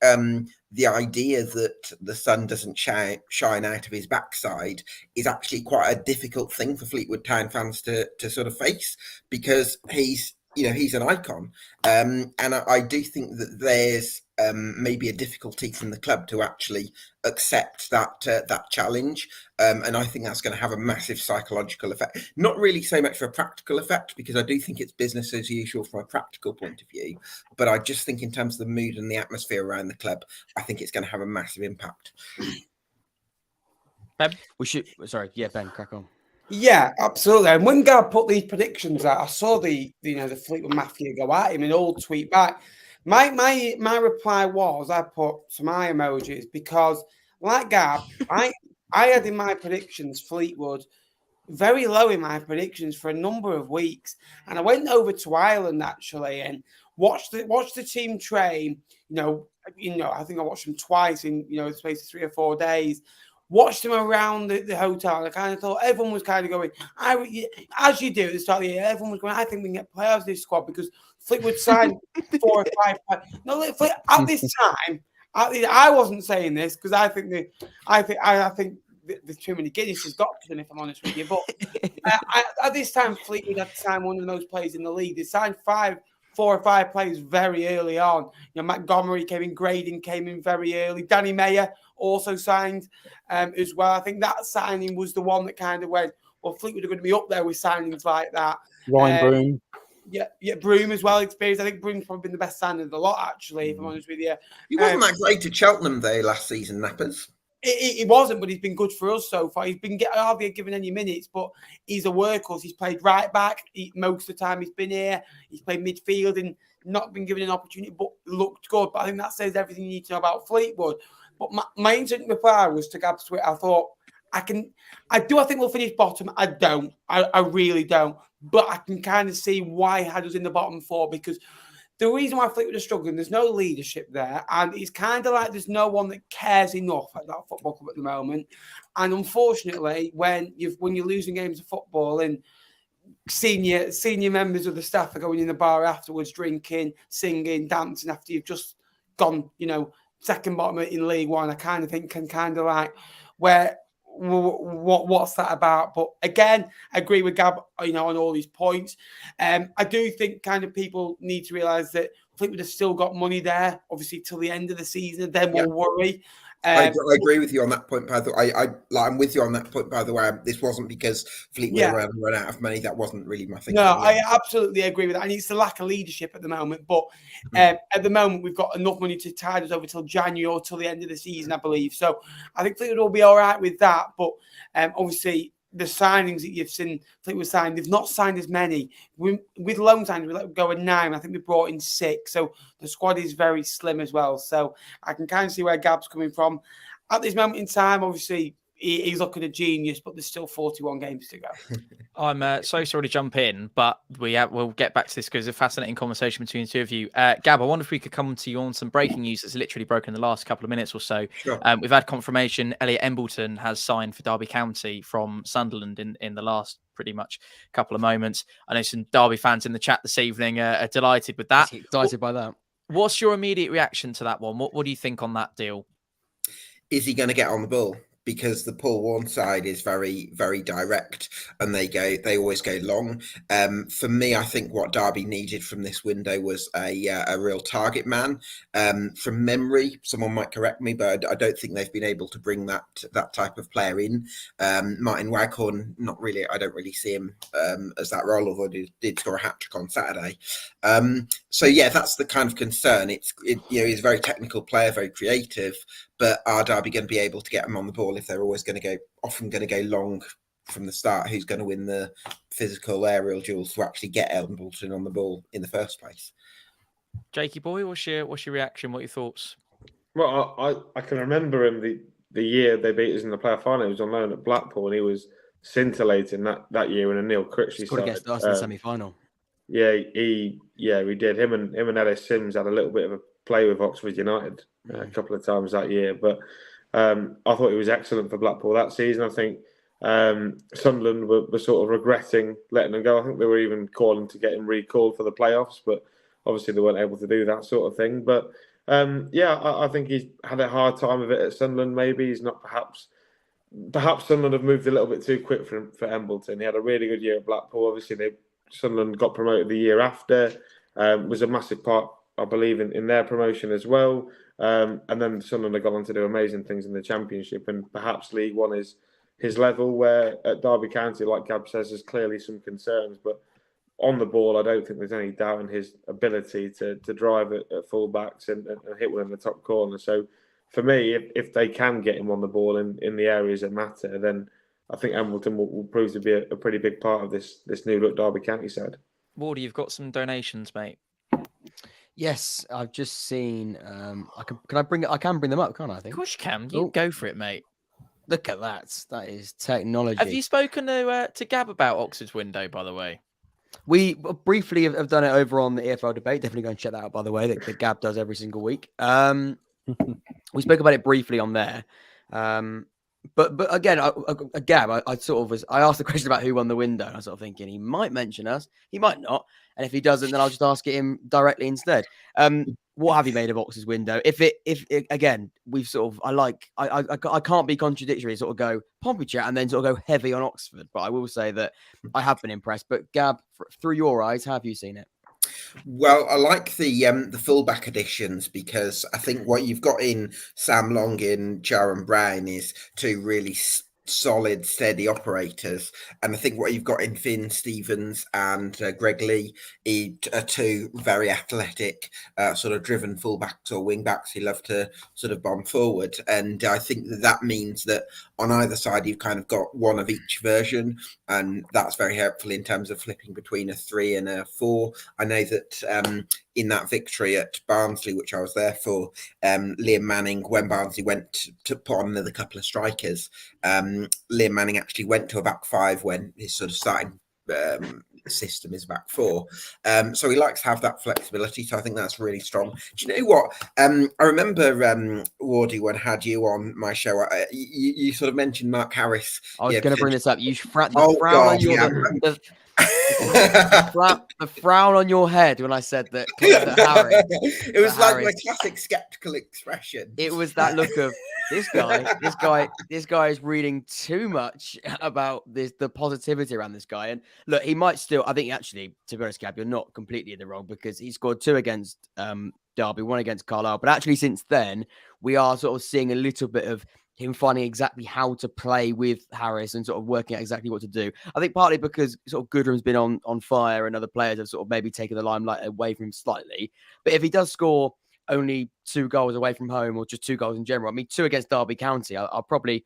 the idea that the sun doesn't shine out of his backside is actually quite a difficult thing for Fleetwood Town fans to sort of face, because he's an icon. And I do think that there's maybe a difficulty from the club to actually accept that challenge. And I think that's going to have a massive psychological effect. Not really so much for a practical effect, because I do think it's business as usual from a practical point of view. But I just think in terms of the mood and the atmosphere around the club, I think it's going to have a massive impact. Ben? Ben, crack on. Yeah, absolutely. And when Gav put these predictions out, I saw the Fleetwood Mafia go at him and all tweet back. My reply was, I put some eye emojis, because like Gav, I had in my predictions Fleetwood very low in my predictions for a number of weeks, and I went over to Ireland actually and watched the team train. I think I watched them twice in the space of 3 or 4 days. Watched them around the hotel, and I kind of thought everyone was kind of going, as you do at the start of the year, everyone was going, I think we can get players this squad, because Fleetwood signed 4 or 5 players. No, at this time, I wasn't saying this because I think there's too many Guinnesses got to them, if I'm honest with you. But at this time, Fleetwood had signed one of the most players in the league. They signed 4 or 5 players very early on. Montgomery came in, Graydon came in very early. Danny Mayer also signed as well. I think that signing was the one that kind of went, well, Fleetwood are going to be up there with signings like that. Ryan Broom. Yeah, Broom as well, experienced. I think Broom's probably been the best signing of the lot, actually, if I'm honest with you. He wasn't that great at Cheltenham, though, last season, Nappers. He wasn't, but he's been good for us so far. He's been hardly given any minutes, but he's a workhorse. He's played right back most of the time he's been here. He's played midfield and not been given an opportunity, but looked good. But I think that says everything you need to know about Fleetwood. But my instant reply was to Gab's tweet. I thought, I think we'll finish bottom. I don't. I really don't. But I can kind of see why Had was in the bottom 4, because the reason why Fleetwood are struggling, there's no leadership there. And it's kind of like there's no one that cares enough at that football club at the moment. And unfortunately, when you're losing games of football and senior members of the staff are going in the bar afterwards, drinking, singing, dancing after you've just gone, second bottom in League One, I kind of think what's that about? But again, I agree with Gab, on all these points. I do think kind of people need to realise that Fleetwood have still got money there, obviously till the end of the season. Then we'll worry. I agree with you on that point, by the way. I'm with you on that point, by the way. This wasn't because Fleetwood run out of money. That wasn't really my thing. No, I absolutely agree with that. And it's the lack of leadership at the moment. But at the moment, we've got enough money to tide us over till January or till the end of the season, I believe. So I think Fleetwood will be all right with that. But obviously, the signings that you've seen Fleetwood signed, they've not signed as many. With loan signings, we let go at 9. I think we brought in 6. So the squad is very slim as well. So I can kind of see where Gab's coming from. At this moment in time, obviously, he's looking a genius, but there's still 41 games to go. I'm so sorry to jump in, but we'll get back to this because it's a fascinating conversation between the two of you. Gab, I wonder if we could come to you on some breaking news that's literally broken in the last couple of minutes or so. Sure. We've had confirmation Elliott Embleton has signed for Derby County from Sunderland in the last pretty much couple of moments. I know some Derby fans in the chat this evening are delighted with that. Excited by that. What's your immediate reaction to that one? What do you think on that deal? Is he going to get on the ball? because the Paul Warne side is very, very direct, and they always go long. For me, I think what Derby needed from this window was a real target man. From memory, someone might correct me, but I don't think they've been able to bring that type of player in. Martin Waghorn, not really. I don't really see him as that role, although he did score a hat trick on Saturday. So yeah, that's the kind of concern. He's a very technical player, very creative, but are Derby going to be able to get him on the ball if they're always often going to go long from the start? Who's going to win the physical aerial duels to actually get Embleton on the ball in the first place? Jakey boy, what's your reaction? What are your thoughts? Well, I can remember him the year they beat us in the player final. He was on loan at Blackpool, and he was scintillating that year in a Neil Critchley side. Against us in the semi-final. Yeah, he did. Him and Ellis Sims had a little bit of a play with Oxford United a couple of times that year, but I thought he was excellent for Blackpool that season. I think Sunderland were sort of regretting letting him go. I think they were even calling to get him recalled for the playoffs, but obviously they weren't able to do that sort of thing. But I think he's had a hard time of it at Sunderland. Maybe he's not perhaps Sunderland have moved a little bit too quick for Embleton. He had a really good year at Blackpool. Obviously, Sunderland got promoted the year after. Was a massive part, I believe, in their promotion as well. And then Sunderland have gone on to do amazing things in the Championship, and perhaps League One is his level, where at Derby County, like Gab says, there's clearly some concerns. But on the ball, I don't think there's any doubt in his ability to drive at full-backs and hit one in the top corner. So for me, if they can get him on the ball in the areas that matter, then I think Embleton will prove to be a pretty big part of this new look Derby County side. Wardy, you've got some donations, mate. Yes, I've just seen. I can bring them up, can't I? I think. Of course you can. You go for it, mate. Look at that. That is technology. Have you spoken to Gab about Oxford's window, by the way? We briefly have done it over on the EFL debate. Definitely go and check that out, by the way, that Gab does every single week. We spoke about it briefly on there. But again, Gab, I asked the question about who won the window. And I was sort of thinking he might mention us, he might not, and if he doesn't, then I'll just ask him directly instead. What have you made of Oxford's window? If again, we've sort of I can't be contradictory. Sort of go Pompey chat and then sort of go heavy on Oxford, but I will say that I have been impressed. But Gab, through your eyes, how have you seen it? Well, I like the fullback additions, because I think what you've got in Sam Long and Jaron Brown is two really solid, steady operators, and I think what you've got in Finn Stevens and Greg Lee are two very athletic, sort of driven fullbacks or wing backs who love to sort of bomb forward, and I think that means that on either side you've kind of got one of each version, and that's very helpful in terms of flipping between a 3 and a 4. I know that in that victory at Barnsley, which I was there for, Liam Manning, when Barnsley went to put on another couple of strikers, Liam Manning actually went to a back 5 when his sort of starting system is back 4. So he likes to have that flexibility. So I think that's really strong. Do you know what? I remember, Wardy, when I had you on my show, you sort of mentioned Mark Harris. I was going to bring this up. You the frown on your head when I said that. Harris, it was like my classic skeptical expression. It was that look of this guy is reading too much about the positivity around this guy. And look, he might still. I think actually, to be honest, Gab, you're not completely in the wrong, because he scored 2 against Derby, 1 against Carlisle. But actually, since then, we are sort of seeing a little bit of him finding exactly how to play with Harris and sort of working out exactly what to do. I think partly because sort of Goodrum's been on fire and other players have sort of maybe taken the limelight away from him slightly. But if he does score only 2 goals away from home, or just 2 goals in general, I mean, 2 against Derby County, I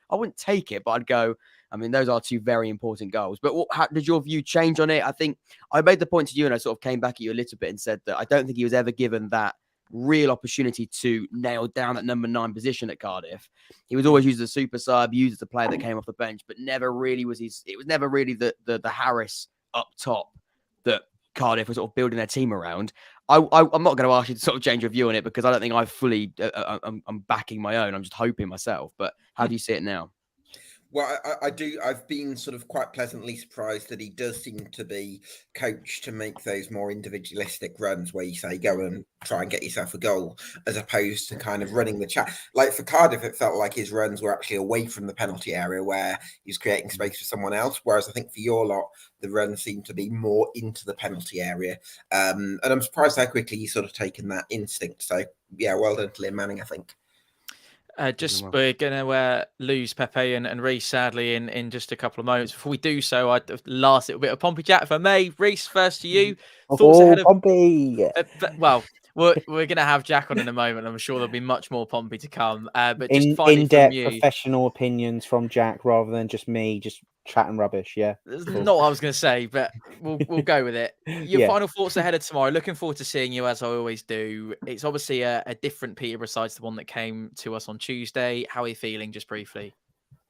wouldn't take it, but I'd go, I mean, those are 2 very important goals. But how did your view change on it? I think I made the point to you and I sort of came back at you a little bit and said that I don't think he was ever given that real opportunity to nail down that number 9 position at Cardiff. He was always used as a super sub, used as a player that came off the bench, but never really was it was never really the Harris up top that Cardiff was sort of building their team around. I'm not going to ask you to sort of change your view on it, because I don't think I fully I'm backing my own. I'm just hoping myself. But how do you see it now? Well, I do. I've been sort of quite pleasantly surprised that he does seem to be coached to make those more individualistic runs where you say, go and try and get yourself a goal, as opposed to kind of running the chat. Like for Cardiff, it felt like his runs were actually away from the penalty area where he was creating space for someone else. Whereas I think for your lot, the runs seem to be more into the penalty area. And I'm surprised how quickly he's sort of taken that instinct. So, yeah, well done to Liam Manning, I think. We're going to lose Pepe and Reece, sadly, in just a couple of moments. Before we do so, last little bit of Pompey chat, if I may. Reece, first to you. Thoughts ahead of Pompey. Well, we're going to have Jack on in a moment. I'm sure there'll be much more Pompey to come. But just in-depth you, professional opinions from Jack rather than just me just chatting rubbish. Yeah, that's not what I was going to say, but we'll go with it. Your final thoughts ahead of tomorrow. Looking forward to seeing you, as I always do. It's obviously a different Peterborough side to the one that came to us on Tuesday. How are you feeling, just briefly?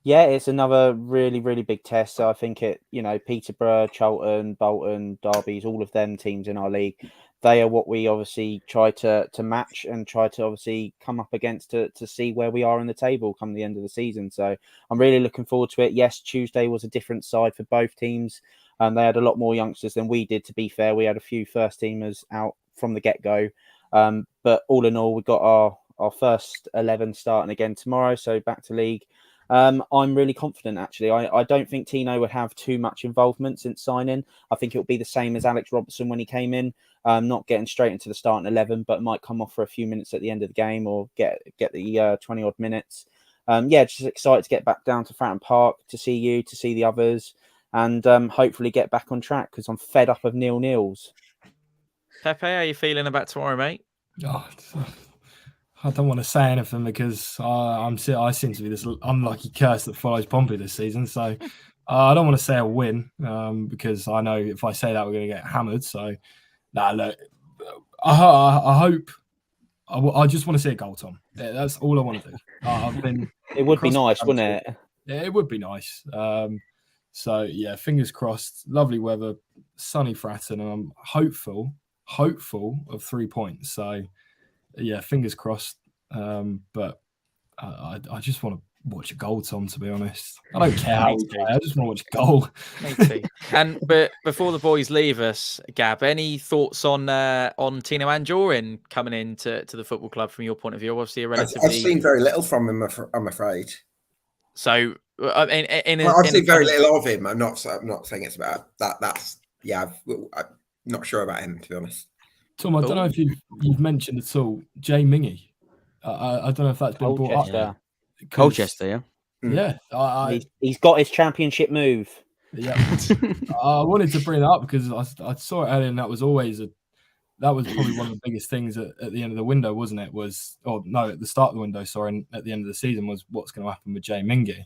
Yeah, it's another really, really big test. So I think Peterborough, Charlton, Bolton, Derby's, all of them teams in our league, they are what we obviously try to match and try to obviously come up against to see where we are in the table come the end of the season. So I'm really looking forward to it. Yes, Tuesday was a different side for both teams. They had a lot more youngsters than we did, to be fair. We had a few first teamers out from the get-go. But all in all, we've got our first 11 starting again tomorrow. So back to league. I'm really confident, actually. I don't think Tino would have too much involvement since signing. I think it'll be the same as Alex Robertson when he came in, not getting straight into the starting 11, but might come off for a few minutes at the end of the game or get the 20-odd minutes. Just excited to get back down to Fratton Park, to see you, to see the others, and hopefully get back on track because I'm fed up of 0-0s. Pepe, how are you feeling about tomorrow, mate? Oh, I don't want to say anything because I seem to be this unlucky curse that follows Pompey this season. So I don't want to say a win because I know if I say that we're going to get hammered. So look, I hope. I just want to see a goal, Tom. Yeah, that's all I want to do. It would be nice, wouldn't it? Yeah, it would be nice. So yeah, fingers crossed. Lovely weather, sunny Fratton, and I'm hopeful of 3 points. So. Yeah, fingers crossed. But I just want to watch a goal, Tom, to be honest. I don't care how we play. I just want to watch a goal. Me too. But before the boys leave us, Gab, any thoughts on Tino Anjorin coming into the football club from your point of view? Obviously, I've seen very little from him, I'm afraid. So, I've seen very little of him. I'm not saying it's about that. I'm not sure about him, to be honest. Tom, I don't know if you've mentioned at all Jay Mingy. I don't know if that's been brought up. Colchester, yeah. Yeah. He's got his championship move. Yeah. I wanted to bring that up because I saw it earlier and that was probably one of the biggest things at the end of the window, wasn't it? At the start of the window, sorry, and at the end of the season was what's going to happen with Jay Mingy.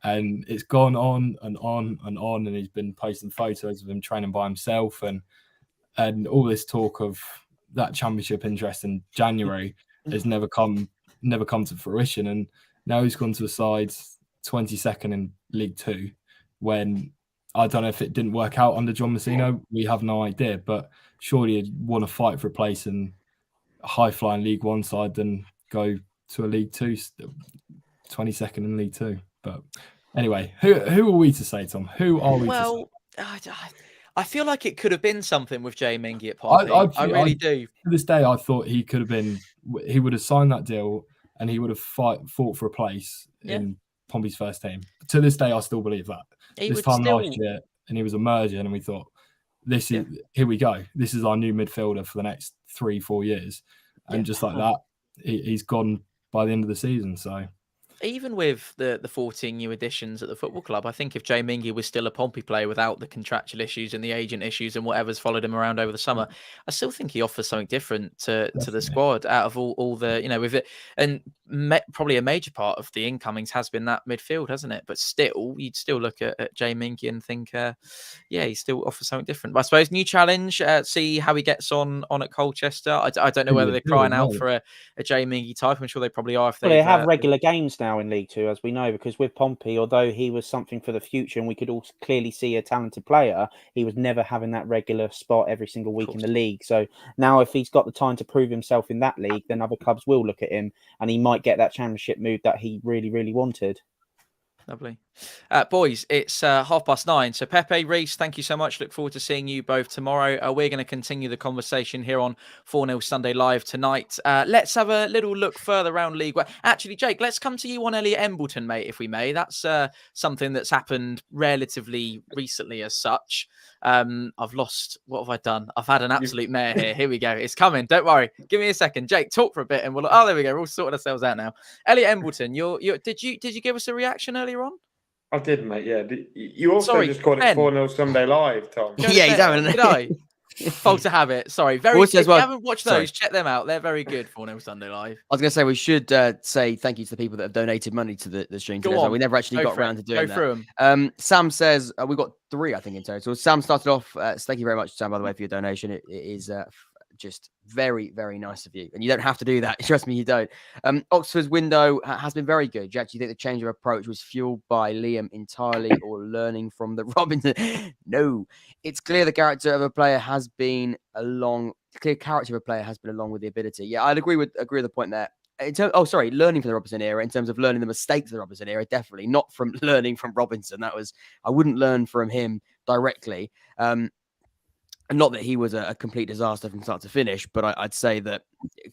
And it's gone on and on and on, and he's been posting photos of him training by himself and all this talk of that championship interest in January has never come to fruition. And now he's gone to a side 22nd in League Two when I don't know if it didn't work out under John Messino. We have no idea, but surely he'd want to fight for a place in a high-flying League One side than go to a League Two, 22nd in League Two. But anyway, who are we to say, Tom? Who are we to say? I feel like it could have been something with Jay Mingy at Pompey. I really do. To this day, I thought he could have been. He would have signed that deal, and he would have fought for a place in Pompey's first team. To this day, I still believe that. Last year, and he was emerging, and we thought, here we go. This is our new midfielder for the next 3-4 years, and just like that, he's gone by the end of the season. So. Even with the 14 new additions at the football club, I think if Jay Mingy was still a Pompey player without the contractual issues and the agent issues and whatever's followed him around over the summer, I still think he offers something different to the squad out of all the, with it. And probably a major part of the incomings has been that midfield, hasn't it? But still, you'd still look at Jay Mingy and think, he still offers something different. But I suppose new challenge, see how he gets on at Colchester. I don't know whether they're crying out for a Jay Mingy type. I'm sure they probably are. They have regular games now in League Two, as we know, because with Pompey, although he was something for the future and we could all clearly see a talented player, he was never having that regular spot every single week in the league. So now if he's got the time to prove himself in that league, then other clubs will look at him and he might get that championship move that he really, really wanted. Lovely. Boys, it's 9:30. So Pepe, Reese, thank you so much. Look forward to seeing you both tomorrow. We're going to continue the conversation here on 4-0 Sunday Live tonight. Let's have a little look further around League One. Actually, Jake, let's come to you on Elliott Embleton, mate, if we may. That's something that's happened relatively recently as such. I've lost. What have I done? I've had an absolute mare here. Here we go. It's coming. Don't worry. Give me a second. Jake, talk for a bit and we'll... Oh, there we go. We're all sorting ourselves out now. Elliott Embleton, did you give us a reaction earlier on? I did, mate. Yeah. You also Sorry, just called it Ben. 4-0 Sunday Live, Tom. Yeah, he's having Did I? Fault to habit. Sorry. Very. Also, If as well- you haven't watched those, sorry. check them out. They're very good. 4-0 Sunday Live. I was going to say we should say thank you to the people that have donated money to the stream Go today. So on. we never actually Go got for it. around to doing Go that. through them. Sam says we got 3, I think, in total. Sam started off. Thank you very much, Sam, by the way, for your donation. It is just very, very nice of you. And you don't have to do that. Trust me, you don't. Oxford's window has been very good. Jack, do you think the change of approach was fueled by Liam entirely or learning from the Robinson? No. It's clear the character of a player has been along. Clear character of a player has been along with the ability. Yeah, I'd agree with the point there. Learning from the Robinson era in terms of learning the mistakes of the Robinson era, definitely not from learning from Robinson. I wouldn't learn from him directly. And not that he was a complete disaster from start to finish, but I'd say that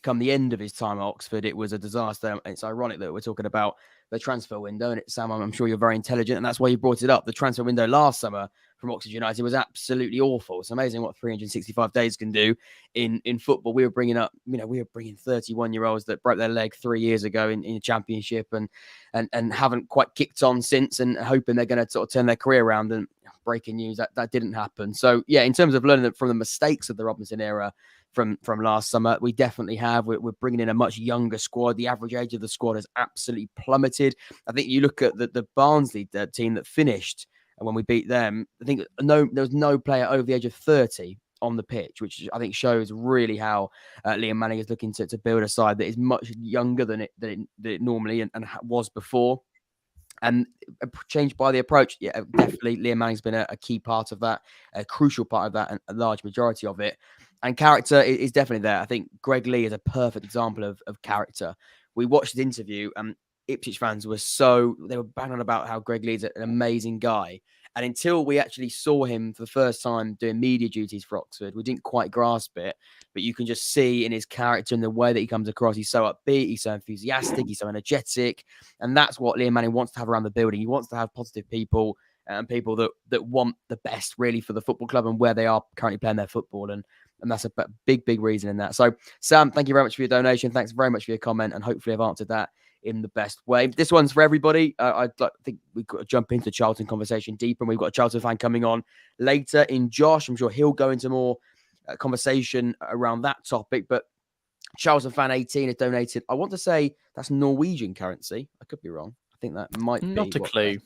come the end of his time at Oxford, it was a disaster. It's ironic that we're talking about the transfer window, and Sam, I'm sure you're very intelligent, and that's why you brought it up. The transfer window last summer from Oxford United was absolutely awful. It's amazing what 365 days can do in football. We were bringing 31-year-olds that broke their leg 3 years ago in the Championship and haven't quite kicked on since, and hoping they're going to sort of turn their career around. And breaking news, that didn't happen. So yeah, in terms of learning from the mistakes of the Robinson era from last summer, we definitely have. We're bringing in a much younger squad. The average age of the squad has absolutely plummeted. I think you look at the Barnsley team that finished, and when we beat them, I think there was no player over the age of 30 on the pitch, which I think shows really how Liam Manning is looking to build a side that is much younger than it normally and was before. And changed by the approach, yeah, definitely Liam Manning's been a key part of that, a crucial part of that, and a large majority of it. And character is definitely there. I think Greg Lee is a perfect example of character. We watched the interview, and Ipswich fans they were banging on about how Greg Lee is an amazing guy. And until we actually saw him for the first time doing media duties for Oxford, we didn't quite grasp it. But you can just see in his character and the way that he comes across. He's so upbeat, he's so enthusiastic, he's so energetic. And that's what Liam Manning wants to have around the building. He wants to have positive people and people that want the best really for the football club and where they are currently playing their football. And that's a big reason in that. So, Sam, thank you very much for your donation. Thanks very much for your comment. And hopefully I've answered that in the best way. This one's for everybody. I think we've got to jump into Charlton conversation deeper, and we've got a Charlton fan coming on later in Josh. I'm sure he'll go into more conversation around that topic, but Charlton fan 18 has donated. I want to say that's Norwegian currency. I could be wrong. I think that might be. Not a clue.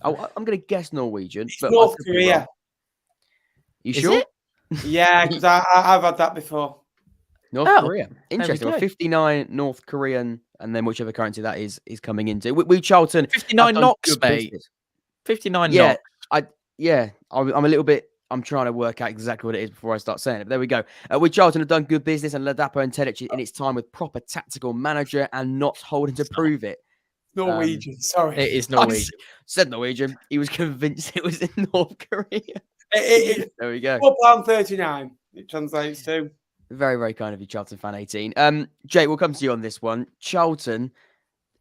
I'm going to guess Norwegian. It's but North Korea. You Is sure? it? Yeah, because I've had that before. North Korea. Interesting. go. Well, 59 North Korean, and then whichever currency that is coming into. We Charlton 59 have done knocks, good mate. business. 59 Yeah, knocks. I'm a little bit. I'm trying to work out exactly what it is before I start saying it. But there we go. With Charlton have done good business, and Ladapo and Tedic in its time with proper tactical manager and not holding to prove it. Norwegian, sorry. It is I Norwegian. said Norwegian. He was convinced it was in North Korea. There we go. £4.39 it translates to. Very, very kind of you, Charlton fan 18. Jake, we'll come to you on this one. Charlton,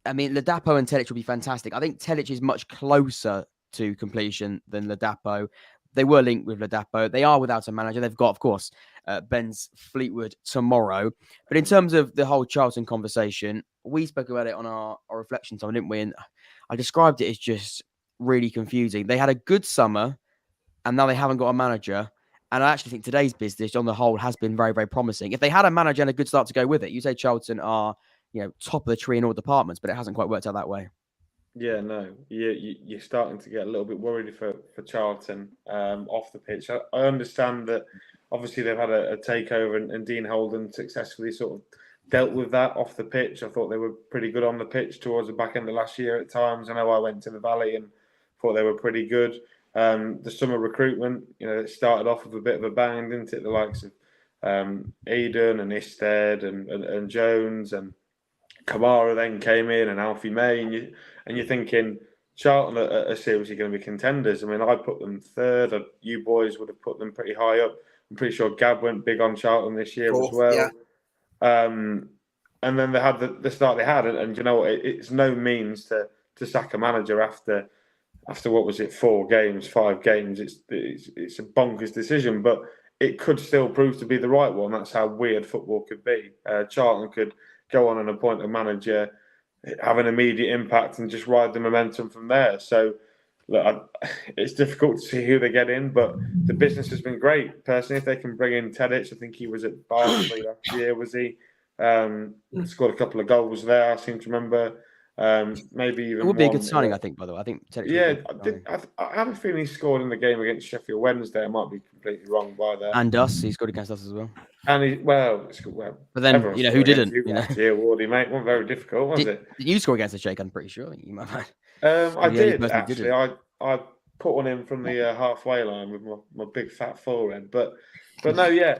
I mean, Ladapo and Tedic will be fantastic. I think Tedic is much closer to completion than Ladapo. They were linked with Ladapo. They are without a manager. They've got, of course, Ben's Fleetwood tomorrow. But in terms of the whole Charlton conversation, we spoke about it on our reflection time, didn't we? And I described it as just really confusing. They had a good summer, and now they haven't got a manager. And I actually think today's business, on the whole, has been very, very promising. If they had a manager and a good start to go with it, you say Charlton are, top of the tree in all departments, but it hasn't quite worked out that way. Yeah, no, you're starting to get a little bit worried for Charlton off the pitch. I understand that obviously they've had a takeover and Dean Holden successfully sort of dealt with that off the pitch. I thought they were pretty good on the pitch towards the back end of last year at times. I know I went to the Valley and thought they were pretty good. The summer recruitment, it started off with a bit of a bang, didn't it? The likes of Eden and Isted and Jones and Kamara then came in and Alfie May, and you're thinking Charlton are seriously going to be contenders. I mean, I put them third. You boys would have put them pretty high up. I'm pretty sure Gab went big on Charlton this year as well. Yeah. And then they had the start they had, and you know what? It's no means to sack a manager after what was it, 5 games. It's a bonkers decision, but it could still prove to be the right one. That's how weird football could be. Charlton could go on and appoint a manager, have an immediate impact, and just ride the momentum from there. So, look, it's difficult to see who they get in, but the business has been great. Personally, if they can bring in Tedic, I think he was at Barnsley last year, was he? Scored a couple of goals there, I seem to remember. Maybe even It would be a one, good signing, I think, by the way. I think Tedic I have a feeling he scored in the game against Sheffield Wednesday. I might be completely wrong by there. And us, he scored against us as well. And but then, who didn't? Year, Wardy, mate, wasn't very difficult, was it? Did you score against the Sheikh? I'm pretty sure you might have. I did, actually. I put one in from the halfway line with my big fat forehead. But no, yeah.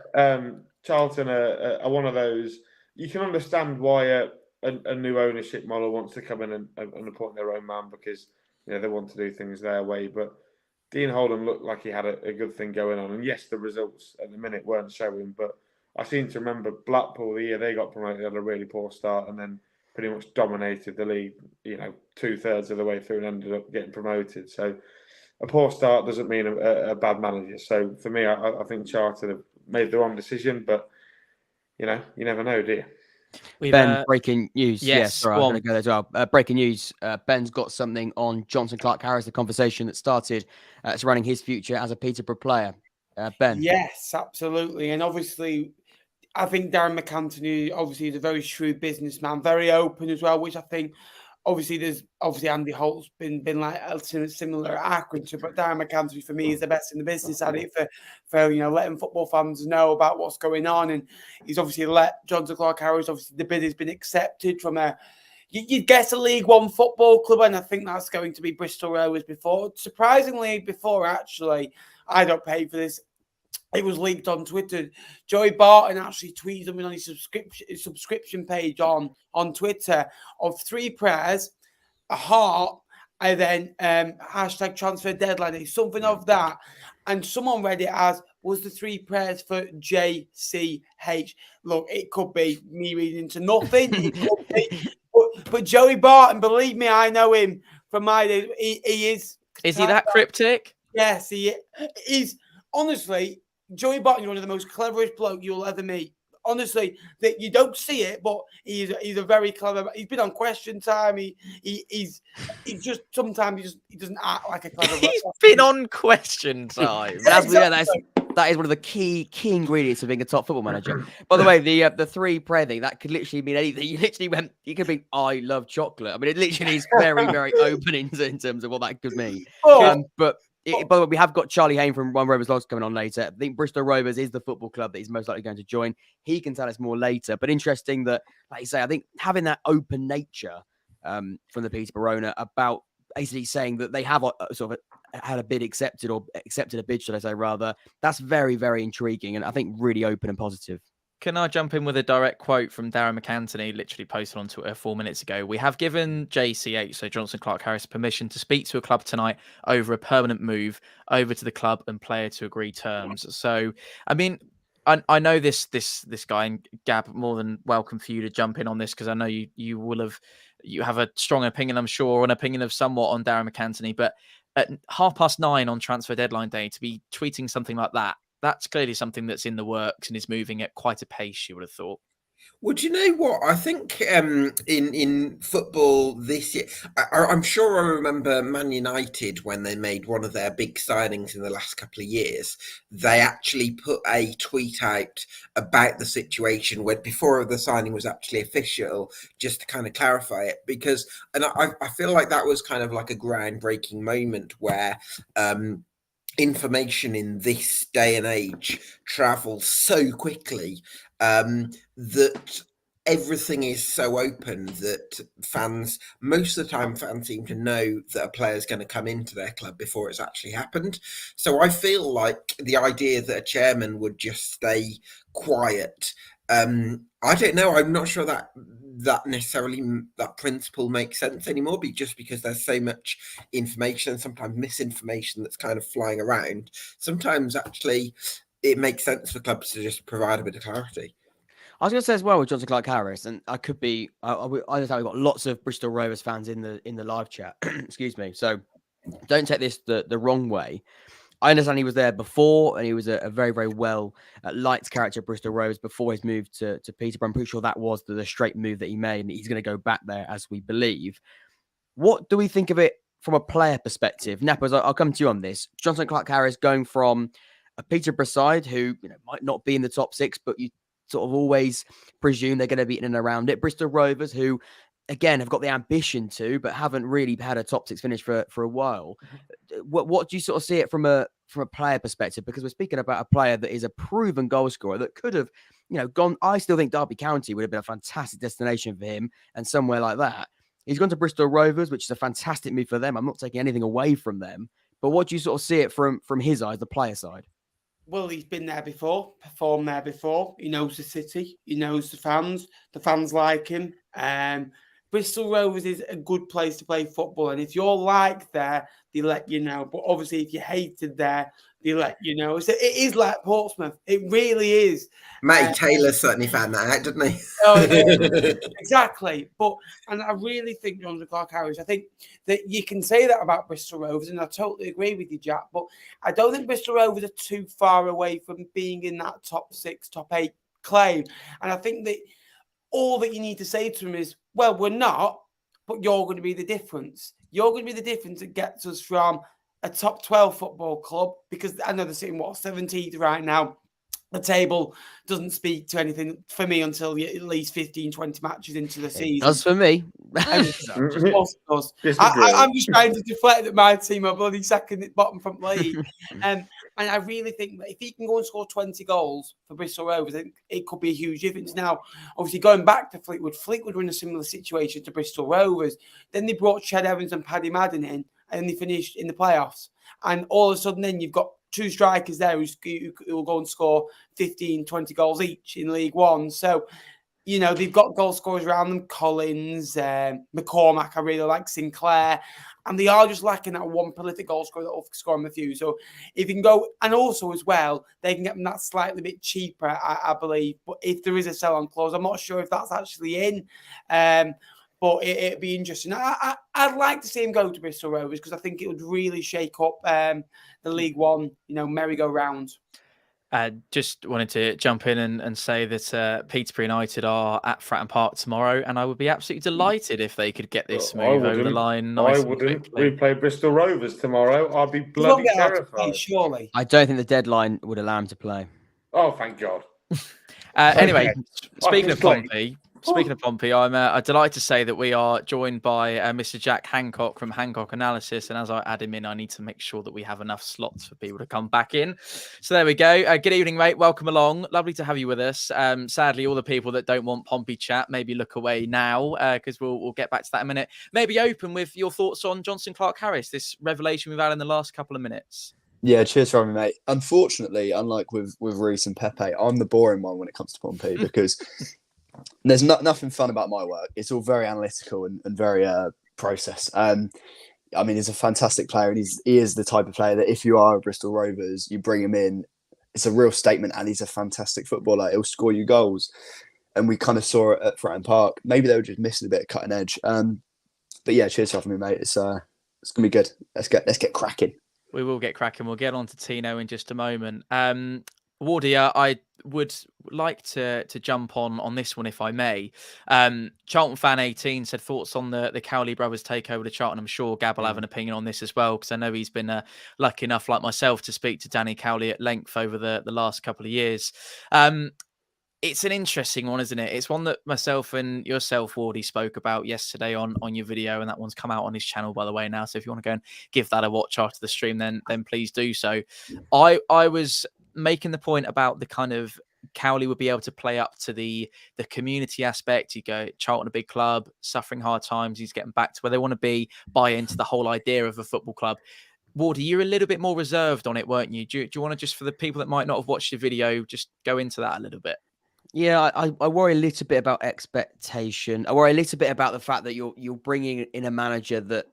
Charlton are one of those. You can understand why a new ownership model wants to come in and appoint their own man, because they want to do things their way. But Dean Holden looked like he had a good thing going on. And yes, the results at the minute weren't showing, but I seem to remember Blackpool, the year they got promoted, had a really poor start and then pretty much dominated the league, 2/3 of the way through and ended up getting promoted. So a poor start doesn't mean a bad manager. So for me, I think Charlton have made the wrong decision, but you never know, do you? Ben, breaking news. Yes, sorry, I'm going to go there as well. Breaking news. Ben's got something on Jonson Clarke-Harris, the conversation that started surrounding his future as a Peterborough player. Ben. Yes, absolutely. And obviously, I think Darren McAntony obviously is a very shrewd businessman, very open as well, which I think obviously Andy Holt's been like similar at Accrington, but Darren McAntony for me is the best in the business at it for letting football fans know about what's going on. And he's obviously let Jonson Clarke-Harris, obviously the bid has been accepted from you'd guess a League One football club, and I think that's going to be Bristol Rovers surprisingly, actually, I don't pay for this. It was leaked on Twitter. Joey Barton actually tweeted something on his subscription page on Twitter of 3 prayers, a heart, and then hashtag transfer deadline, something of that. And someone read it as, was the 3 prayers for JCH? Look, it could be me reading into nothing. It could be. But Joey Barton, believe me, I know him from my days. He is. Is he that cryptic? Yes, he is. Honestly, Joey Barton is one of the most cleverest bloke you'll ever meet. Honestly, that you don't see it, but he's a very clever. He's been on Question Time. He's just sometimes he doesn't act like a clever. He's been on Question Time. That is one of the key ingredients of being a top football manager. By the way, the 3 prayer thing, that could literally mean anything. You literally it could be I love chocolate. I mean, it literally is very, very open in terms of what that could mean. But by the way, we have got Charlie Hayne from One Rovers Logs coming on later. I think Bristol Rovers is the football club that he's most likely going to join. He can tell us more later. But interesting that, like you say, I think having that open nature from the Peterborough owner about basically saying that they have sort of had a bid accepted, or accepted a bid, should I say, rather. That's very, very intriguing and I think really open and positive. Can I jump in with a direct quote from Darren McAntony, literally posted on Twitter 4 minutes ago? We have given JCH, so Jonson Clarke-Harris, permission to speak to a club tonight over a permanent move over to the club and player to agree terms. So, I mean, I know this guy, and Gab, more than welcome for you to jump in on this, because I know you have a strong opinion, I'm sure, an opinion of somewhat on Darren McAntony, but at 9:30 on transfer deadline day to be tweeting something like that, that's clearly something that's in the works and is moving at quite a pace, you would have thought. Well, do you know what? I think in football this year, I'm sure I remember Man United, when they made one of their big signings in the last couple of years, they actually put a tweet out about the situation before the signing was actually official, just to kind of clarify it. And I feel like that was kind of like a groundbreaking moment where information in this day and age travels so quickly that everything is so open that most of the time fans seem to know that a player is going to come into their club before it's actually happened. So I feel like the idea that a chairman would just stay quiet, I don't know. I'm not sure that that necessarily that principle makes sense anymore, just because there's so much information and sometimes misinformation that's kind of flying around. Sometimes actually it makes sense for clubs to just provide a bit of clarity. I was going to say as well with Jonson Clarke-Harris, and I could be, I understand we've got lots of Bristol Rovers fans in the live chat. Excuse me. So don't take this the wrong way. I understand he was there before, and he was a very, very well liked character at Bristol Rovers before his move to Peterborough. I'm pretty sure that was the straight move that he made, and he's going to go back there, as we believe. What do we think of it from a player perspective? Nappers, I'll come to you on this. Jonson Clarke-Harris going from a Peterborough side who might not be in the top 6, but you sort of always presume they're going to be in and around it. Bristol Rovers, who again have got the ambition to, but haven't really had a top 6 finish for a while. What do you sort of see it from a player perspective? Because we're speaking about a player that is a proven goal scorer that could have, gone. I still think Derby County would have been a fantastic destination for him, and somewhere like that. He's gone to Bristol Rovers, which is a fantastic move for them. I'm not taking anything away from them, but what do you sort of see it from his eyes, the player side? Well, he's been there before, performed there before. He knows the city. He knows the fans. The fans like him. Bristol Rovers is a good place to play football. And if you're liked there, they let you know. But obviously, if you're hated there, they let you know. So it is like Portsmouth. It really is. Matty Taylor certainly found that out, didn't he? Oh, yeah, exactly. And I really think Jonson Clarke-Harris, I think that you can say that about Bristol Rovers, and I totally agree with you, Jack, but I don't think Bristol Rovers are too far away from being in that top 6, top 8 claim. And I think that all that you need to say to them is, well, we're not, but you're going to be the difference. You're going to be the difference that gets us from a top 12 football club, because I know they're sitting, 17th right now. The table doesn't speak to anything for me until at least 15, 20 matches into the season. That's for me. I'm just trying to deflect that my team are bloody second at bottom from league. And I really think that if he can go and score 20 goals for Bristol Rovers, it could be a huge difference. Now, obviously, going back to Fleetwood were in a similar situation to Bristol Rovers. Then they brought Ched Evans and Paddy Madden in, and they finished in the playoffs. And all of a sudden, then you've got 2 strikers there who will go and score 15, 20 goals each in League One. So, they've got goal scorers around them. Collins, McCormack, I really like Sinclair. And they are just lacking that one prolific goal scorer that will score them a few. So if you can go, and also as well, they can get them that slightly bit cheaper, I believe. But if there is a sell-on clause, I'm not sure if that's actually in. But it'd be interesting. I'd like to see him go to Bristol Rovers because I think it would really shake up the League One, merry-go-round. Just wanted to jump in and say that Peterborough United are at Fratton Park tomorrow, and I would be absolutely delighted if they could get this move over the line. I wouldn't. We play Bristol Rovers tomorrow. I'd be bloody terrified. Surely. I don't think the deadline would allow him to play. Oh, thank God. Anyway, speaking of Pompey, I'm delighted to say that we are joined by Mr. Jack Hancock from Hancock Analysis. And as I add him in, I need to make sure that we have enough slots for people to come back in. So there we go. Good evening, mate. Welcome along. Lovely to have you with us. Sadly, all the people that don't want Pompey chat, maybe look away now because we'll get back to that in a minute. Maybe open with your thoughts on Jonson Clarke-Harris, this revelation we've had in the last couple of minutes. Yeah, cheers for having me, mate. Unfortunately, unlike with Reece and Pepe, I'm the boring one when it comes to Pompey because there's nothing fun about my work. It's all very analytical and very process. I mean, he's a fantastic player, and he is the type of player that if you are a Bristol Rovers, you bring him in, it's a real statement, and he's a fantastic footballer. He'll score you goals, and we kind of saw it at Fratton Park. Maybe they were just missing a bit of cutting edge. But yeah, cheers for having me, mate. It's gonna be good. Let's get cracking. We will get cracking. We'll get on to Tino in just a moment. Wardia, I would like to jump on this one, if I may. Charlton Fan 18 said thoughts on the Cowley brothers takeover to Charlton. I'm sure Gab will have an opinion on this as well, because I know he's been lucky enough, like myself, to speak to Danny Cowley at length over the last couple of years. It's an interesting one, isn't it? It's one that myself and yourself, Wardy, spoke about yesterday on your video, and that one's come out on his channel, by the way, now. So if you want to go and give that a watch after the stream, then please do so. I was making the point about the kind of Cowley would be able to play up to the community aspect. You go, Charlton, a big club, suffering hard times. He's getting back to where they want to be, buy into the whole idea of a football club. Wardy, you're a little bit more reserved on it, weren't you? Do you want to just, for the people that might not have watched the video, just go into that a little bit? Yeah, I worry a little bit about expectation. I worry a little bit about the fact that you're bringing in a manager that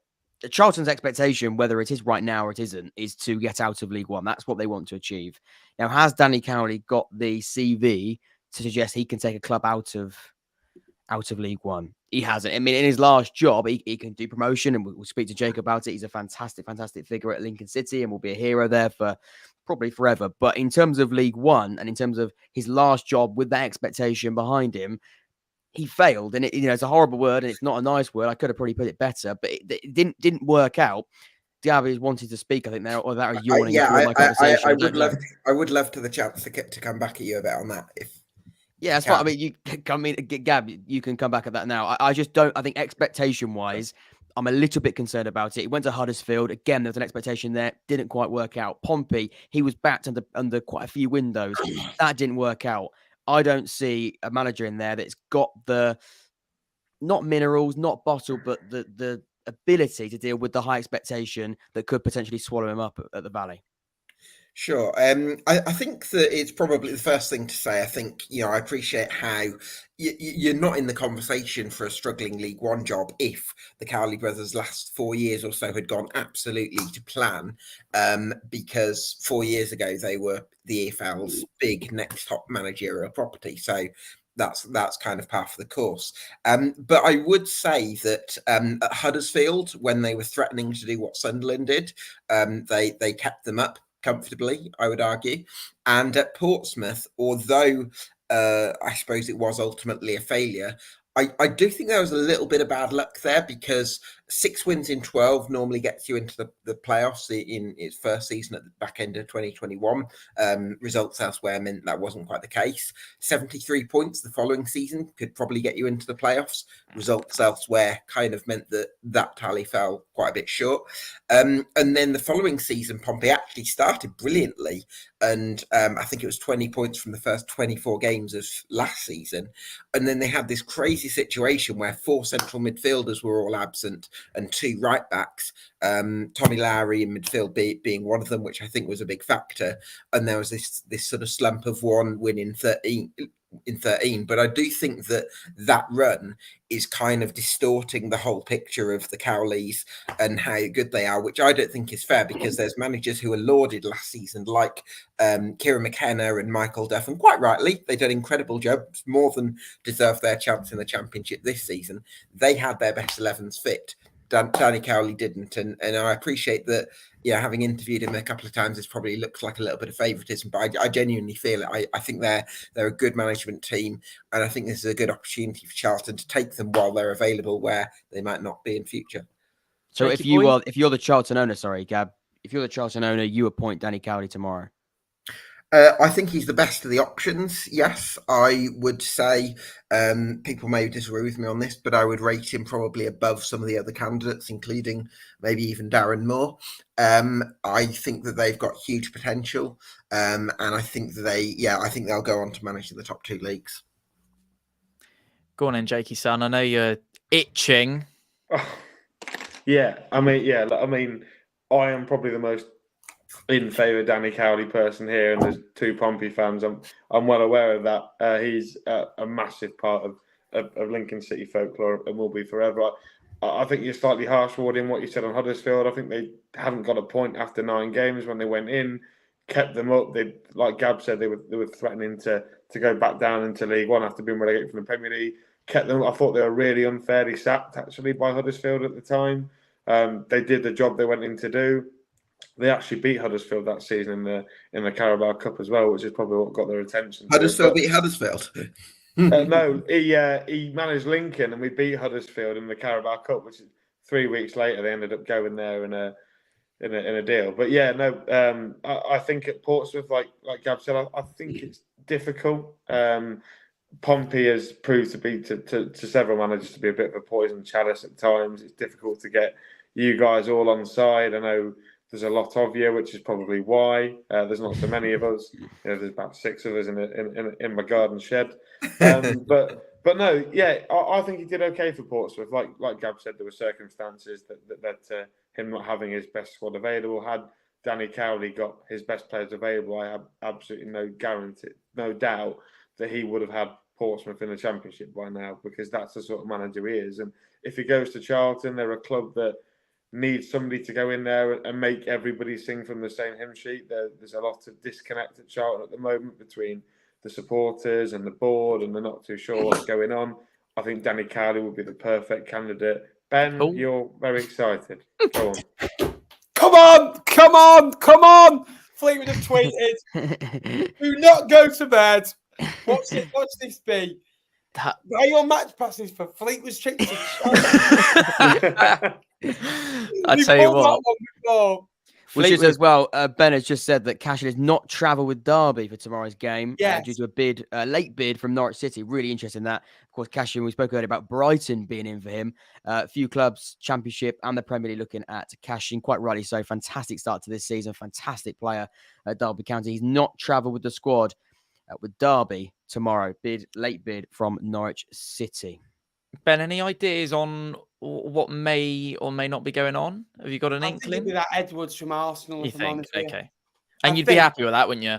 Charlton's expectation, whether it is right now or it isn't, is to get out of League One. That's what they want to achieve. Now, has Danny Cowley got the CV to suggest he can take a club out of League One? He hasn't. I mean, in his last job, he can do promotion, and we'll speak to Jake about it. He's a fantastic figure at Lincoln City and will be a hero there for probably forever. But in terms of League One and in terms of his last job with that expectation behind him, he failed. And it's a horrible word and it's not a nice word. I could have probably put it better, but it didn't work out. Gabby's wanted to speak, I think, there, or that are yawning. I would love to the chance to come back at you a bit on that. Yeah, that's fine. I mean, Gab, you can come back at that now. I just don't. I think expectation-wise, I'm a little bit concerned about it. He went to Huddersfield. Again, there was an expectation there. Didn't quite work out. Pompey, he was backed under quite a few windows. That didn't work out. I don't see a manager in there that's got the, not minerals, not bottle, but the ability to deal with the high expectation that could potentially swallow him up at the Valley. Sure. I think that it's probably the first thing to say. I think, I appreciate how you're not in the conversation for a struggling League One job if the Cowley brothers' last 4 years or so had gone absolutely to plan, because 4 years ago they were the EFL's big next top managerial property. So that's kind of par for the course. But I would say that at Huddersfield, when they were threatening to do what Sunderland did, they kept them up comfortably, I would argue. And at Portsmouth, although I suppose it was ultimately a failure, I do think there was a little bit of bad luck there, because 6 wins in 12 normally gets you into the playoffs in its first season at the back end of 2021. Results elsewhere meant that wasn't quite the case. 73 points the following season could probably get you into the playoffs. Results elsewhere kind of meant that tally fell quite a bit short. And then the following season, Pompey actually started brilliantly. And I think it was 20 points from the first 24 games of last season. And then they had this crazy situation where 4 central midfielders were all absent and 2 right backs, Tommy Lowry in midfield being one of them, which I think was a big factor. And there was this sort of slump of 1 win in 13. But I do think that run is kind of distorting the whole picture of the Cowleys and how good they are, which I don't think is fair, because there's managers who were lauded last season, like Kieran McKenna and Michael Duff, and quite rightly, they did incredible jobs, more than deserve their chance in the Championship this season. They had their best 11s fit. Danny Cowley didn't, and I appreciate that. Yeah, having interviewed him a couple of times, this probably looks like a little bit of favouritism, but I genuinely feel it. I think they're a good management team, and I think this is a good opportunity for Charlton to take them while they're available, where they might not be in future. So if you're the Charlton owner, sorry, Gab, if you're the Charlton owner, you appoint Danny Cowley tomorrow. I think he's the best of the options. Yes, I would say people may disagree with me on this, but I would rate him probably above some of the other candidates, including maybe even Darren Moore. I think that they've got huge potential, and I think I think they'll go on to manage in the top 2 leagues. Go on in, Jakey son. I know you're itching. Yeah, I mean, I am probably the most in favour of Danny Cowley person here, and there's 2 Pompey fans. I'm well aware of that. He's a massive part of Lincoln City folklore and will be forever. I think you're slightly harsh rewarding what you said on Huddersfield. I think they hadn't got a point after 9 games when they went in, kept them up. They, like Gab said, they were threatening to go back down into League One after being relegated from the Premier League. Kept them. I thought they were really unfairly sacked actually by Huddersfield at the time. They did the job they went in to do. They actually beat Huddersfield that season in the Carabao Cup as well, which is probably what got their attention. Huddersfield beat Huddersfield. No, he managed Lincoln, and we beat Huddersfield in the Carabao Cup, which is 3 weeks later they ended up going there in a deal. But yeah, no, I think at Portsmouth, like Gab said, I think it's difficult. Pompey has proved to be to several managers to be a bit of a poison chalice at times. It's difficult to get you guys all on side. I know there's a lot of you, which is probably why there's not so many of us. There's about 6 of us in my garden shed. But no, yeah, I think he did okay for Portsmouth. Like Gab said, there were circumstances that led to him not having his best squad available. Had Danny Cowley got his best players available, I have absolutely no doubt that he would have had Portsmouth in the Championship by now, because that's the sort of manager he is. And if he goes to Charlton, they're a club that needs somebody to go in there and make everybody sing from the same hymn sheet. There's a lot of disconnect at Charlton at the moment between the supporters and the board, and they're not too sure what's going on. I think Danny Cowley would be the perfect candidate. Ben, you're very excited. Go on. Come on! Fleetwood have tweeted, do not go to bed. Watch this be. Buy your match passes for Fleetwood's trip to I tell you what. Which is as well, Ben has just said that Cashin has not travelled with Derby for tomorrow's game due to a late bid from Norwich City. Really interesting that. Of course, Cashin, we spoke earlier about Brighton being in for him. A few clubs, Championship and the Premier League looking at Cashin, quite rightly so. Fantastic start to this season, fantastic player at Derby County. He's not travelled with the squad with Derby tomorrow. Late bid from Norwich City. Ben, any ideas on what may or may not be going on? Have you got an inkling? That Edwards from Arsenal. You think? Okay. And you'd be happy with that, wouldn't you?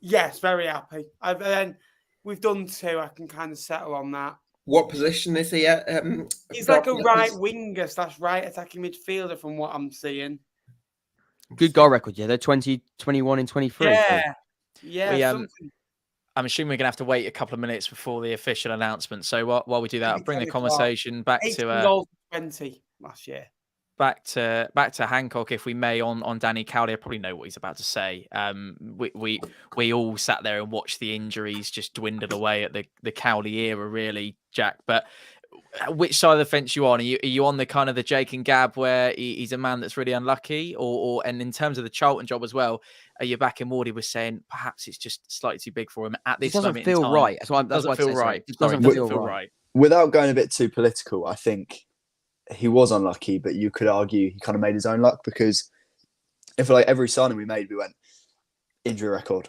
Yes, very happy. Then we've done 2. I can kind of settle on that. What position is he at? He's like a right winger / right attacking midfielder from what I'm seeing. Good goal record, yeah. They're 20, 21 and 23. Yeah. I'm assuming we're going to have to wait a couple of minutes before the official announcement. So while we do that, I'll bring the conversation back to 20 last year. Back to Hancock, if we may, on Danny Cowley. I probably know what he's about to say. We all sat there and watched the injuries just dwindle away at the Cowley era, really, Jack. But which side of the fence you on? Are you on the kind of the Jake and Gab where he's a man that's really unlucky, or and in terms of the Charlton job as well, are you back in Wardy was saying perhaps it's just slightly too big for him at this moment in time? It doesn't feel right. Doesn't feel right. It doesn't feel right. Without going a bit too political, I think he was unlucky, but you could argue he kind of made his own luck, because if like every signing we made, we went injury record,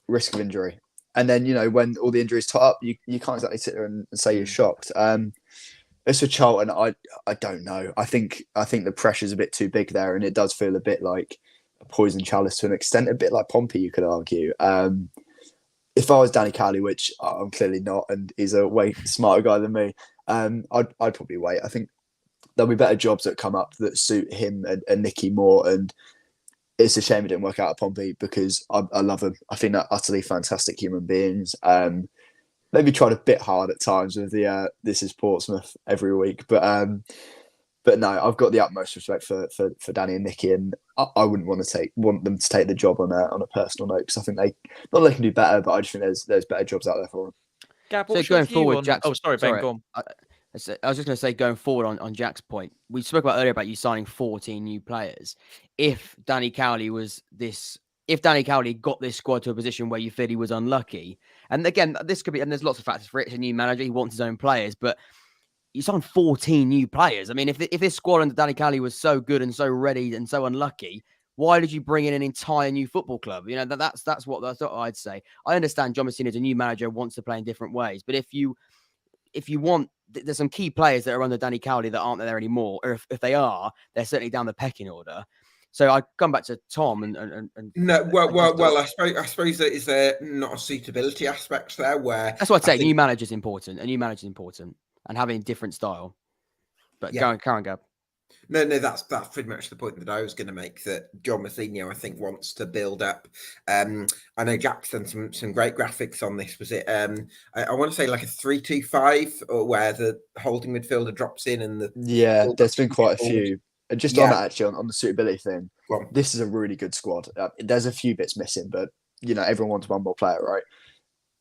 risk of injury. And then, when all the injuries tot up, you can't exactly sit there and say you're shocked. As for Charlton, I don't know. I think the pressure's a bit too big there, and it does feel a bit like a poison chalice to an extent, a bit like Pompey, you could argue. If I was Danny Cowley, which I'm clearly not, and he's a way smarter guy than me, I'd probably wait. I think there'll be better jobs that come up that suit him and Nicky more. And it's a shame it didn't work out at Pompey, because I love them. I think they're utterly fantastic human beings. Maybe tried a bit hard at times with the "This is Portsmouth" every week, but no, I've got the utmost respect for Danny and Nicky, and I wouldn't want them to take the job on a personal note, because I think they can do better, but I just think there's better jobs out there for them. Gab, so going forward, Jack. Oh, sorry, Ben, go on. I was just going to say, going forward on Jack's point, we spoke about earlier about you signing 14 new players. If Danny Cowley got this squad to a position where you feel he was unlucky, and again, this could be, and there's lots of factors for it. It's a new manager; he wants his own players, but you signed 14 new players. I mean, if this squad under Danny Cowley was so good and so ready and so unlucky, why did you bring in an entire new football club? That's what I'd say. I understand John Messina, as a new manager, wants to play in different ways, but if you want, there's some key players that are under Danny Cowley that aren't there anymore, or if they are, they're certainly down the pecking order. So I come back to Tom and no, well, I suppose that is there not a suitability aspect there where that's what I'd say. New manager's important. A new manager's important, and having a different style. But go on, Gab. No, that's pretty much the point that I was going to make, that John Mourinho, I think, wants to build up. I know Jack's done some great graphics on this. Was it, I want to say like a 3-2-5, or where the holding midfielder drops in and there's been quite a few. Just on that, actually, on the suitability thing, this is a really good squad. There's a few bits missing, but, everyone wants one more player, right?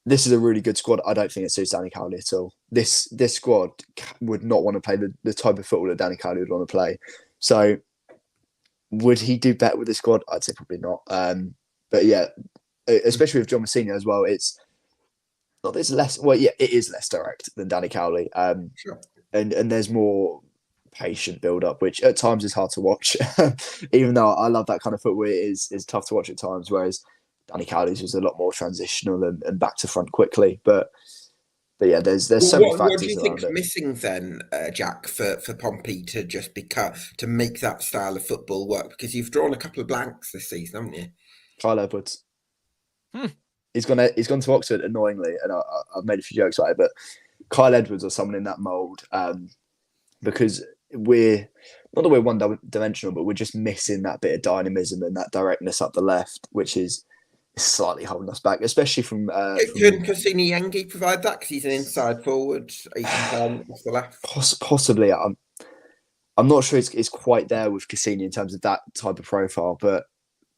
This is a really good squad. I don't think it suits Danny Cowley at all. This squad would not want to play the type of football that Danny Cowley would want to play. So would he do better with this squad? I'd say probably not. But yeah, especially with John Mourinho as well, it's not that it's less. Well, yeah, it is less direct than Danny Cowley. Sure. And there's more patient build up, which at times is hard to watch. Even though I love that kind of football, it is tough to watch at times. Whereas Danny Cowley's was a lot more transitional and back to front quickly. But yeah, there's so many factors. What do you think's missing then, Jack, for Pompey to just to make that style of football work? Because you've drawn a couple of blanks this season, haven't you? Kyle Edwards. he's gone to Oxford annoyingly, and I've made a few jokes about it, but Kyle Edwards or someone in that mould, because we're not that we're one-dimensional, but we're just missing that bit of dynamism and that directness up the left, which is slightly holding us back, especially from. Can Cassini Yengi provide that because he's an inside forward? He can turn off the left. Possibly, I'm not sure it's quite there with Cassini in terms of that type of profile, but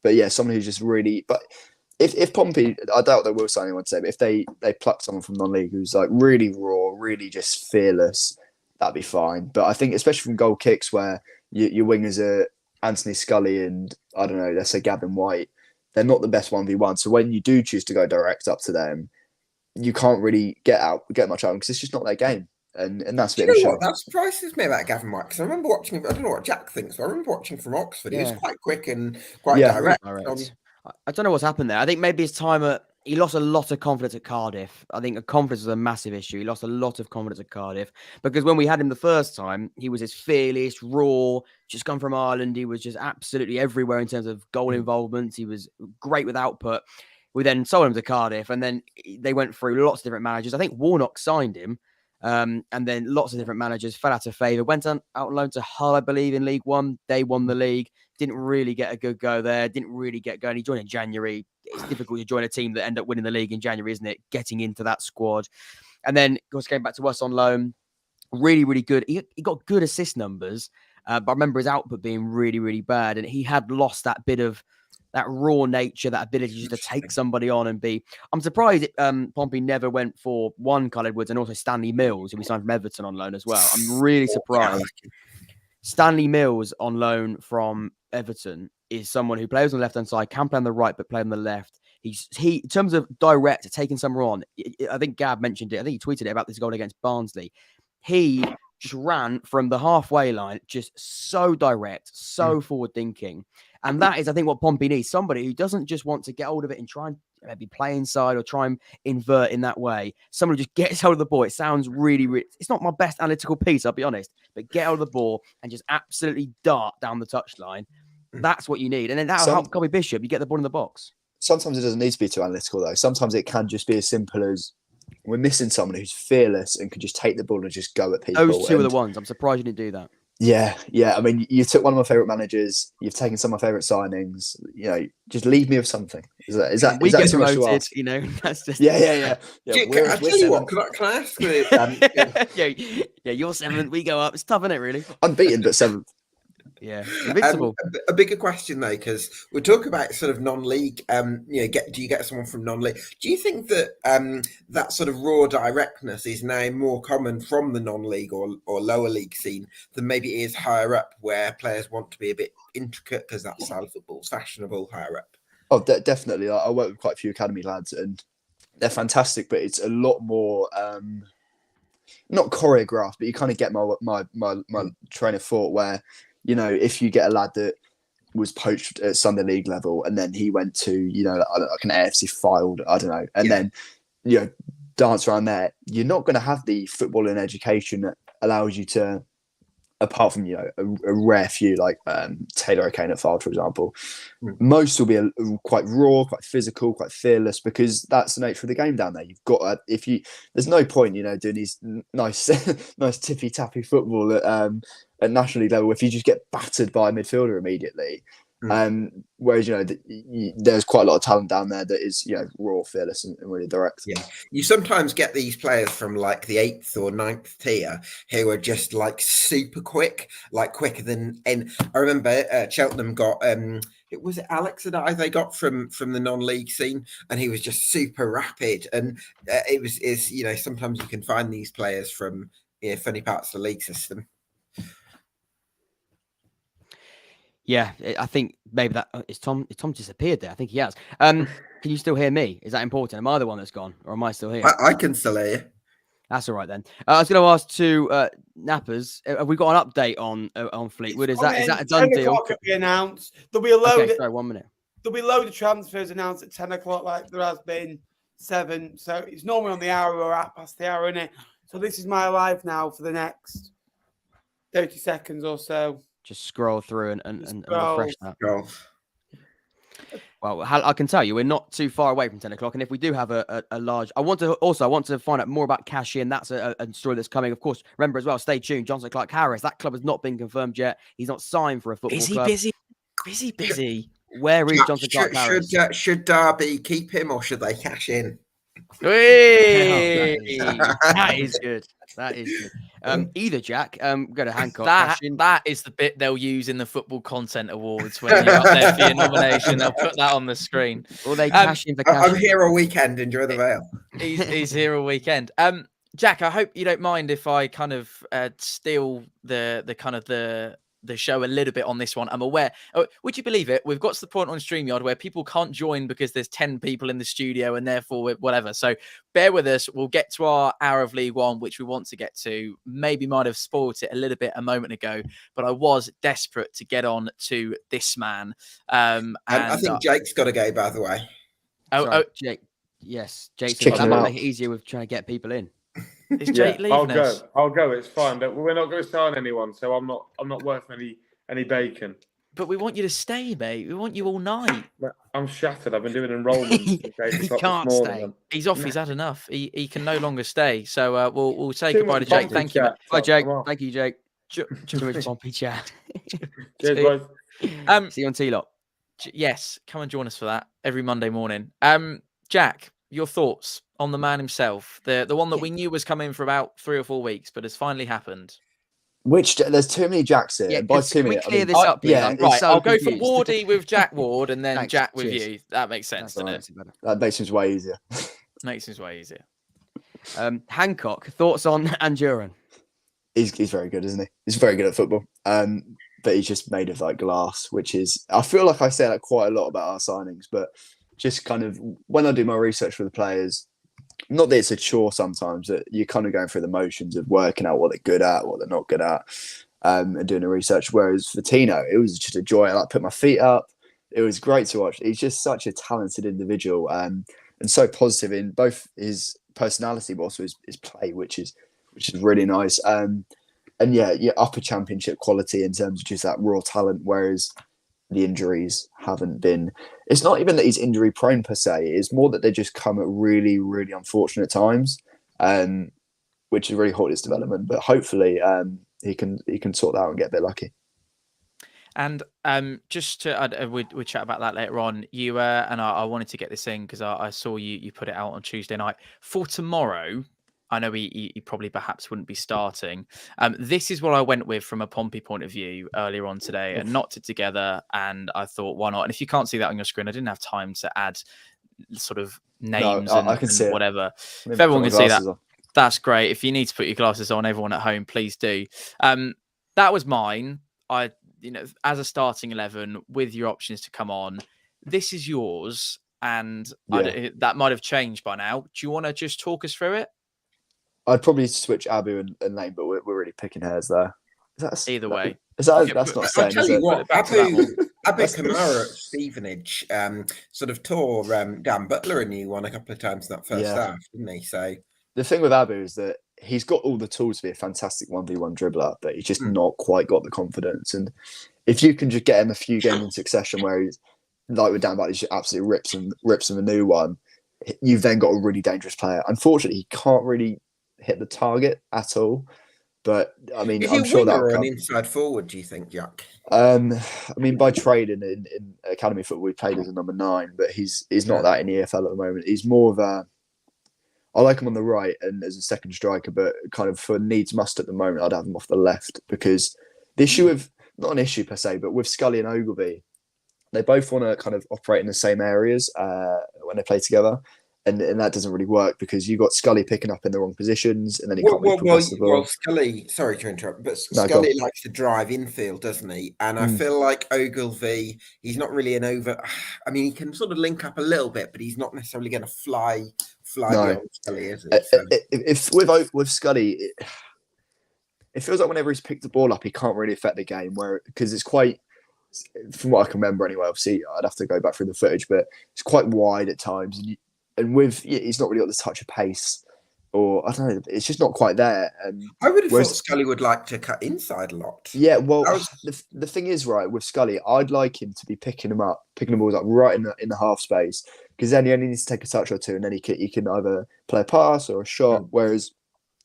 yeah, someone who's just really. But if Pompey, I doubt they will sign anyone today, but if they pluck someone from non-league who's like really raw, really just fearless, that'd be fine. But I think especially from goal kicks where your wingers are Anthony Scully and I don't know, let's say Gavin White, they're not the best 1v1. So when you do choose to go direct up to them, you can't really get much out of them because it's just not their game. And that's a bit of a shame. That surprises me about Gavin White because I remember watching. I don't know what Jack thinks, but I remember watching from Oxford. He was quite quick and quite direct. I don't know what's happened there. I think maybe his time he lost a lot of confidence at Cardiff. I think confidence was a massive issue. He lost a lot of confidence at Cardiff because when we had him the first time, he was as fearless, raw, just come from Ireland. He was just absolutely everywhere in terms of goal involvement. He was great with output. We then sold him to Cardiff, and then they went through lots of different managers. I think Warnock signed him. And then lots of different managers fell out of favour. Went out on loan to Hull, I believe, in League One. They won the league. Didn't really get a good go there. Didn't really get going. He joined in January. It's difficult to join a team that end up winning the league in January, isn't it? Getting into that squad. And then, of course, came back to us on loan. Really, really good. He got good assist numbers. But I remember his output being really, really bad. And he had lost that bit of that raw nature, that ability just to take somebody on and be. I'm surprised Pompey never went for Kyle Edwards and also Stanley Mills, who we signed from Everton on loan as well. I'm really surprised. Stanley Mills on loan from Everton is someone who plays on the left-hand side, can play on the right, but play on the left. He in terms of direct, taking someone on, I think Gab mentioned it. I think he tweeted it about this goal against Barnsley. He just ran from the halfway line, just so direct, so forward-thinking. And that is, I think, what Pompey needs. Somebody who doesn't just want to get hold of it and try and maybe play inside or try and invert in that way. Someone who just gets hold of the ball. It sounds really, really... It's not my best analytical piece, I'll be honest. But get hold of the ball and just absolutely dart down the touchline. That's what you need. And then that'll help Colby Bishop. You get the ball in the box. Sometimes it doesn't need to be too analytical, though. Sometimes it can just be as simple as we're missing someone who's fearless and can just take the ball and just go at people. Those two are the ones. I'm surprised you didn't do that. Yeah. I mean, you took one of my favourite managers. You've taken some of my favourite signings. You know, just leave me with something. Is that we get too much to promoted? ask? You know, that's just Yeah. I tell you what, can I ask? yeah, you're seventh. We go up. It's tough, isn't it? Really unbeaten, but seventh. Yeah, invincible. A bigger question though, because we talk about sort of non-league. Do you get someone from non-league? Do you think that that sort of raw directness is now more common from the non-league or lower league scene than maybe it is higher up, where players want to be a bit intricate because that style of football is fashionable higher up? Oh, definitely. I work with quite a few academy lads, and they're fantastic, but it's a lot more. Not choreographed, but you kind of get my train of thought where. You know, if you get a lad that was poached at Sunday League level and then he went to, you know, like an AFC filed, I don't know, and then, you know, dance around there, you're not going to have the footballing education that allows you to, apart from, you know, a rare few like Taylor O'Kane at Fylde, for example, most will be quite raw, quite physical, quite fearless, because that's the nature of the game down there. You've got there's no point, you know, doing these nice tippy tappy football at National League level if you just get battered by a midfielder immediately. Whereas, you know, there's quite a lot of talent down there that is, you know, raw, fearless and really direct. Yeah, you sometimes get these players from like the 8th or 9th tier who are just like super quick, like quicker than. And I remember Cheltenham got it was Alex and I they got from the non-league scene, and he was just super rapid. And is you know, sometimes you can find these players from funny parts of the league system. Yeah, I think maybe that is Tom. Tom disappeared there. I think he has. Can you still hear me? Is that important? Am I the one that's gone, or am I still here? I can still hear you. That's all right then. I was going to ask to Nappers. Have we got an update on Fleetwood? Is that a done deal? Could be announced. There'll be a load. Okay, sorry, 1 minute. There'll be a load of transfers announced at 10 o'clock, like there has been 7. So it's normally on the hour or at past the hour, isn't it? So this is my life now for the next 30 seconds or so. Just scroll through and refresh that. Well, I can tell you, we're not too far away from 10 o'clock. And if we do have a large, I want to find out more about Cashin. That's a story that's coming. Of course, remember as well, stay tuned. Jonson Clarke-Harris, that club has not been confirmed yet. He's not signed for a football club. Busy. Where is Jonson Clarke-Harris? Should Derby keep him or should they cash in? Hey! That is good. That is good. Either Jack, go to Hancock. That is the bit they'll use in the Football Content Awards when you're up there for your nomination. They'll put that on the screen. Or they cash in for cash. I'm here all weekend. Enjoy the Vale. He's here all weekend. Jack, I hope you don't mind if I kind of steal the show a little bit on this one. I'm aware. Would you believe it? We've got to the point on StreamYard where people can't join because there's 10 people in the studio and therefore whatever. So bear with us. We'll get to our hour of League One, which we want to get to. Maybe might have spoiled it a little bit a moment ago, but I was desperate to get on to this man. And I think Jake's got to go, by the way. Jake. Yes, Jake's going to make it easier with trying to get people in. Is Jake leaving us? I'll go. It's fine. We're not going to sign anyone, so I'm not worth any bacon. But we want you to stay, mate. We want you all night. I'm shattered. I've been doing enrollment. He can't stay. He's off. He's had enough. He can no longer stay. So we'll say goodbye to Jake. Thank you. Bye, Jake. Thank you, Jake. Too much bumpy chat. Cheers, boys. See you on T-Lot. Yes, come and join us for that every Monday morning. Jack, your thoughts on the man himself, the one that we knew was coming for about 3 or 4 weeks, but has finally happened. There's too many Jacks here. Yeah, by too many, clear this up. Yeah, right. So I'll go confused. for Wardy with Jack Ward, and then Thanks, Jack with cheers. you. That makes sense, doesn't it? that makes things way easier. Makes things way easier. Hancock, thoughts on Anjuran? He's very good, isn't he? He's very good at football. But he's just made of like glass, which is, I feel like I say that quite a lot about our signings, but just kind of when I do my research for the players, not that it's a chore sometimes, that you're kind of going through the motions of working out what they're good at, what they're not good at, and doing the research. Whereas for Tino, it was just a joy. I put my feet up. It was great to watch. He's just such a talented individual, and so positive in both his personality, but also his play, which is really nice. And upper championship quality in terms of just that raw talent, whereas the injuries haven't been. It's not even that he's injury prone per se. It's more that they just come at really, really unfortunate times, which has really halted his development. But hopefully, he can sort that out and get a bit lucky. And just to we'll chat about that later on. You and I wanted to get this in because I saw you put it out on Tuesday night for tomorrow. I know he probably perhaps wouldn't be starting. This is what I went with from a Pompey point of view earlier on today and knocked it together. And I thought, why not? And if you can't see that on your screen, I didn't have time to add sort of names and whatever. If everyone can see that, that's great. If you need to put your glasses on, everyone at home, please do. That was mine. As a starting 11 with your options to come on, this is yours. And that might have changed by now. Do you want to just talk us through it? I'd probably switch Abu and Lane, but we're really picking hairs there. Either way. That's not saying, I'll tell you what, Abu Kamara at Stevenage sort of tore Dan Butler a new one a couple of times in that first half, didn't he? So the thing with Abu is that he's got all the tools to be a fantastic 1v1 dribbler, but he's just not quite got the confidence. And if you can just get him a few games in succession where he's like with Dan Butler, he just absolutely rips him a new one, you've then got a really dangerous player. Unfortunately, he can't really hit the target at all, but I mean, I'm sure that an inside forward. Do you think, Jack? I mean, by trade in academy football, he played as a number 9, but he's not that in EFL at the moment. He's more of a. I like him on the right and as a second striker, but kind of for needs must at the moment, I'd have him off the left because the issue with not an issue per se, but with Scully and Ogilvie, they both want to kind of operate in the same areas when they play together. And that doesn't really work because you got Scully picking up in the wrong positions, and then he can't progress the ball. Well, Scully, sorry to interrupt, but Scully likes to drive infield, doesn't he? And I feel like Ogilvie, he's not really an over. I mean, he can sort of link up a little bit, but he's not necessarily going to fly beyond Scully, is it? So. If with Scully, it feels like whenever he's picked the ball up, he can't really affect the game. Because it's quite, from what I can remember anyway. Obviously, I'd have to go back through the footage, but it's quite wide at times, and he's not really got this touch of pace or I don't know. It's just not quite there. I would have whereas- thought Scully would like to cut inside a lot. Yeah, well, That was- the thing is, right, with Scully, I'd like him to be picking the balls up right in the half space, because then he only needs to take a touch or two, and then he can either play a pass or a shot. Whereas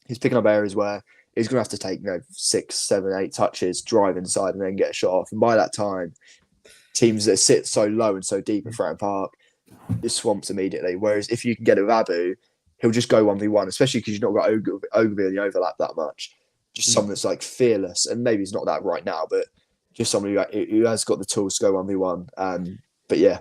he's picking up areas where he's going to have to take 6, 7, 8 touches, drive inside, and then get a shot off. And by that time, teams that sit so low and so deep in Fratton Park is swamped immediately. Whereas if you can get it with Abu, he'll just go 1v1, especially because you've not got Ogilvy in the overlap that much. Just someone that's like fearless, and maybe he's not that right now, but just somebody who has got the tools to go 1v1. But yeah.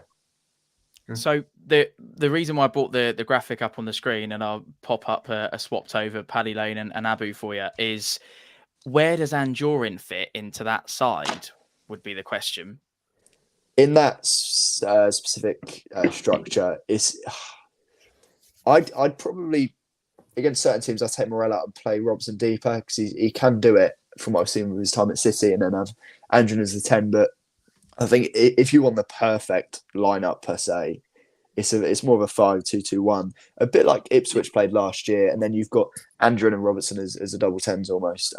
So the reason why I brought the graphic up on the screen, and I'll pop up a swapped over Paddy Lane and Abu for you, is where does Anjorin fit into that side would be the question. In that specific structure, I'd probably, against certain teams, I'd take Morel out and play Robson deeper, because he can do it from what I've seen with his time at City, and then have Andrew as the 10. But I think if you want the perfect lineup per se, it's more of a 5-2-2-1, a bit like Ipswich played last year, and then you've got Andrew and Robertson as a double 10s almost.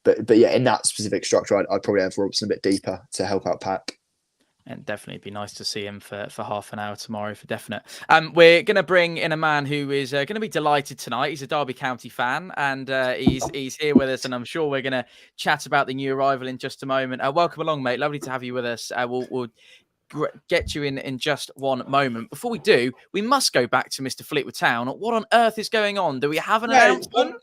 But yeah, in that specific structure, I'd probably have Robertson a bit deeper to help out Pack. And definitely be nice to see him for half an hour tomorrow for definite. We're going to bring in a man who is going to be delighted tonight. He's a Derby County fan, and he's here with us. And I'm sure we're going to chat about the new arrival in just a moment. Welcome along, mate. Lovely to have you with us. We'll get you in just one moment. Before we do, we must go back to Mr. Fleetwood Town. What on earth is going on? Do we have an announcement?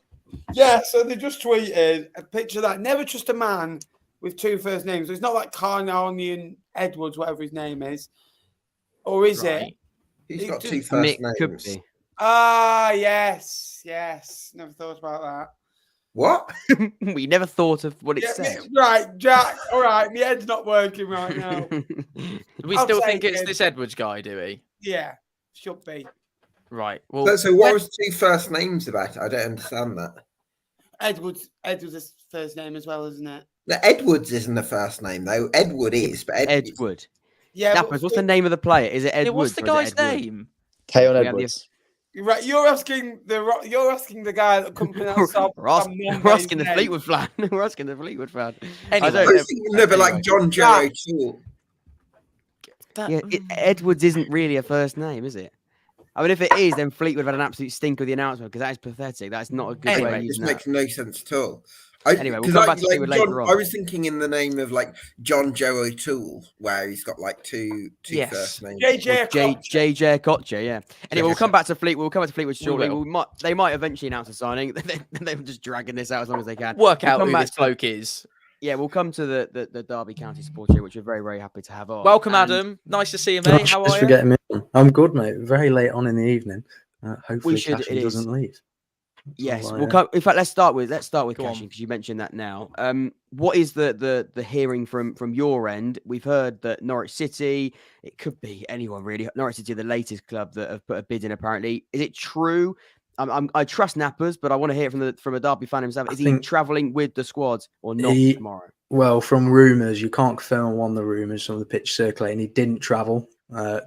Yeah, so they just tweeted a picture of that. Never trust a man with 2 first names. So it's not like Carnarvonian Edwards, whatever his name is. Or is it? He's got 2 first names. Could be. Ah, yes. Never thought about that. What? We never thought of what it said. Right, Jack. All right, my head's not working right now. Do we I'll still take think it's it. this Edwards guy, do we? Yeah, should be. Right. Well, So what was 2 first names about? I don't understand that. Edwards his first name as well, isn't it? No, Edwards isn't the first name though. Edward is, but Edward. Yeah. Nappers, what's the name of the player? Is it Edward? what's the guy's name? Keon We have Edwards. Right, you're asking the guy that couldn't pronounce We're asking the Fleetwood fan. We're asking the Fleetwood fan. Anyway, I was thinking of like John Joe O'Toole. Edwards isn't really a first name, is it? I mean, if it is, then Fleetwood had an absolute stink with the announcement, because that is pathetic. That's not a good way of It using makes that. no sense at all. Anyway, we'll come back to Fleetwood later on. I was thinking in the name of like John Joe O'Toole, where he's got like two Yes. first names. JJ JJ, yeah. Anyway, we'll come back to Fleetwood. We'll come back to Fleetwood shortly. They might eventually announce a signing. They're just dragging this out as long as they can. Work out We'll who come this bloke is. Yeah, we'll come to the Derby County supporter here, which we're very, very happy to have on. Welcome, And Adam. Nice to see you, mate. How Thanks are for you? getting me on. I'm good, mate. Very late on in the evening. Hopefully, Cashin it is. doesn't leave. Yes, So, we'll come. In fact, let's start with Go Cashin, on. because you mentioned that now. What is the hearing from your end? We've heard that Norwich City, it could be anyone really. Norwich City are the latest club that have put a bid in. Apparently, is it true? I trust Nappers, but I want to hear it from a Derby fan himself. Is he travelling with the squad or not tomorrow? Well, from rumours, you can't confirm one of the rumours from the pitch circulating. He didn't travel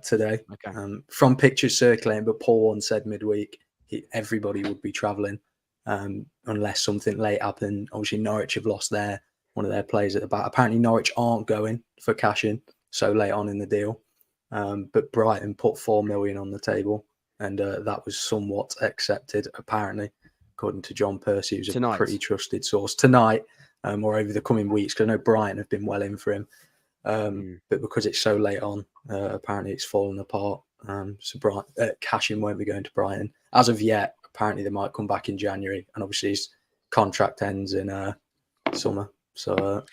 today. Okay. From pictures circulating, but Paul Warne said midweek everybody would be travelling unless something late happened. Obviously, Norwich have lost one of their players at the back. Apparently, Norwich aren't going for Cashin so late on in the deal. But Brighton put 4 million on the table, and that was somewhat accepted, apparently, according to John Percy, who's a pretty trusted source. Tonight, or over the coming weeks, because I know Brighton have been well in for him. But because it's so late on, apparently it's fallen apart. So Cashin won't be going to Brighton as of yet. Apparently they might come back in January, and obviously his contract ends in summer. So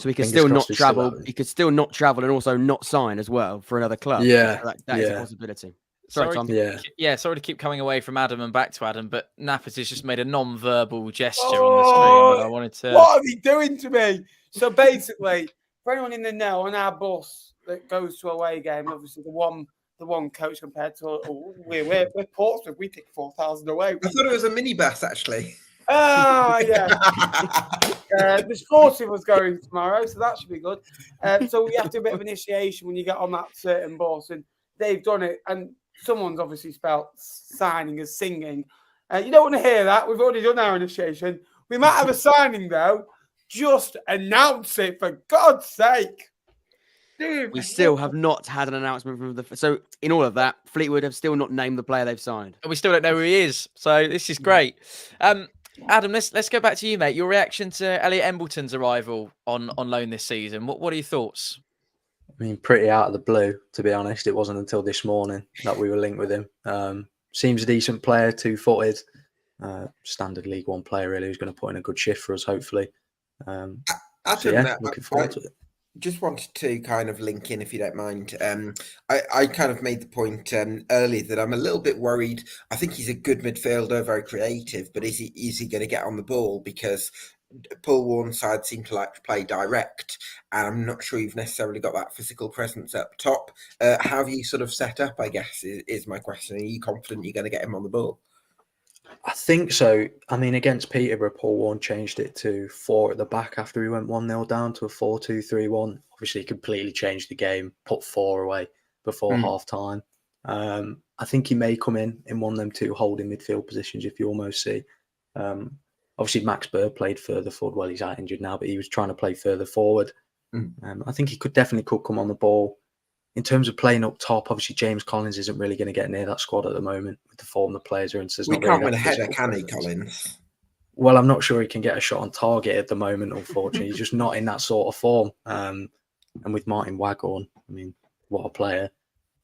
he could still not travel. He could still not travel and also not sign as well for another club. Yeah, so that is a possibility. Sorry, Tom. Sorry to keep coming away from Adam and back to Adam, but Nappers has just made a non-verbal gesture on the screen. But I wanted to. What are they doing to me? So basically, for anyone in the know, on our bus that goes to away game, obviously the one coach compared to we're Portsmouth, we take 4,000 away. I thought it was a minibus actually. Oh yeah. There's 40 of us going tomorrow, so that should be good. So you have to do a bit of initiation when you get on that certain bus, and they've done it. And someone's obviously spelt signing as singing, You don't want to hear that. We've already done our initiation. We might have a signing, though. Just announce it, for God's sake. Dude, We still have not had an announcement from the. So, in all of that, Fleetwood have still not named the player they've signed. And we still don't know who he is. So this is great. Adam, let's go back to you, mate. Your reaction to Elliott Embleton's arrival on loan this season. What are your thoughts? I mean, pretty out of the blue, to be honest. It wasn't until this morning that we were linked with him. Seems a decent player, 2-footed, standard League One player, really, who's going to put in a good shift for us, hopefully. Looking forward to it. Just wanted to kind of link in, if you don't mind. I kind of made the point earlier that I'm a little bit worried. I think he's a good midfielder, very creative, but is he going to get on the ball? Because Paul Warne's side seem to like to play direct, and I'm not sure you've necessarily got that physical presence up top. How have you sort of set up, I guess, is my question. Are you confident you're going to get him on the ball? I think so. I mean, against Peterborough, Paul Warne changed it to 4 at the back after we went 1-0 down to a 4-2-3-1. Obviously, he completely changed the game, put 4 away before half-time. I think he may come in one of them 2 holding midfield positions, if you almost see. Obviously, Max Bird played further forward. Well, he's out injured now, but he was trying to play further forward. I think he could come on the ball. In terms of playing up top, obviously James Collins isn't really going to get near that squad at the moment with the form the players are in. So we can't win a header, can he, Collins? Well, I'm not sure he can get a shot on target at the moment, unfortunately. He's just not in that sort of form. And with Martin Waghorn, I mean, what a player.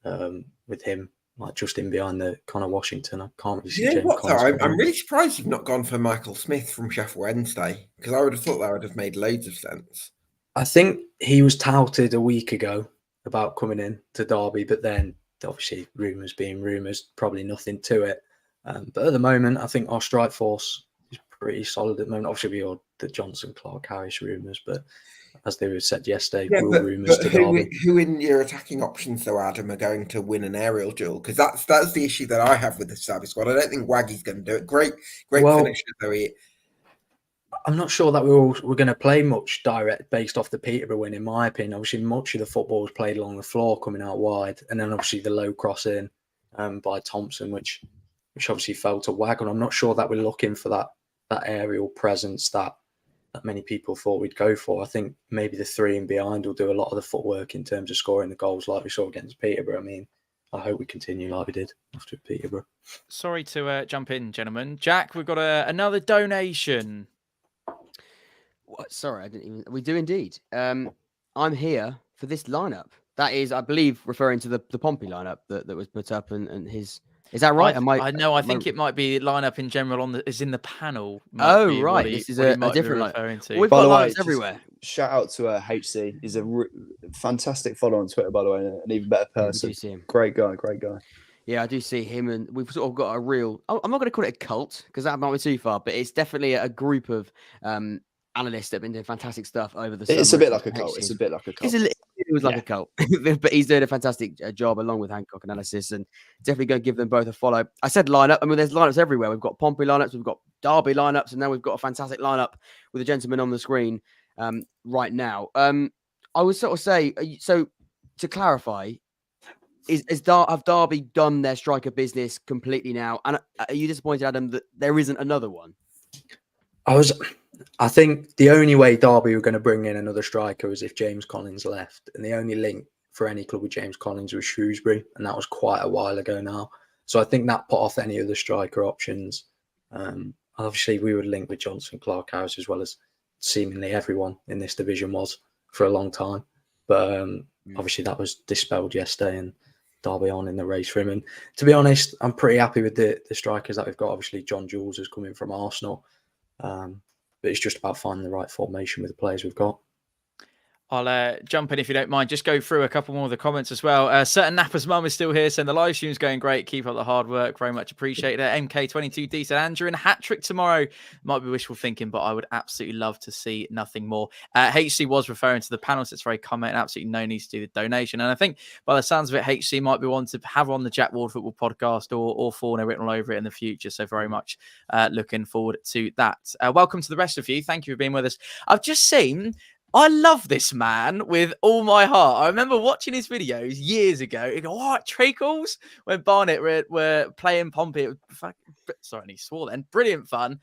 With him, like just in behind the Connor Washington, I can't really see James Collins. I'm really surprised you've not gone for Michael Smith from Sheffield Wednesday, because I would have thought that would have made loads of sense. I think he was touted a week ago about coming in to Derby, but then obviously rumours being rumours, probably nothing to it. But at the moment, I think our strike force is pretty solid at the moment. Obviously, we heard the Jonson Clarke-Harris rumours, but as they were said yesterday, rumours to Derby. Who in your attacking options, though, Adam, are going to win an aerial duel? Because that's the issue that I have with this Derby squad. I don't think Waggy's going to do it. Great finisher, though he. I'm not sure that we're going to play much direct based off the Peterborough win, in my opinion. Obviously, much of the football was played along the floor, coming out wide, and then obviously the low cross in by Thompson, which obviously fell to Waghorn. I'm not sure that we're looking for that aerial presence that many people thought we'd go for. I think maybe the 3 and behind will do a lot of the footwork in terms of scoring the goals, like we saw against Peterborough. I mean, I hope we continue like we did after Peterborough. Sorry to jump in, gentlemen. Jack, we've got another donation. What? Sorry, I didn't even. We do indeed. I'm here for this lineup. That is, I believe, referring to the Pompey lineup that was put up and his. Is that right? I think it might be lineup in general is in the panel. Oh, right. This is a different lineup. We've got lineups everywhere. Shout out to HC. He's a fantastic follower on Twitter, by the way, and an even better person. I do see him. Great guy. Yeah, I do see him, and we've sort of got a real. I'm not going to call it a cult because that might be too far, but it's definitely a group of analysts that have been doing fantastic stuff over the summer. It's a bit like a cult. It was like a cult, but he's doing a fantastic job along with Hancock Analysis, and definitely going to give them both a follow. I said lineup. I mean, there's lineups everywhere. We've got Pompey lineups, we've got Derby lineups, and now we've got a fantastic lineup with a gentleman on the screen right now. I would sort of say, so to clarify, have Derby done their striker business completely now? And are you disappointed, Adam, that there isn't another one? I think the only way Derby were going to bring in another striker was if James Collins left. And the only link for any club with James Collins was Shrewsbury. And that was quite a while ago now. So I think that put off any other striker options. Obviously, we would link with Jonson Clarke-Harris as well as seemingly everyone in this division was for a long time. But obviously, that was dispelled yesterday and Derby on in the race for him. And to be honest, I'm pretty happy with the strikers that we've got. Obviously, John Jules is coming from Arsenal. But it's just about finding the right formation with the players we've got. I'll jump in if you don't mind. Just go through a couple more of the comments as well. Certain Napper's mum is still here, saying the live stream's going great. Keep up the hard work. Very much appreciate it. MK22D said Andrew in a hat trick tomorrow. Might be wishful thinking, but I would absolutely love to see nothing more. HC was referring to the panel, so it's very comment. Absolutely no need to do the donation. And I think by the sounds of it, HC might be one to have on the Jack Ward Football podcast or Fauna written all over it in the future. So very much looking forward to that. Welcome to the rest of you. Thank you for being with us. I've just seen I love this man with all my heart. I remember watching his videos years ago. He'd go, all right, treacles, when Barnet were playing Pompey. Sorry, he swore then. Brilliant fun.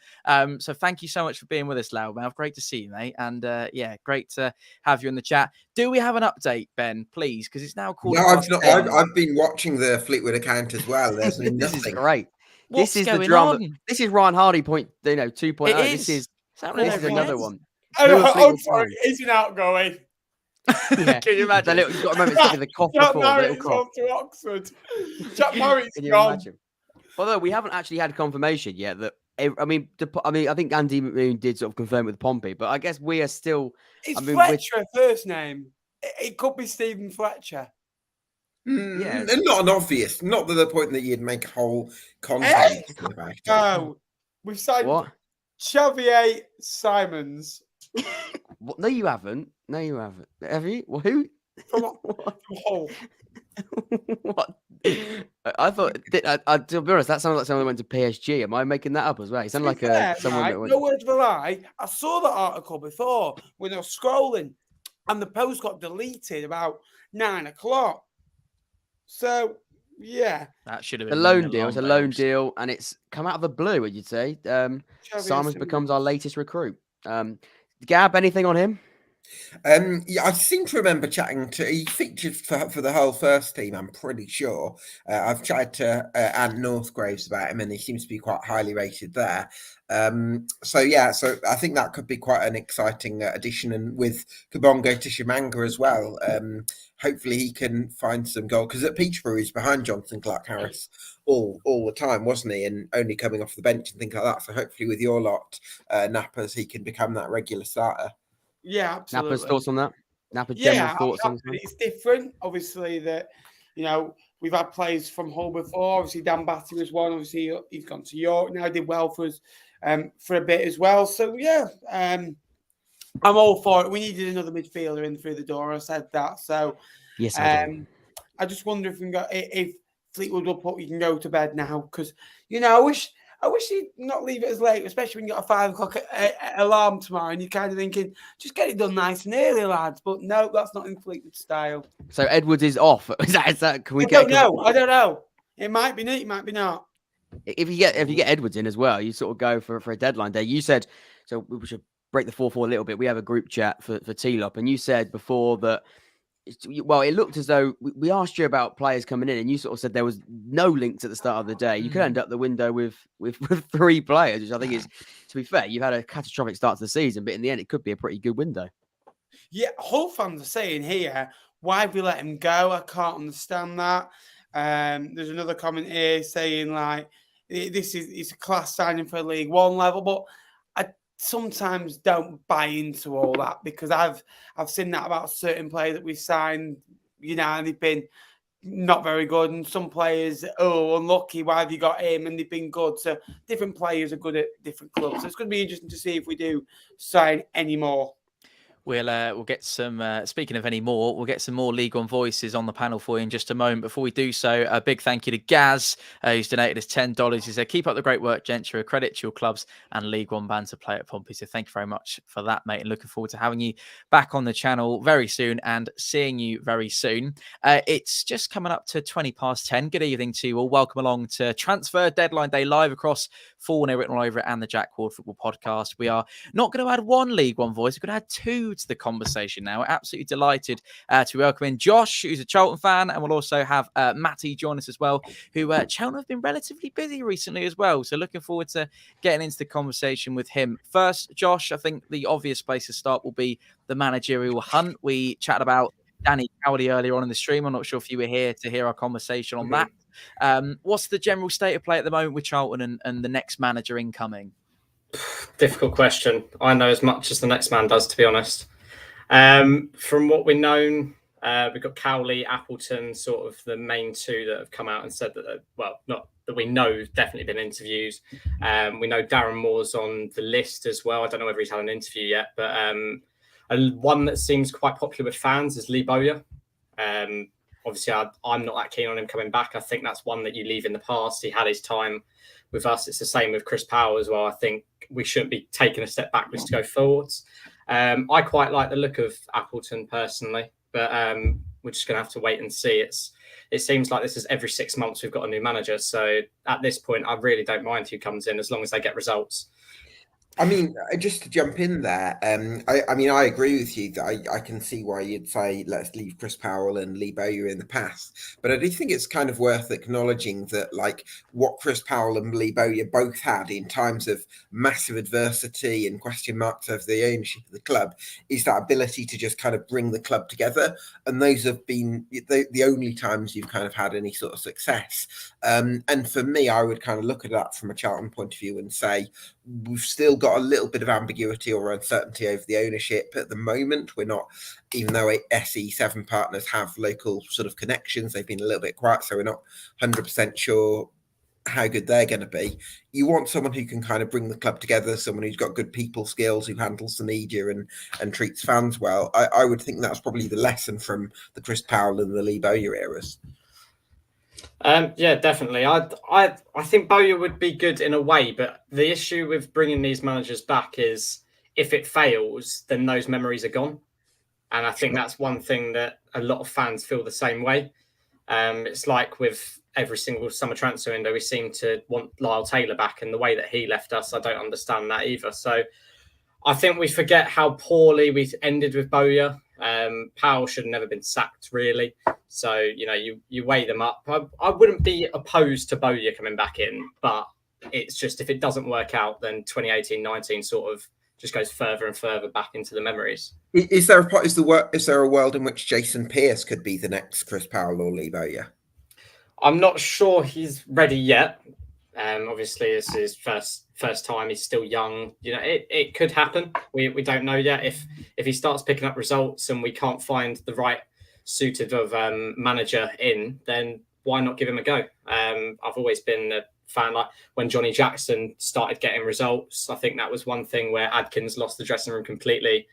So thank you so much for being with us, Loudmouth. Great to see you, mate. And yeah, great to have you in the chat. Do we have an update, Ben, please? Because it's now called. No, I've not. I've been watching the Fleetwood account as well. There's This nothing. is great. What's this is going the drama. on? This is Ryan Hardy 2.0. It This is another one. I'm sorry, it's an outgoing. Yeah. Can you imagine? You've got to remember, it's the cough Jack before. The little Marriot's cough. off to Oxford. Jack Marriot's Can you gone. imagine? Although we haven't actually had confirmation yet that I think Andy Moon did sort of confirm with Pompey, but I guess we are still. It's I mean, Fletcher first name. It could be Stephen Fletcher. Yeah. Not an obvious. Not to the point that you'd make a whole content about it. No, we've signed What? Xavier Simons. What? No, you haven't. No, you haven't. Have you? Well, who? From Hull. What? I thought. To be honest, that sounds like someone that went to PSG. Am I making that up as well? It sounded like someone that went. No word of a lie. I saw that article before when I was scrolling, and the post got deleted about 9 o'clock. So yeah, That should have A been loan deal. It's a loan deal, and it's come out of the blue. Would you say? Simons becomes our latest recruit. Gab, anything on him? Yeah, I seem to remember chatting to. He featured for the whole first team. I'm pretty sure. I've chatted to Anne Northgraves about him, and he seems to be quite highly rated there. So I think that could be quite an exciting addition, and with Kabongo Tishimanga as well. Hopefully he can find some goal, because at Peterborough he's behind Jonson Clarke-Harris all the time, wasn't he? And only coming off the bench and things like that. So hopefully with your lot, Nappers, he can become that regular starter. Yeah, absolutely. Napper's thoughts on that? Napper general thoughts on that? It's different. Obviously, that we've had players from Hull before. Obviously, Dan Batty was one. Obviously, he's gone to York now. Did well for us for a bit as well. So yeah, I'm all for it. We needed another midfielder in through the door. I said that. So yes, I just wonder if Fleetwood will put you can go to bed now, because I wish he'd not leave it as late, especially when you got a 5 o'clock alarm tomorrow and you're kind of thinking, just get it done nice and early, lads. But no, that's not in Fleetwood style. So Edwards is off. Is that? Can we I don't know. It might be it might be not. If you get Edwards in as well, you sort of go for a deadline day. You said so. We should break the 4-4 a little bit. We have a group chat for T-Lop, and you said before that. Well, it looked as though we asked you about players coming in, and you sort of said there was no links at the start of the day. You could end up the window with 3 players, which I think is, to be fair, you've had a catastrophic start to the season, but in the end, it could be a pretty good window. Yeah, Hull fans are saying here, why have we let him go? I can't understand that. There's another comment here saying like it's a class signing for League One level, but I sometimes don't buy into all that, because I've seen that about certain players that we signed, and they've been not very good, and some players, unlucky, why have you got him, and they've been good. So different players are good at different clubs. So it's going to be interesting to see if we do sign any more. We'll get some, speaking of any more, we'll get some more League One voices on the panel for you in just a moment. Before we do so, a big thank you to Gaz, who's donated us $10. He said, keep up the great work, gents. You're a credit to your clubs and League One bands to play at Pompey. So thank you very much for that, mate. And looking forward to having you back on the channel very soon and seeing you very soon. It's just coming up to 10:20. Good evening to you all. Welcome along to Transfer Deadline Day live across Full Near Written All Over It and the Jack Ward Football Podcast. We are not going to add one League One voice. We're going to add 2 to the conversation now. We're absolutely delighted to welcome in Josh, who's a Charlton fan, and we'll also have Matty join us as well, who Charlton have been relatively busy recently as well. So looking forward to getting into the conversation with him. First, Josh, I think the obvious place to start will be the managerial hunt. We chatted about Danny Cowley earlier on in the stream. I'm not sure if you were here to hear our conversation on that. What's the general state of play at the moment with Charlton and the next manager incoming? Difficult question. I know as much as the next man does, to be honest. From what we've known, we've got Cowley, Appleton, sort of the main 2 that have come out and said that, not that we know, definitely been interviews. We know Darren Moore's on the list as well. I don't know whether he's had an interview yet, but one that seems quite popular with fans is Lee Bowyer. Obviously, I'm not that keen on him coming back. I think that's one that you leave in the past. He had his time with us. It's the same with Chris Powell as well. I think we shouldn't be taking a step backwards to go forwards. I quite like the look of Appleton personally, but we're just going to have to wait and see. It seems like this is every 6 months we've got a new manager. So at this point, I really don't mind who comes in as long as they get results. I mean, just to jump in there, I mean, I agree with you that I can see why you'd say let's leave Chris Powell and Lee Bowyer in the past. But I do think it's kind of worth acknowledging that, like, what Chris Powell and Lee Bowyer both had in times of massive adversity and question marks over the ownership of the club is that ability to just kind of bring the club together. And those have been the only times you've kind of had any sort of success. And for me, I would kind of look at that from a Charlton point of view and say, we've still got a little bit of ambiguity or uncertainty over the ownership at the moment. We're not, even though SE7 partners have local sort of connections, they've been a little bit quiet, so we're not 100% sure how good they're going to be. You want someone who can kind of bring the club together, someone who's got good people skills, who handles the media and treats fans well. I would think that's probably the lesson from the Chris Powell and the Lee Bowyer eras. Yeah, definitely. I think Bowyer would be good in a way, but the issue with bringing these managers back is if it fails, then those memories are gone. And I think that's one thing that a lot of fans feel the same way. It's like with every single summer transfer window, we seem to want Lyle Taylor back, and the way that he left us, I don't understand that either. So I think we forget how poorly we ended with Bowyer. Powell should have never been sacked, really. So, you know, you weigh them up. I wouldn't be opposed to Bowyer coming back in, but it's just if it doesn't work out, then 2018-19 sort of just goes further and further back into the memories. Is there a world in which Jason Pearce could be the next Chris Powell or Lee Bowyer? I'm not sure he's ready yet. Obviously, it's his first time. He's still young. You know, it could happen. We don't know yet. If he starts picking up results and we can't find the right suited of manager in, then why not give him a go? I've always been a fan. Like when Johnny Jackson started getting results, I think that was one thing where Adkins lost the dressing room completely.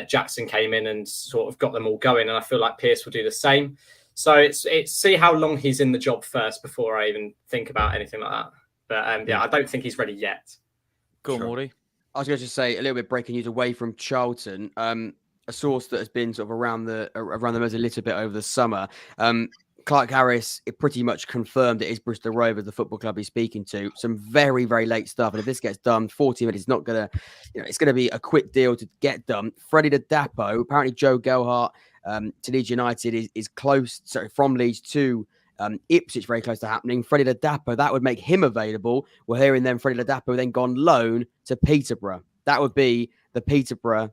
Jackson came in and sort of got them all going, and I feel like Pearce will do the same. So it's see how long he's in the job first before I even think about anything like that. But yeah, I don't think he's ready yet. Go on, Morty. I was going to just say a little bit breaking news away from Charlton. A source that has been sort of around the nose a little bit over the summer. Clarke-Harris, it pretty much confirmed it is Bristol Rovers, the football club he's speaking to. Some very, very late stuff. And if this gets done, 40 minutes, it's not going to, it's going to be a quick deal to get done. Freddie the Dapo, apparently Joe Gelhardt to Leeds United is close, from Leeds to Ipswich, very close to happening. Freddie the Dapo, that would make him available. We're hearing then Freddie the Dapo then gone loan to Peterborough. That would be the Peterborough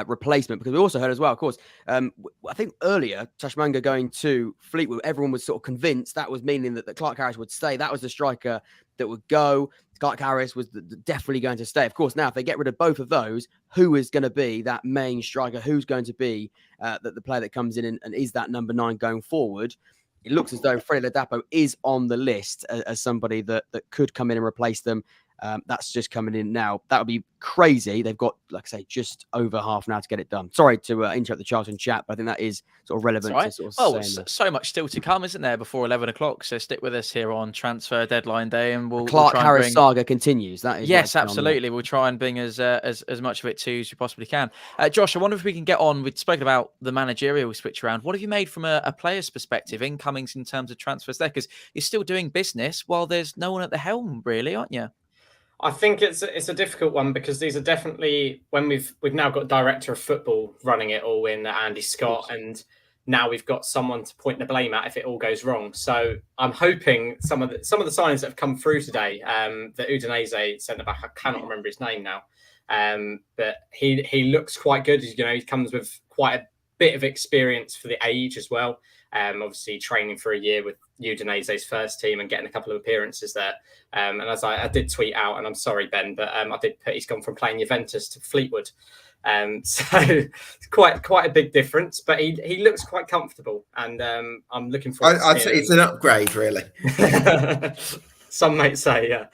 replacement, because we also heard as well, of course, I think earlier Tashmanga going to Fleetwood, everyone was sort of convinced that was meaning that Clarke-Harris would stay. That was the striker that would go. Clarke-Harris was definitely going to stay. Of course, now if they get rid of both of those, who is going to be that main striker? Who's going to be the player that comes in and is that number 9 going forward? It looks as though Freddie Ladapo is on the list as somebody that could come in and replace them. That's just coming in now. That would be crazy. They've got, like I say, just over half an hour to get it done. Sorry to interrupt the Charlton chat, but I think that is sort of relevant. Right. To sort of so much still to come, isn't there, before 11 o'clock? So stick with us here on Transfer Deadline Day, and we'll Clarke-Harris saga continues. That is yes, absolutely. We'll try and bring as much of it to as we possibly can. Josh, I wonder if we can get on. We've spoken about the managerial switch around. What have you made from a player's perspective, incomings in terms of transfers there? Because you're still doing business while there's no one at the helm, really, aren't you? I think it's a difficult one, because these are definitely, when we've now got director of football running it all in Andy Scott, and now we've got someone to point the blame at if it all goes wrong. So I'm hoping some of the signings that have come through today, the Udinese centre back, I cannot remember his name now, but he looks quite good. You know, he comes with quite a bit of experience for the age as well. Obviously training for a year with Udinese's first team and getting a couple of appearances there. And as I did tweet out, and I'm sorry, Ben, but I did put he's gone from playing Juventus to Fleetwood. So quite a big difference, but he looks quite comfortable, and I'm looking forward to I'd say it's an upgrade, really. Some might say, yeah.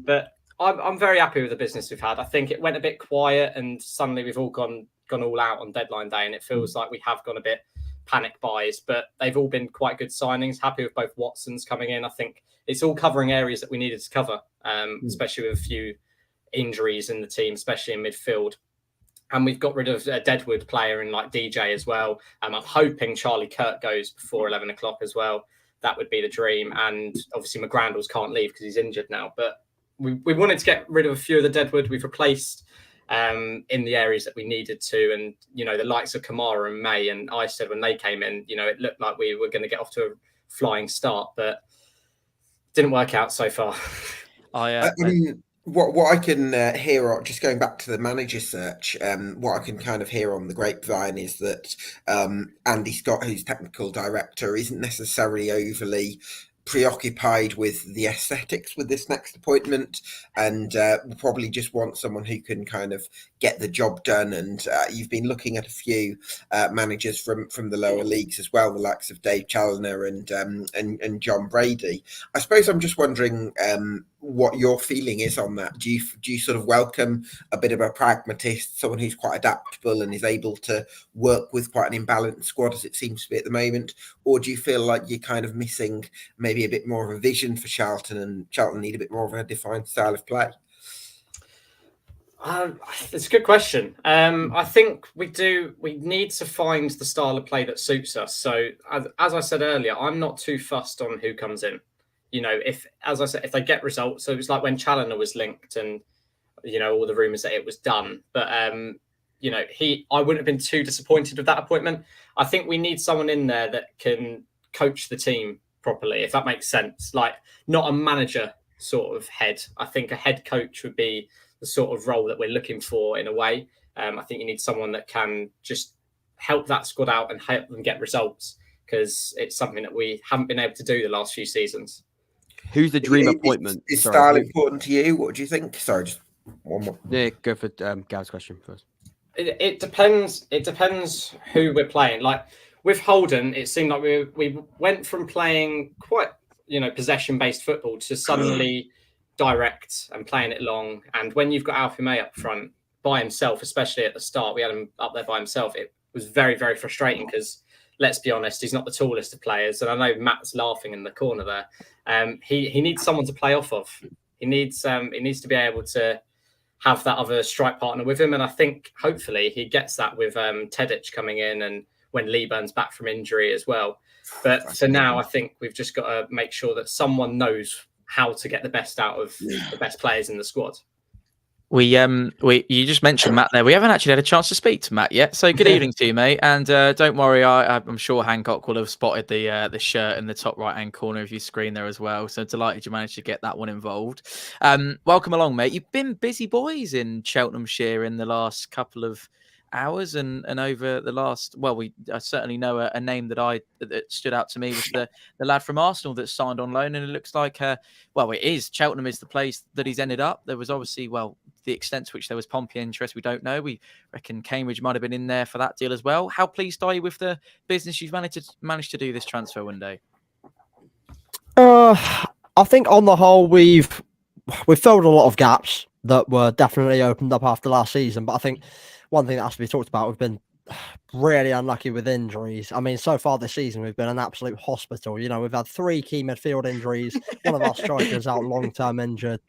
But I'm very happy with the business we've had. I think it went a bit quiet, and suddenly we've all gone all out on deadline day, and it feels like we have gone a bit panic buys, but they've all been quite good signings. Happy with both Watsons coming in. I think it's all covering areas that we needed to cover, especially with a few injuries in the team, especially in midfield. And we've got rid of a Deadwood player and like DJ as well. I'm hoping Charlie Kirk goes before 11 o'clock as well. That would be the dream. And obviously McGrandles can't leave because he's injured now. But we wanted to get rid of a few of the Deadwood. We've replaced in the areas that we needed to. And, you know, the likes of Kamara and May and I said when they came in, you know, it looked like we were going to get off to a flying start, but didn't work out so far. I mean, what I can hear, just going back to the manager search, what I can kind of hear on the grapevine is that Andy Scott, who's technical director, isn't necessarily overly preoccupied with the aesthetics with this next appointment, and will probably just want someone who can kind of get the job done. And you've been looking at a few managers from the lower leagues as well, the likes of Dave Challoner and John Brady. I suppose I'm just wondering what your feeling is on that. Do you sort of welcome a bit of a pragmatist, someone who's quite adaptable and is able to work with quite an imbalanced squad as it seems to be at the moment? Or do you feel like you're kind of missing maybe a bit more of a vision for Charlton, and Charlton need a bit more of a defined style of play? It's a good question. I think we need to find the style of play that suits us. So as I said earlier, I'm not too fussed on who comes in. You know, if they get results, so it was like when Challoner was linked and, you know, all the rumours that it was done. But, you know, I wouldn't have been too disappointed with that appointment. I think we need someone in there that can coach the team properly, if that makes sense. Like, not a manager sort of head. I think a head coach would be the sort of role that we're looking for in a way. I think you need someone that can just help that squad out and help them get results, because it's something that we haven't been able to do the last few seasons. Who's the dream appointment? Is style important to you? What do you think? Sorry, just one more. Yeah, go for Gav's question first. It depends. It depends who we're playing. Like with Holden, it seemed like we went from playing quite, you know, possession-based football to suddenly direct and playing it long. And when you've got Alfie May up front by himself, especially at the start, we had him up there by himself. It was very, very frustrating because, let's be honest, he's not the tallest of players. And I know Matt's laughing in the corner there. He needs someone to play off of. He needs to be able to have that other strike partner with him. And I think hopefully he gets that with Tedic coming in and when Lee Burn's back from injury as well. But for now, I think we've just got to make sure that someone knows how to get the best out of the best players in the squad. You just mentioned Matt there. We haven't actually had a chance to speak to Matt yet. So good evening to you, mate. And don't worry, I'm sure Hancock will have spotted the shirt in the top right-hand corner of your screen there as well. So delighted you managed to get that one involved. Welcome along, mate. You've been busy boys in Cheltenhamshire in the last couple of hours and over the last, I certainly know a name that stood out to me was the lad from Arsenal that signed on loan, and it looks like Cheltenham is the place that he's ended up. There was obviously the extent to which there was Pompey interest, we don't know. We reckon Cambridge might have been in there for that deal as well. How pleased are you with the business you've managed to do this transfer window? I think on the whole we've filled a lot of gaps that were definitely opened up after last season, but I think one thing that has to be talked about, we've been really unlucky with injuries. I mean, so far this season, we've been an absolute hospital. You know, we've had 3 key midfield injuries. One of our strikers out long-term injured.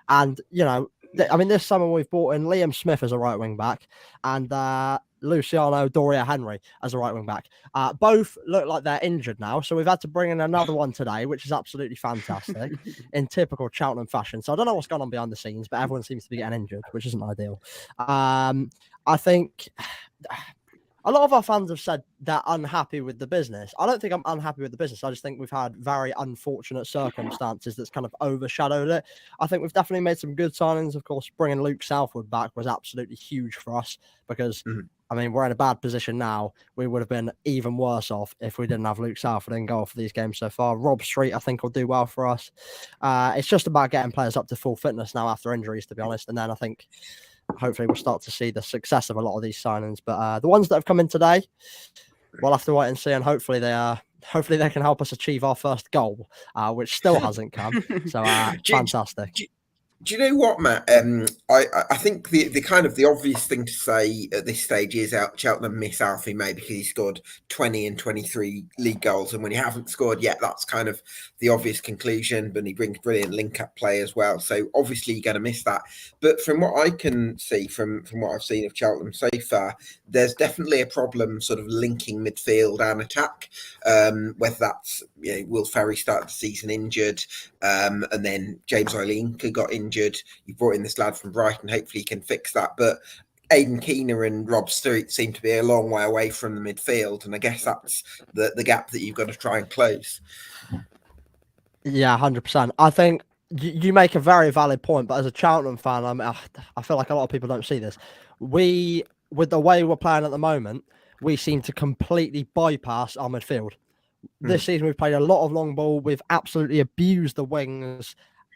And, you know, this summer we've brought in Liam Smith as a right wing back and Luciano Doria Henry as a right wing back. Both look like they're injured now. So we've had to bring in another one today, which is absolutely fantastic in typical Cheltenham fashion. So I don't know what's going on behind the scenes, but everyone seems to be getting injured, which isn't ideal. I think a lot of our fans have said they're unhappy with the business. I don't think I'm unhappy with the business. I just think we've had very unfortunate circumstances that's kind of overshadowed it. I think we've definitely made some good signings. Of course, bringing Luke Southwood back was absolutely huge for us because, I mean, we're in a bad position now. We would have been even worse off if we didn't have Luke Southwood in goal for these games so far. Rob Street, I think, will do well for us. It's just about getting players up to full fitness now after injuries, to be honest. And then I think hopefully we'll start to see the success of a lot of these signings. But the ones that have come in today, we'll have to wait and see. And hopefully they can help us achieve our first goal, which still hasn't come. So fantastic. Do you know what, Matt? I think the kind of the obvious thing to say at this stage is Cheltenham miss Alfie May because he scored 20 and 23 league goals, and when he haven't scored yet, that's kind of the obvious conclusion. But he brings brilliant link-up play as well, so obviously you're going to miss that. But from what I can see, from what I've seen of Cheltenham so far, there's definitely a problem sort of linking midfield and attack. Whether that's Will Ferry started the season injured, and then James Olinka got injured. You brought in this lad from Brighton. Hopefully he can fix that. But Aidan Keener and Rob Stewart seem to be a long way away from the midfield. And I guess that's the gap that you've got to try and close. Yeah, 100%. I think you make a very valid point. But as a Cheltenham fan, I feel like a lot of people don't see this. With the way we're playing at the moment, we seem to completely bypass our midfield. This season, we've played a lot of long ball. We've absolutely abused the wings.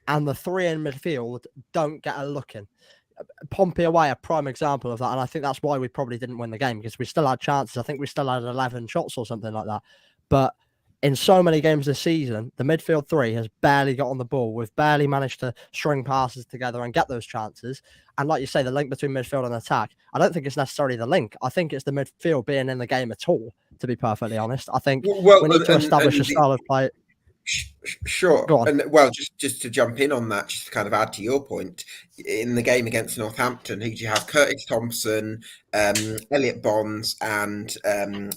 And the three in midfield don't get a look in. Pompey away, a prime example of that. And I think that's why we probably didn't win the game, because we still had chances. I think we still had 11 shots or something like that. But in so many games this season, the midfield three has barely got on the ball. We've barely managed to string passes together and get those chances. And like you say, the link between midfield and attack, I don't think it's necessarily the link. I think it's the midfield being in the game at all, to be perfectly honest. I think we need to establish a style of play. Sure. And just to jump in on that, just to kind of add to your point, in the game against Northampton, who do you have? Curtis Thompson, Elliott Bonds, and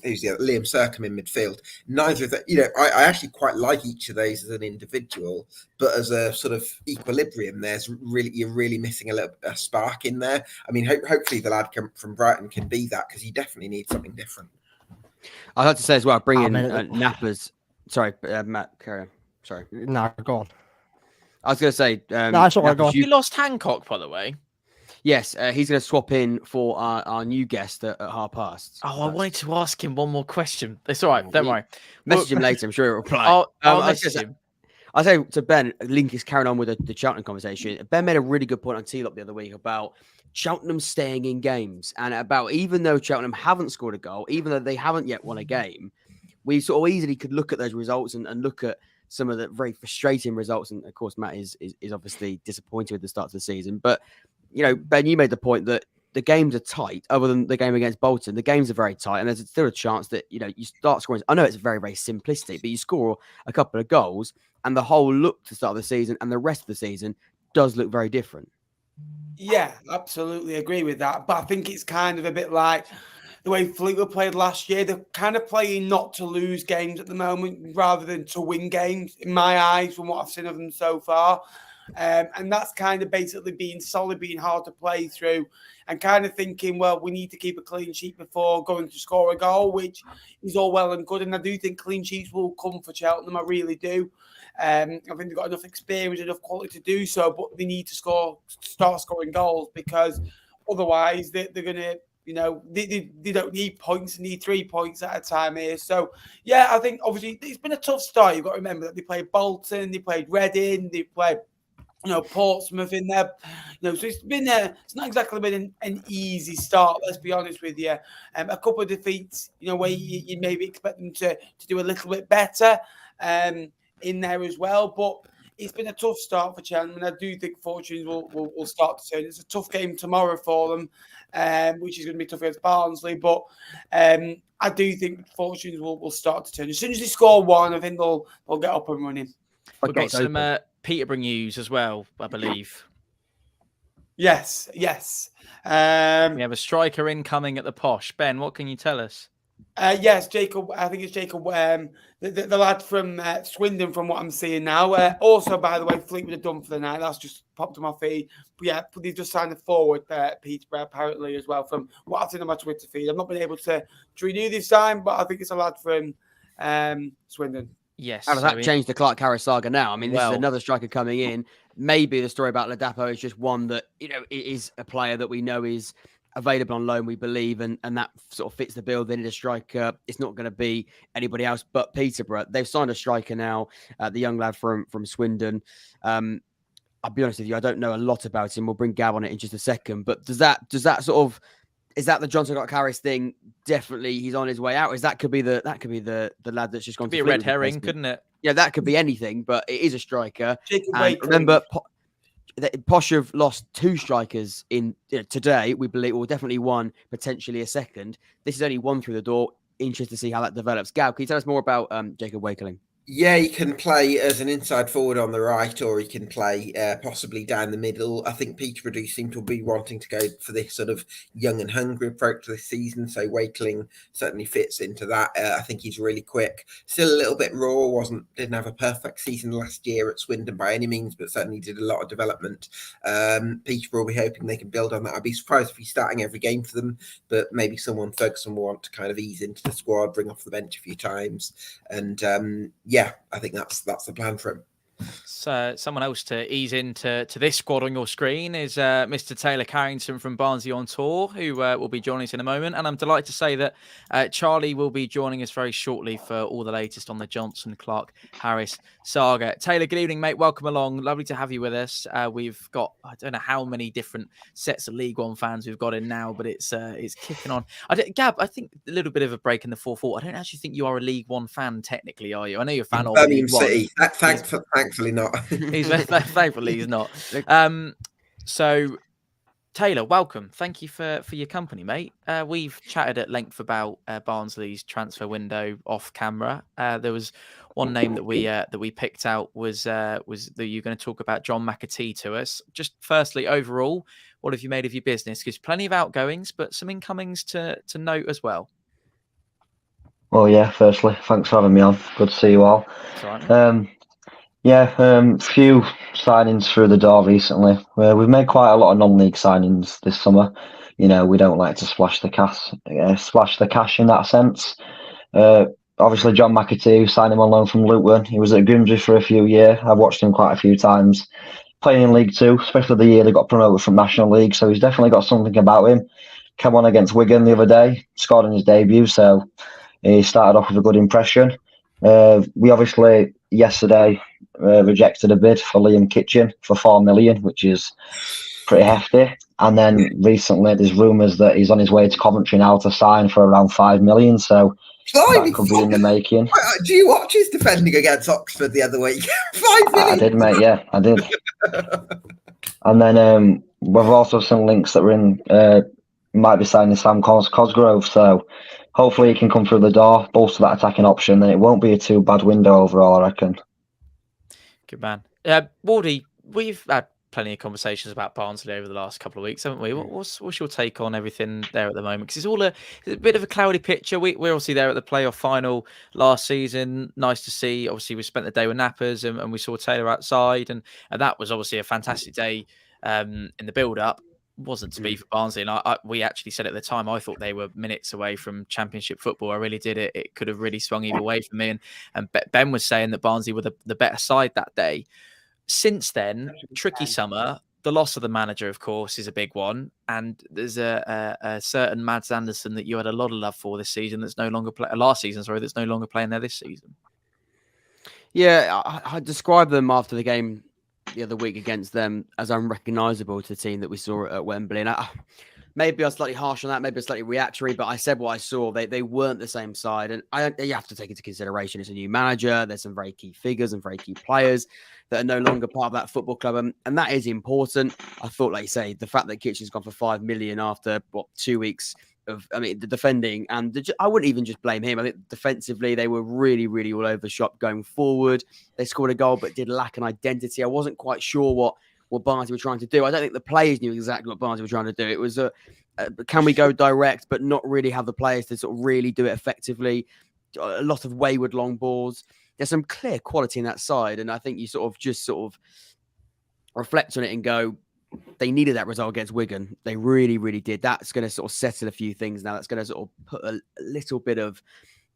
who's the other? Liam Sercombe in midfield. Neither of that, I actually quite like each of those as an individual, but as a sort of equilibrium, you're really missing a spark in there. I mean, hopefully the lad from Brighton can be that, because you definitely need something different. I'd like to say as well, bring in Nappers. Sorry, Matt, carry on. Sorry. No, go on. I was going to say... no, it's all right, go on. You lost Hancock, by the way. Yes, he's going to swap in for our new guest at past. Oh, I wanted to ask him one more question. It's all right, don't worry. Message him later, I'm sure he'll reply. I'll message him. I say to Ben, Link is carrying on with the Cheltenham conversation. Ben made a really good point on T-Lop the other week about Cheltenham staying in games, and about even though Cheltenham haven't scored a goal, even though they haven't yet won a game, we sort of easily could look at those results and look at some of the very frustrating results. And of course, Matt is obviously disappointed with the start of the season. But, Ben, you made the point that the games are tight. Other than the game against Bolton, the games are very tight. And there's still a chance that, you start scoring. I know it's very, very simplistic, but you score a couple of goals and the whole look to start the season and the rest of the season does look very different. Yeah, absolutely agree with that. But I think it's kind of a bit like the way Fleetwood played last year. They're kind of playing not to lose games at the moment rather than to win games, in my eyes, from what I've seen of them so far. And that's kind of basically being solid, being hard to play through, and kind of thinking, well, we need to keep a clean sheet before going to score a goal, which is all well and good. And I do think clean sheets will come for Cheltenham. I really do. I think they've got enough experience, enough quality to do so, but they need to start scoring goals, because otherwise they're going to, they don't need points, they need 3 points at a time here. So, yeah, I think obviously it's been a tough start. You've got to remember that they played Bolton, they played Reading, they played, Portsmouth in there. So it's not exactly been an easy start, let's be honest with you. A couple of defeats, where you maybe expect them to do a little bit better in there as well. But it's been a tough start for Cheltenham, and I do think fortunes will start to turn. It's a tough game tomorrow for them, which is going to be tough against Barnsley. But I do think fortunes will start to turn. As soon as they score one, I think they'll get up and running. We've got some Peterborough news as well, I believe. Yes. We have a striker incoming at the Posh. Ben, what can you tell us? Yes, Jacob. I think it's Jacob, the lad from Swindon, from what I'm seeing now. Also, by the way, Fleetwood are done for the night. That's just popped on my feed. But yeah, they've just signed a forward, Peterborough, apparently, as well, from what I've seen on my Twitter feed. I've not been able to renew this time, but I think it's a lad from Swindon. Yes. How does that change the Clarke-Harris saga now? I mean, this is another striker coming in. Maybe the story about Ladapo is just one that, it is a player that we know is available on loan, we believe, and that sort of fits the bill. They need a striker. It's not going to be anybody else but Peterborough. They've signed a striker now, the young lad from Swindon. I'll be honest with you, I don't know a lot about him. We'll bring Gav on it in just a second. But does that sort of, is that the Jonson Clarke-Harris thing? Definitely, he's on his way out. That could be the lad that's just gone. Could be a red herring, couldn't it? Yeah, that could be anything. But it is a striker. Jacob remember, Posh have lost 2 strikers in today. We believe, or definitely one, potentially a second. This is only one through the door. Interested to see how that develops. Gav, can you tell us more about Jacob Wakeling? Yeah, he can play as an inside forward on the right, or he can play possibly down the middle. I think Peterborough do seem to be wanting to go for this sort of young and hungry approach this season. So Wakeling certainly fits into that. I think he's really quick, still a little bit raw. Didn't have a perfect season last year at Swindon by any means, but certainly did a lot of development. Peterborough will be hoping they can build on that. I'd be surprised if he's starting every game for them, but maybe Ferguson will want to kind of ease into the squad, bring off the bench a few times, and yeah, I think that's the plan for him. So someone else to ease into this squad on your screen is Mr. Taylor Carrington from Barnsley on Tour, who will be joining us in a moment. And I'm delighted to say that Charlie will be joining us very shortly for all the latest on the Jonson Clarke-Harris saga. Taylor, good evening, mate. Welcome along. Lovely to have you with us. We've got, I don't know how many different sets of League One fans we've got in now, but it's kicking on. Gab, I think a little bit of a break in the 4-4. I don't actually think you are a League One fan technically, are you? I know you're a fan of League City. One. Thankfully not. Thankfully he's not. So Taylor, welcome. Thank you for your company, mate. We've chatted at length about Barnsley's transfer window off camera. There was one name that we picked out was that you're going to talk about John McAtee to us. Just firstly, overall, what have you made of your business? Because plenty of outgoings, but some incomings to note as well. Well, yeah. Firstly, thanks for having me on. Good to see you all. That's right. Few signings through the door recently. We've made quite a lot of non-league signings this summer. You know, we don't like to splash the cash in that sense. Obviously, John McAtee signed him on loan from Luton. He was at Grimsby for a few years. I've watched him quite a few times playing in League Two, especially the year they got promoted from National League. So he's definitely got something about him. Came on against Wigan the other day, scored in his debut. So he started off with a good impression. We obviously yesterday rejected a bid for Liam Kitching for $4 million, which is pretty hefty. And then recently, there's rumours that he's on his way to Coventry now to sign for around $5 million. So that could be in the making. Do you watch his defending against Oxford the other week? $5 million. I did, mate. Yeah, I did. And then we've also seen links that we're in. Might be signing Sam Cosgrove. So hopefully he can come through the door, bolster that attacking option, then it won't be a too bad window overall, I reckon. Good man. Wardy, we've had plenty of conversations about Barnsley over the last couple of weeks, haven't we? What's your take on everything there at the moment? Because it's a bit of a cloudy picture. We're obviously there at the playoff final last season. Nice to see. Obviously, we spent the day with Nappers and we saw Taylor outside, and that was obviously a fantastic day in the build-up. Wasn't to be for Barnsley, and we actually said at the time I thought they were minutes away from Championship football. I really did. It could have really swung either way for me, and Ben was saying that Barnsley were the better side that day. Since then, tricky summer. The loss of the manager, of course, is a big one, and there's a certain Mads Andersen that you had a lot of love for this season that's no longer last season. Sorry, that's no longer playing there this season. Yeah, I described them after the game the other week against them as unrecognisable to the team that we saw at Wembley. And maybe I was slightly harsh on that, maybe slightly reactionary, but I said what I saw. They weren't the same side. And you have to take into consideration it's a new manager. There's some very key figures and very key players that are no longer part of that football club. And that is important. I thought, like you say, the fact that Kitchen's gone for $5 million after, 2 weeks of, the defending, and I wouldn't even just blame him. I think defensively, they were really, really all over the shop going forward. They scored a goal, but did lack an identity. I wasn't quite sure what Barnsley were trying to do. I don't think the players knew exactly what Barnsley were trying to do. It was can we go direct, but not really have the players to sort of really do it effectively. A lot of wayward long balls. There's some clear quality in that side, and I think you sort of reflect on it and go, they needed that result against Wigan. They really, really did. That's going to sort of settle a few things now. That's going to sort of put a little bit of,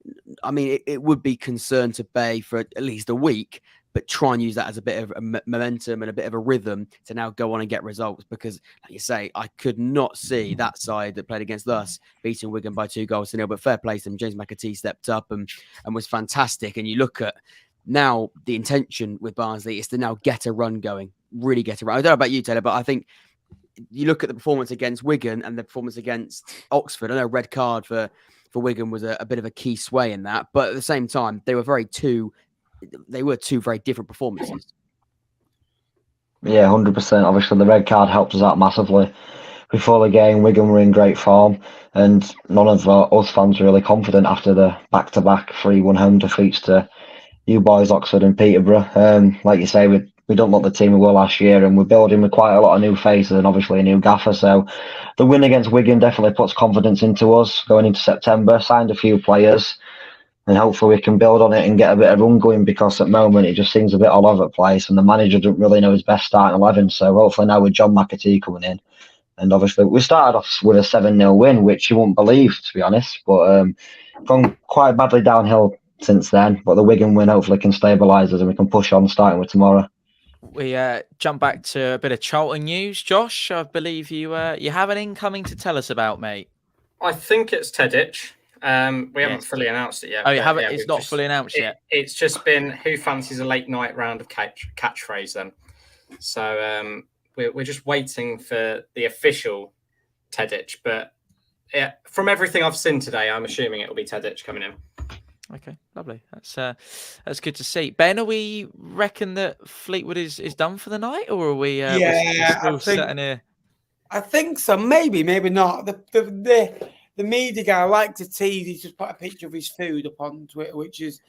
it would be concern to bay for at least a week, but try and use that as a bit of a momentum and a bit of a rhythm to now go on and get results. Because, like you say, I could not see that side that played against us beating Wigan by 2-0. But fair play to them. James McAtee stepped up and was fantastic. And you look at now the intention with Barnsley is to now get a run going. Really get it right. I don't know about you, Taylor, but I think you look at the performance against Wigan and the performance against Oxford. I know red card for Wigan was a bit of a key sway in that, but at the same time, they were two very different performances. Yeah, 100%. Obviously, the red card helped us out massively. Before the game, Wigan were in great form, and none of us fans were really confident after the back-to-back 3-1 home defeats to you boys, Oxford and Peterborough. Like you say, we don't look the team we were last year, and we're building with quite a lot of new faces and obviously a new gaffer. So the win against Wigan definitely puts confidence into us going into September. Signed a few players, and hopefully we can build on it and get a bit of run going, because at the moment it just seems a bit all over the place and the manager doesn't really know his best starting 11. So hopefully now with John McAtee coming in, and obviously we started off with a 7-0 win, which you won't believe, to be honest, but gone quite badly downhill since then. But the Wigan win hopefully can stabilise us and we can push on starting with tomorrow. We jump back to a bit of Charlton news. Josh, I believe you have an incoming to tell us about, mate. I think it's Tedic. We haven't fully announced it yet. Oh, you haven't? It's not fully announced yet? It's just been who fancies a late night round of catchphrase then. So we're just waiting for the official Tedic. But from everything I've seen today, I'm assuming it'll be Tedic coming in. Okay, lovely. That's good to see. Ben, are we reckon that Fleetwood is done for the night, or are we still sitting here? I think so. Maybe not. The media guy, I like to tease. He just put a picture of his food up on Twitter, which is,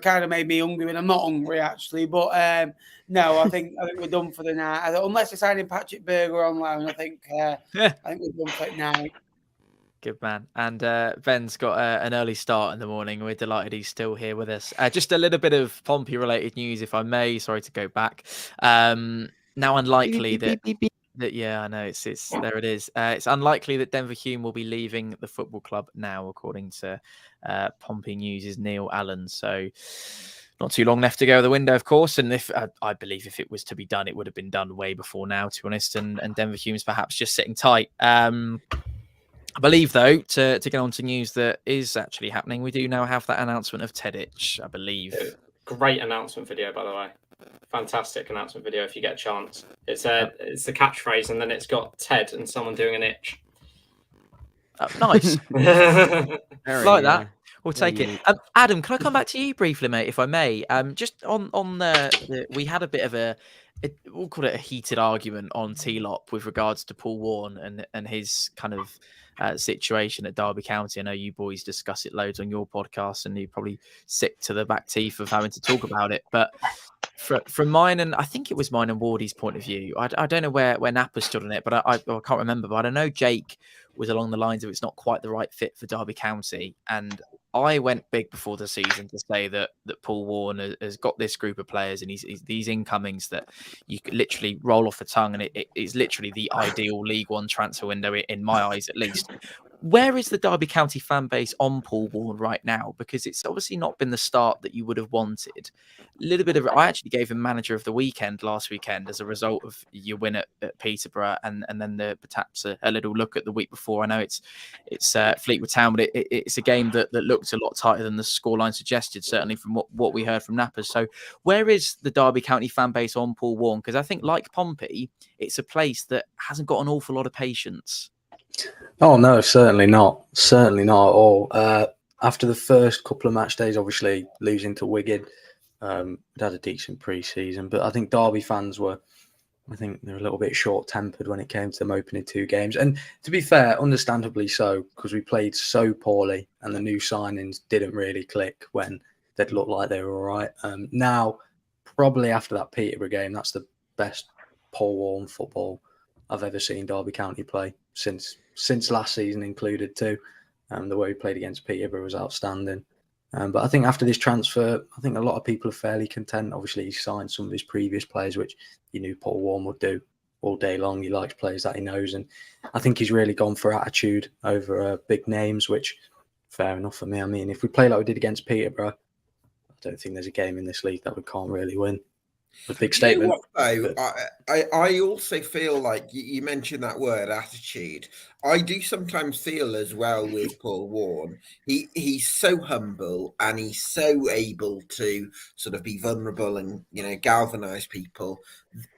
kind of made me hungry. And I'm not hungry actually, but no, I think we're done for the night. Unless they're signing Patrick Berger on loan, I think we're done for the night. Good man. And Ben's got an early start in the morning. We're delighted he's still here with us. Just a little bit of Pompey-related news, if I may. Sorry to go back. Now, unlikely that yeah, I know it's there. It is. It's unlikely that Denver Hume will be leaving the football club now, according to Pompey News' Neil Allen. So, not too long left to go of the window, of course. And if I believe if it was to be done, it would have been done way before now, to be honest. And Denver Hume's perhaps just sitting tight. I believe, though, to get on to news that is actually happening, we do now have that announcement of Tedic, I believe. Great announcement video, by the way. Fantastic announcement video if you get a chance. It's the catchphrase, and then it's got Ted and someone doing an itch. Oh, nice. Like that. We'll take it. Adam, can I come back to you briefly, mate, if I may? Just on we had a bit of we'll call it a heated argument on T-Lop with regards to Paul Warne and his kind of situation at Derby County. I know you boys discuss it loads on your podcast, and you're probably sick to the back teeth of having to talk about it. But from mine, and I think it was mine and Wardy's point of view, I don't know where Napper stood on it, but I can't remember. But I know Jake was along the lines of it's not quite the right fit for Derby County, and I went big before the season to say that Paul Warne has got this group of players and he's these incomings that you could literally roll off the tongue, and it is literally the ideal League One transfer window in my eyes, at least. Where is the Derby County fan base on Paul Warne right now? Because it's obviously not been the start that you would have wanted. A little bit of I actually gave him manager of the weekend last weekend as a result of your win at Peterborough, and then perhaps a little look at the week before. I know it's Fleetwood Town, but it's a game that looked a lot tighter than the scoreline suggested, certainly from what we heard from Nappers. So where is the Derby County fan base on Paul Warne? Because I think, like Pompey, it's a place that hasn't got an awful lot of patience. Oh no, certainly not. Certainly not at all. After the first couple of match days, obviously losing to Wigan, had a decent pre-season, but I think Derby fans they're a little bit short-tempered when it came to them opening 2 games. And to be fair, understandably so, because we played so poorly and the new signings didn't really click when they'd looked like they were all right. Now, probably after that Peterborough game, that's the best Paul Warne football I've ever seen Derby County play since last season included too. The way he played against Peterborough was outstanding. But I think after this transfer, I think a lot of people are fairly content. Obviously, he signed some of his previous players, which you knew Paul Warne would do all day long. He likes players that he knows. And I think he's really gone for attitude over big names, which fair enough for me. I mean, if we play like we did against Peterborough, I don't think there's a game in this league that we can't really win. A big statement. You know what, though? I also feel like you mentioned that word attitude. I do sometimes feel as well with Paul Warne. He's so humble and he's so able to sort of be vulnerable and galvanise people.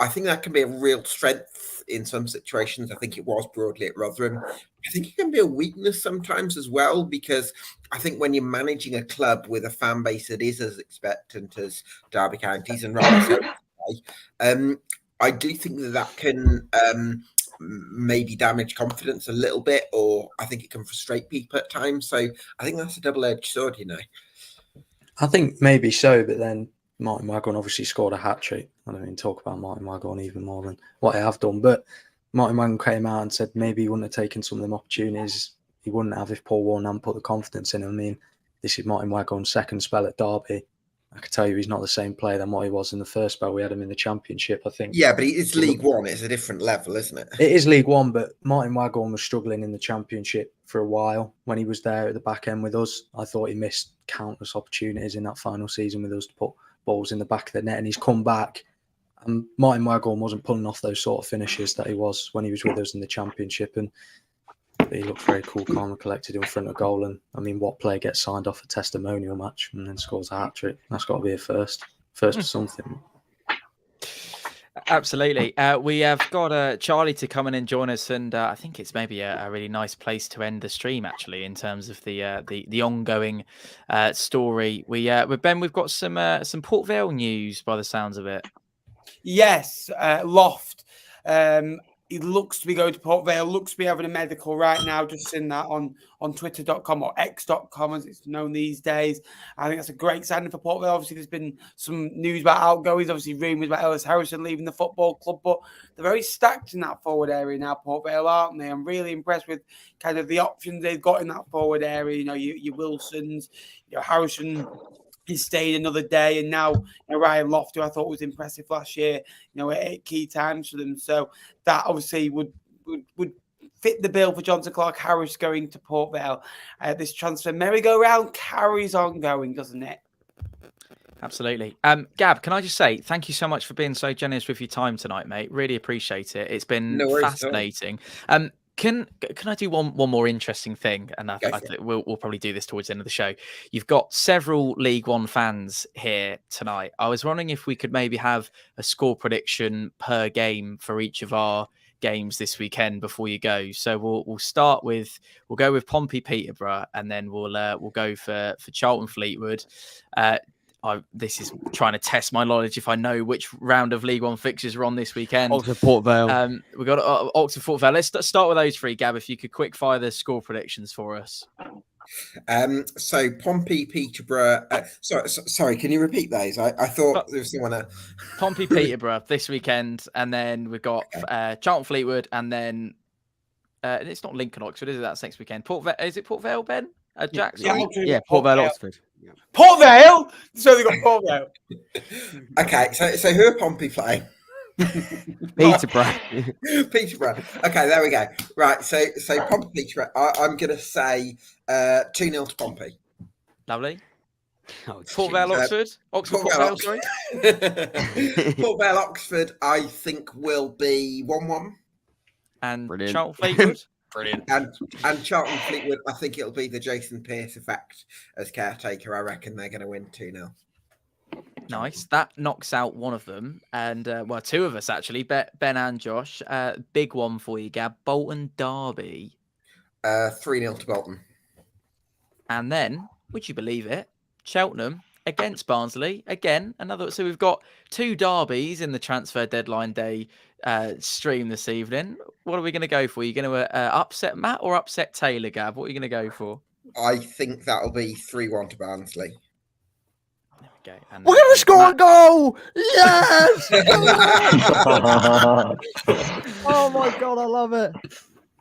I think that can be a real strength in some situations. I think it was broadly at Rotherham. I think it can be a weakness sometimes as well, because I think when you're managing a club with a fan base that is as expectant as Derby County's and rather so, I do think that can maybe damage confidence a little bit, or I think it can frustrate people at times. So I think that's a double-edged sword, you know. I think maybe so, but then Martin Waghorn obviously scored a hat-trick. I don't even talk about Martin Waghorn even more than what I have done. But Martin Waghorn came out and said maybe he wouldn't have taken some of them opportunities. He wouldn't have if Paul Warren hadn't put the confidence in him. I mean, this is Martin Waghorn's second spell at Derby. I can tell you he's not the same player than what he was in the first spell. We had him in the Championship, I think. Yeah, but it's League One. It's a different level, isn't it? It is League One, but Martin Waghorn was struggling in the Championship for a while when he was there at the back end with us. I thought he missed countless opportunities in that final season with us to put balls in the back of the net, and he's come back. And Martin Waghorn wasn't pulling off those sort of finishes that he was when he was with us in the Championship. And he looked very cool, calm and collected in front of goal. And I mean, what player gets signed off a testimonial match and then scores a hat-trick? That's got to be a first for something. Absolutely. We have got Charlie to come in and join us, and I think it's maybe a really nice place to end the stream, actually, in terms of the ongoing story. With Ben, we've got some Port Vale news by the sounds of it. Yes, Loft. He looks to be going to Port Vale, looks to be having a medical right now. Just seen that on twitter.com or x.com as it's known these days. I think that's a great signing for Port Vale. Obviously, there's been some news about outgoings, obviously rumours about Ellis Harrison leaving the football club, but they're very stacked in that forward area now, Port Vale, aren't they? I'm really impressed with kind of the options they've got in that forward area. You know, your Wilsons, your Harrison. He's stayed another day, and now Ryan Loft, who I thought was impressive last year, at key times for them. So that obviously would fit the bill for Jonson Clarke-Harris going to Port Vale. This transfer merry-go-round carries on going, doesn't it? Absolutely. Gab, can I just say thank you so much for being so generous with your time tonight, mate. Really appreciate it. It's been fascinating. Can I do one more interesting thing? And I think we'll probably do this towards the end of the show. You've got several League One fans here tonight. I was wondering if we could maybe have a score prediction per game for each of our games this weekend before you go. So we'll go with Pompey Peterborough, and then we'll go for Charlton Fleetwood. This is trying to test my knowledge if I know which round of League One fixtures are on this weekend. Oxford Port Vale. We've got Oxford Port Vale. Let's start with those three, Gab, if you could quick fire the score predictions for us. So Pompey Peterborough. Sorry, can you repeat those? I thought there was someone. Pompey Peterborough this weekend, and then we've got Charlton Fleetwood, and then it's not Lincoln Oxford, is it? That's next weekend. Is it Port Vale, Ben? Jackson? Yeah, Port Vale, Oxford. Port Vale. So they got Port Vale. Okay, so who are Pompey playing? Peterborough. Peterborough. Okay, there we go. Right, so Pompey Peterborough. I'm going to say 2-0 to Pompey. Lovely. Port Vale, Oxford. Port Vale, sorry. Port Vale, Oxford. I think will be 1-1. And Charlton Fleetwood. Brilliant. And Charlton Fleetwood, I think it'll be the Jason Pearce effect as caretaker. I reckon they're going to win 2-0. Nice. That knocks out one of them. And, two of us, actually, Ben and Josh. Big one for you, Gab. Bolton Derby. 3-0 to Bolton. And then, would you believe it, Cheltenham against Barnsley. Again, another. So we've got two derbies in the transfer deadline day stream this evening. What are we going to go for? Are you going to upset Matt or upset Taylor, Gab? What are you going to go for? I think that'll be 3-1 to Barnsley. Okay, and we're going to score a goal! Yes! Oh my God, I love it.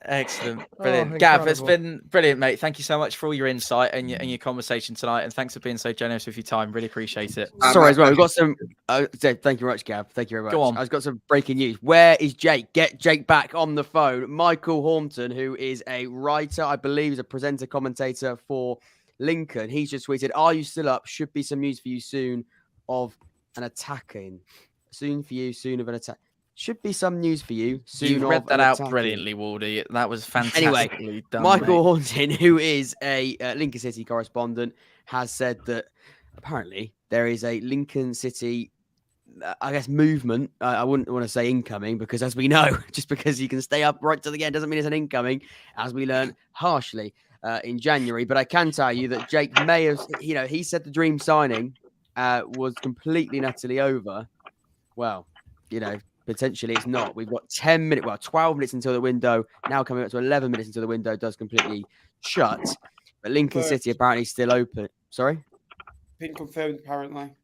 Excellent. Brilliant. Gav, it's been brilliant, mate. Thank you so much for all your insight and your conversation tonight. And thanks for being so generous with your time. Really appreciate it. Sorry as well. We've got some. Thank you very much, Gav. Thank you very much. Go on. I've got some breaking news. Where is Jake? Get Jake back on the phone. Michael Hornton, who is a writer, I believe, is a presenter, commentator for Lincoln. He's just tweeted, "Are you still up? Should be some news for you soon of an attacking. Soon for you, soon of an attack." Should be some news for you soon. You read that out brilliantly, Waldy. That was fantastically anyway, done. Michael Hornton, who is a Lincoln City correspondent, has said that apparently there is a Lincoln City, I guess, movement. I wouldn't want to say incoming because, as we know, just because you can stay up right to the end doesn't mean it's an incoming, as we learned harshly in January. But I can tell you that Jake may have, he said the dream signing was completely and utterly over. Well, potentially it's not. We've got 10 minutes, 12 minutes until the window. Now coming up to 11 minutes until the window does completely shut. But Lincoln City apparently still open. Sorry? Been confirmed, apparently.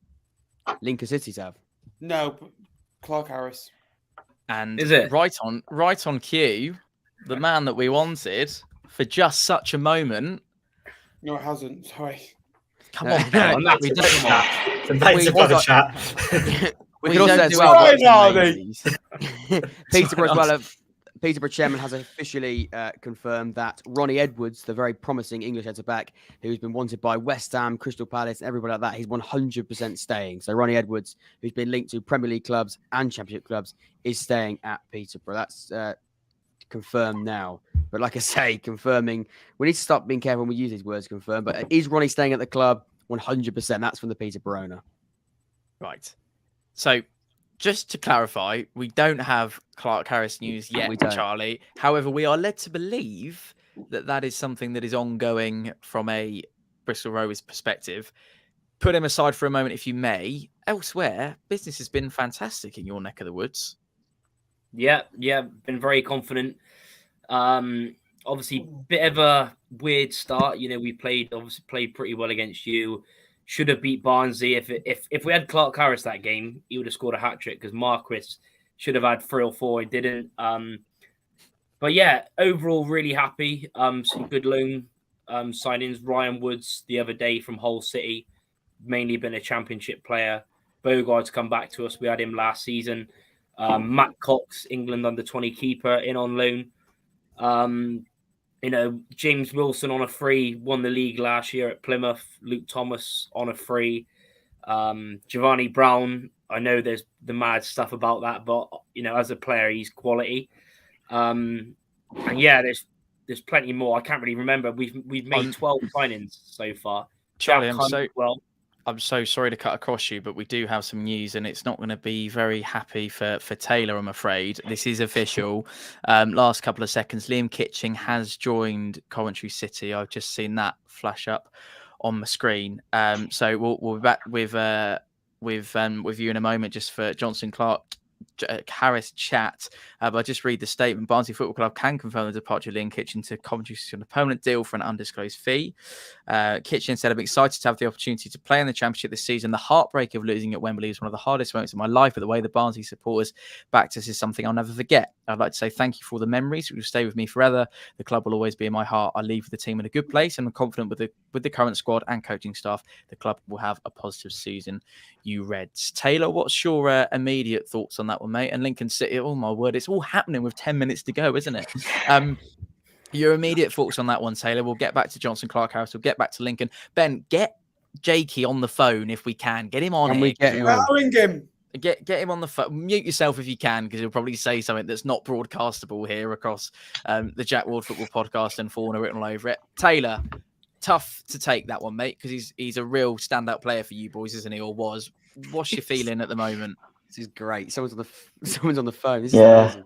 Lincoln City's have. No, but Clarke-Harris. And Is it? right on cue, the man that we wanted for just such a moment. No, it hasn't. Sorry. Come on, Ben. we don't chat. Debated by the chat. We can also do well. Peterborough as well. Peterborough chairman has officially confirmed that Ronnie Edwards, the very promising English centre-back, who's been wanted by West Ham, Crystal Palace, and everybody like that, he's 100% staying. So Ronnie Edwards, who's been linked to Premier League clubs and Championship clubs, is staying at Peterborough. That's confirmed now. But like I say, confirming, we need to stop being careful when we use these words, confirmed. But is Ronnie staying at the club? 100%. That's from the Peterborough owner. Right. So, just to clarify, we don't have Clarke-Harris news yet, Charlie. However, we are led to believe that that is something that is ongoing from a Bristol Rovers perspective. Put him aside for a moment, if you may. Elsewhere, business has been fantastic in your neck of the woods. Yeah, been very confident. Obviously, bit of a weird start. You know, we played pretty well against you. Should have beat Barnsley. If we had Clarke-Harris that game, he would have scored a hat-trick because Marquis should have had 3 or 4. He didn't. But yeah, overall, really happy. Some good loan signings. Ryan Woods the other day from Hull City, mainly been a Championship player. Bogart's come back to us. We had him last season. Matt Cox, England under-20 keeper, in on loan. You know, James Wilson on a free, won the league last year at Plymouth. Luke Thomas on a free. Giovanni Brown, I know there's the mad stuff about that, but, you know, as a player, he's quality. And yeah, there's plenty more. I can't really remember. We've made 12 signings so far. Charlie, I'm so sorry to cut across you, but we do have some news, and it's not going to be very happy for Taylor, I'm afraid. This is official. Last couple of seconds, Liam Kitching has joined Coventry City. I've just seen that flash up on the screen. So we'll be back with you in a moment, just for Jonson Clarke-Harris chat. But I'll just read the statement. Barnsley Football Club can confirm the departure of Liam Kitching to Coventry on a permanent deal for an undisclosed fee. Kitching said, "I'm excited to have the opportunity to play in the Championship this season. The heartbreak of losing at Wembley is one of the hardest moments of my life, but the way the Barnsley supporters backed us is something I'll never forget. I'd like to say thank you for all the memories, which will stay with me forever. The club will always be in my heart. I leave the team in a good place, and I'm confident with the current squad and coaching staff, the club will have a positive season. You Reds." Taylor, what's your immediate thoughts on that one, mate? And Lincoln City, oh my word, it's all happening with 10 minutes to go, isn't it? Your immediate thoughts on that one, Taylor. We'll get back to Jonson Clarke-Harris. We'll get back to Lincoln. Ben, get Jakey on the phone if we can. Get him on. Can we get him on? Get him on the phone. Mute yourself if you can, because he'll probably say something that's not broadcastable here across the Jack Ward Football Podcast and Fauna written all over it. Taylor, tough to take that one, mate, because he's a real standout player for you boys, isn't he? Or was. What's your feeling at the moment? This is great. Someone's on the phone. This is amazing.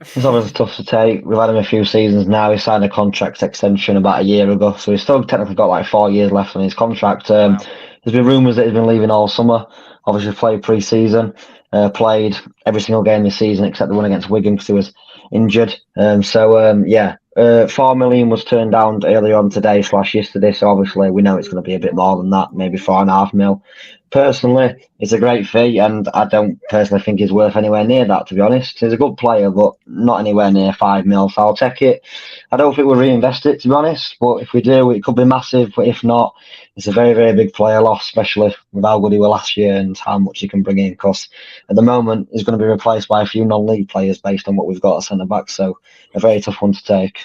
It's always tough to take. We've had him a few seasons now. He signed a contract extension about a year ago, so he's still technically got like 4 years left on his contract. Wow. There's been rumours that he's been leaving all summer. Obviously played pre-season, played every single game this season except the one against Wigan because he was injured. 4 million was turned down earlier on today / yesterday, so obviously we know it's going to be a bit more than that, maybe 4.5 mil. Personally, it's a great fee, and I don't personally think he's worth anywhere near that, to be honest. He's a good player, but not anywhere near 5 mil, so I'll take it. I don't think we'll reinvest it, to be honest, but if we do, it could be massive, but if not, it's a very, very big player loss, especially with how good he was last year and how much he can bring in, because at the moment, he's going to be replaced by a few non-league players based on what we've got at centre-back, so a very tough one to take.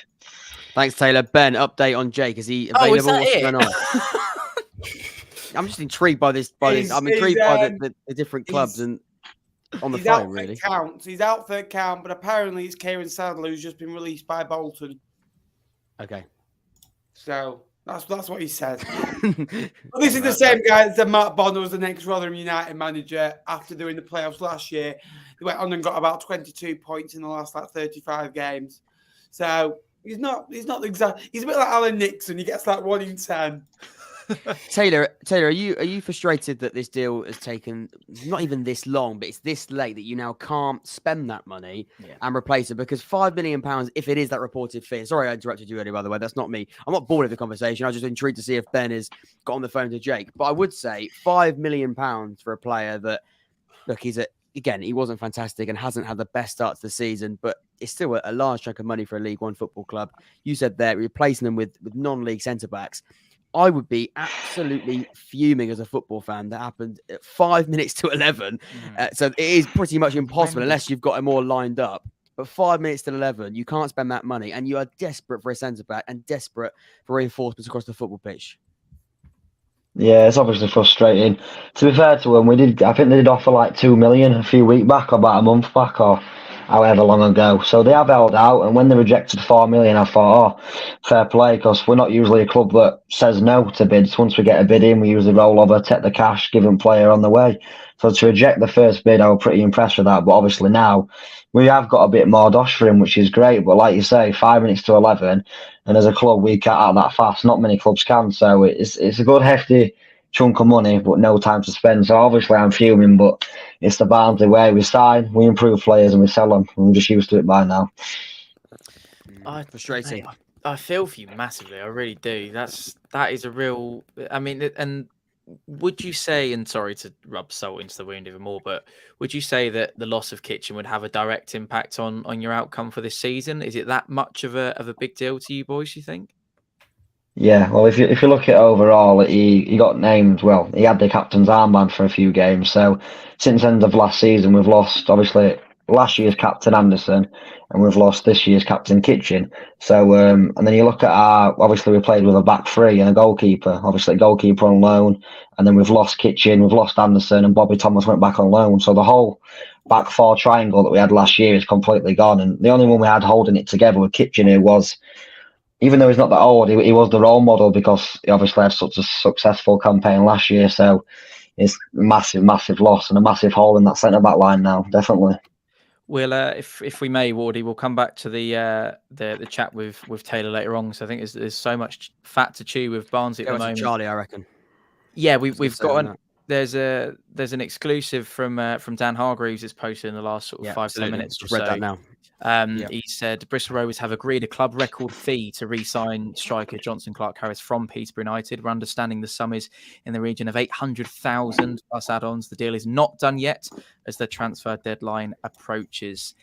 Thanks, Taylor. Ben, update on Jake. Is he available? Is that What's it? going on? I'm just intrigued by this. I'm intrigued by the different clubs and on the phone, really. He's out for count, but apparently it's Kieran Sadler who's just been released by Bolton. Okay. So that's what he said. But this is the same guy that said Matt Bonner was the next Rotherham United manager after doing the playoffs last year. He went on and got about 22 points in the last 35 games. So he's not exact. He's a bit like Alan Nixon. He gets like 1 in 10. Taylor, are you frustrated that this deal has taken not even this long, but it's this late that you now can't spend that money and replace it? Because £5 million, if it is that reported fee. Sorry, I interrupted you earlier, by the way. That's not me. I'm not bored of the conversation. I was just intrigued to see if Ben has got on the phone to Jake. But I would say £5 million for a player that, look, again, he wasn't fantastic and hasn't had the best start to the season, but it's still a large chunk of money for a League One football club. You said there, replacing them with non-league centre-backs. I would be absolutely fuming as a football fan. That happened at 5 minutes to 11. So it is pretty much impossible unless you've got them all lined up. But 5 minutes to 11, you can't spend that money, and you are desperate for a centre-back and desperate for reinforcements across the football pitch. Yeah, it's obviously frustrating. To be fair to them, I think they did offer like 2 million a few weeks back, or about a month back, or however long ago. So they have held out, and when they rejected 4 million, I thought, fair play, because we're not usually a club that says no to bids. Once we get a bid in, we usually roll over, take the cash, give them player on the way. So to reject the first bid, I was pretty impressed with that. But obviously now, we have got a bit more dosh for him, which is great. But like you say, 5 minutes to 11, and as a club, we can't act that fast. Not many clubs can. So it's a good, hefty chunk of money, but no time to spend. So obviously I'm fuming, but it's the Barnsley way. We sign, we improve players, and we sell them. I'm just used to it by now. Frustrating. I feel for you massively. I really do. That is a real. I mean, and would you say, and sorry to rub salt into the wound even more, but would you say that the loss of Kitchen would have a direct impact on your outcome for this season? Is it that much of a big deal to you boys, you think? Yeah, well, if you look at overall, he got named. Well, he had the captain's armband for a few games. So since the end of last season, we've lost obviously last year's captain Anderson, and we've lost this year's captain Kitchen. So and then you look at obviously we played with a back three and a goalkeeper. Obviously, a goalkeeper on loan, and then we've lost Kitchen, we've lost Anderson, and Bobby Thomas went back on loan. So the whole back four triangle that we had last year is completely gone, and the only one we had holding it together with Kitchen, who was, even though he's not that old, he was the role model because he obviously had such a successful campaign last year. So it's a massive, massive loss and a massive hole in that centre-back line now, definitely. We'll, if we may, Wardy, we'll come back to the chat with Taylor later on. So I think there's so much fat to chew with Barnsley at the moment. Charlie, I reckon. Yeah, we've got there's an exclusive from Dan Hargreaves that's posted in the last sort of 5-10 minutes. Just read that now. He said Bristol Rovers have agreed a club record fee to re-sign striker Jonson Clarke-Harris from Peterborough United. We're understanding the sum is in the region of 800,000 plus add-ons. The deal is not done yet as the transfer deadline approaches.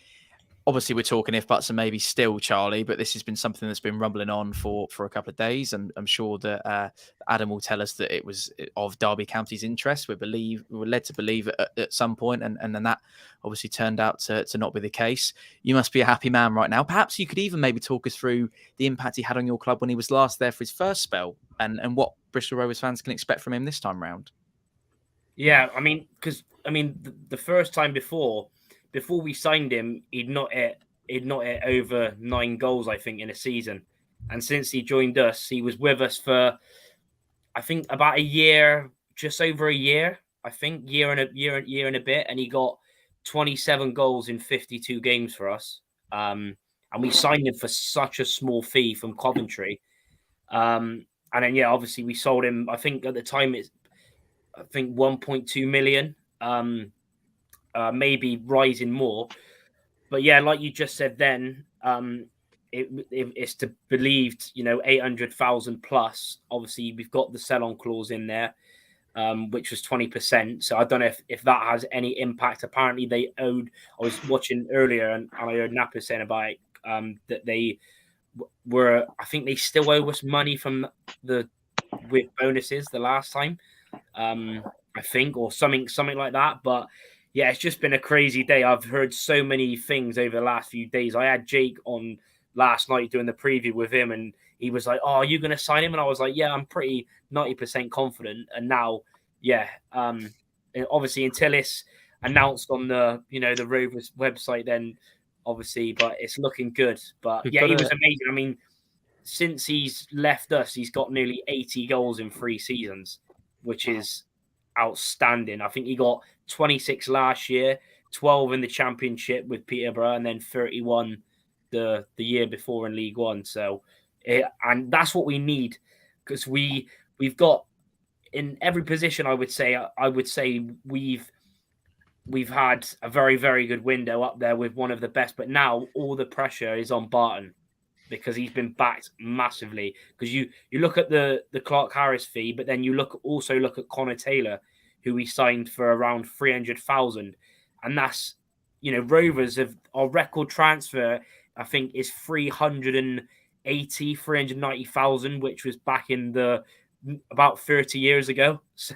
Obviously, we're talking if buts and maybe still, Charlie, but this has been something that's been rumbling on for a couple of days, and I'm sure that Adam will tell us that it was of Derby County's interest. We're led to believe at some point, and then that obviously turned out to not be the case. You must be a happy man right now. Perhaps you could even maybe talk us through the impact he had on your club when he was last there for his first spell, and what Bristol Rovers fans can expect from him this time round. Yeah, the first time before we signed him, he'd not hit over 9 goals, I think, in a season. And since he joined us, he was with us for, I think, about a year, just over a year. I think year and a bit, and he got 27 goals in 52 games for us. And we signed him for such a small fee from Coventry. And then obviously we sold him. I think at the time it's 1.2 million. Maybe rising more, but like you just said, then it's to believed 800,000 plus. Obviously, we've got the sell-on clause in there, which was 20%. So I don't know if that has any impact. Apparently, they owed. I was watching earlier, and I heard Napa saying about it, that they were. I think they still owe us money from with bonuses the last time. I think, or something like that, but. Yeah, it's just been a crazy day. I've heard so many things over the last few days. I had Jake on last night doing the preview with him, and he was like, "Oh, are you going to sign him?" And I was like, "Yeah, I'm pretty 90% confident." And now, obviously until it's announced on the the Rovers website, then obviously, but it's looking good. But he was amazing. I mean, since he's left us, he's got nearly 80 goals in 3 seasons, which is outstanding. I think he got 26 last year, 12 in the Championship with Peterborough, and then 31 the year before in League One. So, and that's what we need, because we've got in every position, I would say we've had a very, very good window up there with one of the best. But now all the pressure is on Barton because he's been backed massively. Because you look at the Clarke-Harris fee, but then you also look at Connor Taylor, who we signed for around 300,000, and that's, Rovers have our record transfer, I think, is 390,000, which was back in about 30 years ago. So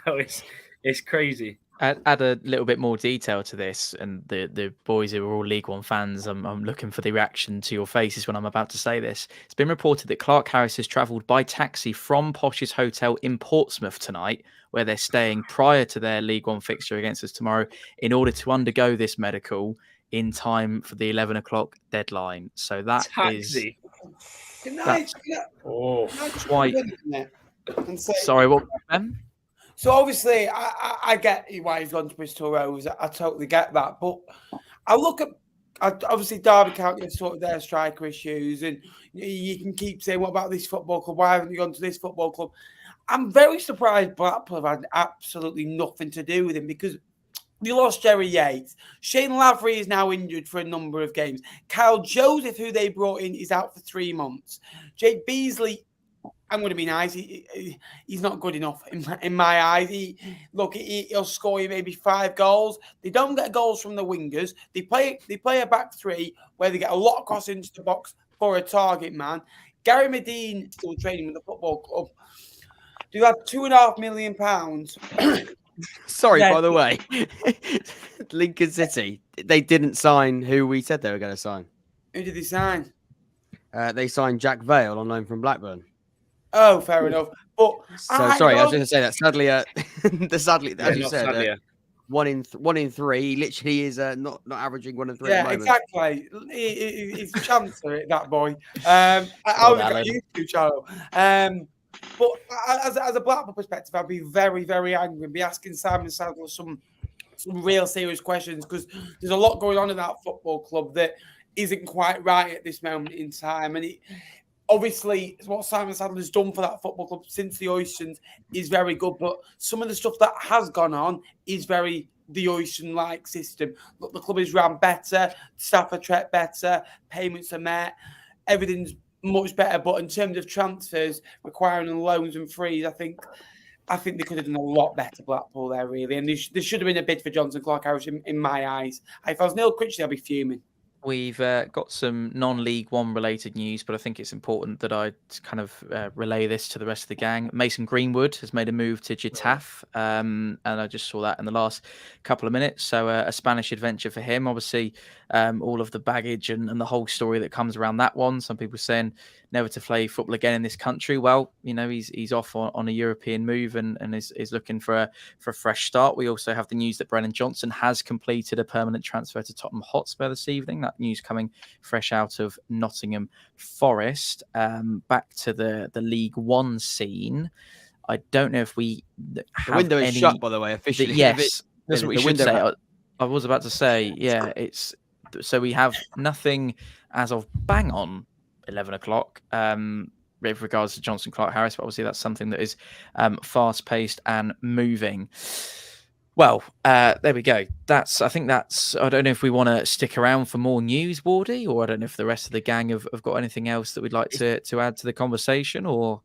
it's crazy. Add a little bit more detail to this, and the boys who are all League One fans, I'm looking for the reaction to your faces when I'm about to say this. It's been reported that Clarke-Harris has travelled by taxi from Posh's Hotel in Portsmouth tonight, where they're staying prior to their League One fixture against us tomorrow, in order to undergo this medical in time for the 11 o'clock deadline. So that's quite... Sorry, what, Ben? So obviously, I get why he's gone to Bristol Rovers. I totally get that. But I look at, obviously, Derby County have sorted their striker issues, and you can keep saying, what about this football club? Why haven't you gone to this football club? I'm very surprised Blackpool have had absolutely nothing to do with him, because they lost Jerry Yates. Shane Lavery is now injured for a number of games. Kyle Joseph, who they brought in, is out for 3 months. Jake Beasley, I'm going to be nice. He's not good enough in my eyes. He'll score you maybe 5 goals. They don't get goals from the wingers. They play a back three where they get a lot of cross into the box for a target man. Gary Medine still training with the football club. Do you have £2.5 million? Sorry, by the way, Lincoln City, they didn't sign who we said they were going to sign. Who did they sign? They signed Jack Vale on loan from Blackburn. Oh, fair enough. But sorry, I was going to say that. Sadly, as you said, 1 in 3 literally is not averaging 1 in 3. Yeah, exactly. He's a chancer, that boy. I would got used to Charles. But as a Blackpool perspective, I'd be very, very angry and be asking Simon Sadler some real serious questions, because there's a lot going on in that football club that isn't quite right at this moment in time. And obviously, what Simon Sadler's done for that football club since the Oyston is very good, but some of the stuff that has gone on is very the Oyston-like system. Look, the club is run better, staff are treated better, payments are met, everything's much better. But in terms of transfers, requiring loans and frees, I think they could have done a lot better, Blackpool, there, really. And there should have been a bid for Jonson Clarke-Harris in my eyes. If I was Neil Critchley, I'd be fuming. We've got some non-League One related news, but I think it's important that I kind of relay this to the rest of the gang. Mason Greenwood has made a move to Getafe, and I just saw that in the last couple of minutes. So a Spanish adventure for him. Obviously, all of the baggage and the whole story that comes around that one. Some people saying never to play football again in this country. Well, he's off on a European move and is looking for a fresh start. We also have the news that Brennan Johnson has completed a permanent transfer to Tottenham Hotspur this evening. That news coming fresh out of Nottingham Forest. Back to the League One scene. I don't know if we have the window is shut, by the way, officially. Yes, that's what we should say. I was about to say, yeah, it's so we have nothing as of bang on 11 o'clock with regards to Jonson Clarke-Harris, but obviously that's something that is fast-paced and moving. Well, there we go. I don't know if we want to stick around for more news, Wardy, or I don't know if the rest of the gang have got anything else that we'd like to add to the conversation, or...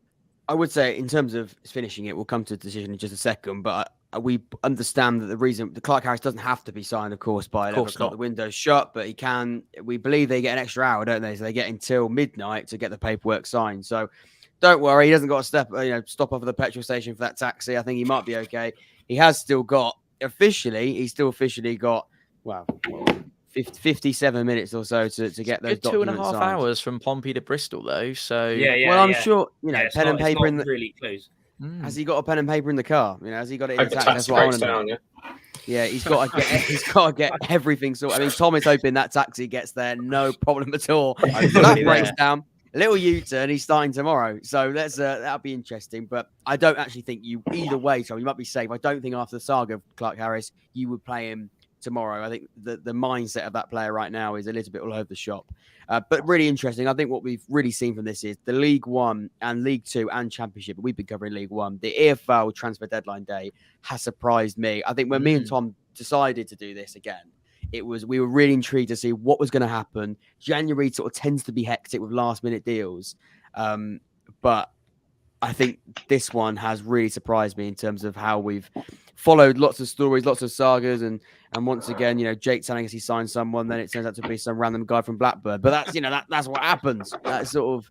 I would say, in terms of finishing it, we'll come to a decision in just a second, but we understand that the reason the Clarke-Harris doesn't have to be signed, of course, by 11 o'clock. The window's shut, but he can. We believe they get an extra hour, don't they? So they get until midnight to get the paperwork signed. So don't worry, he doesn't got to stop off at the petrol station for that taxi. I think he might be okay. He has still got officially got 57 minutes or so to get those documents 2.5 hours from Pompey to Bristol, though. So I'm sure pen and paper in the really close. Has he got a pen and paper in the car? Has he got it in the taxi? That's what I want to know. Yeah, he's got to get everything sorted. I mean, Tom is hoping that taxi gets there, no problem at all. That breaks down. A little U-turn. He's starting tomorrow, so that'll be interesting. But I don't actually think either way. So you might be safe. I don't think after the saga of Clarke-Harris, you would play him tomorrow. I think the mindset of that player right now is a little bit all over the shop. But really interesting. I think what we've really seen from this is the League One and League Two and Championship. We've been covering League One. The EFL transfer deadline day has surprised me. I think when me and Tom decided to do this again, we were really intrigued to see what was going to happen. January sort of tends to be hectic with last minute deals. But I think this one has really surprised me in terms of how we've followed lots of stories, lots of sagas, and once again, Jake telling us he signed someone, then it turns out to be some random guy from Blackburn. But that's that's what happens. That's sort of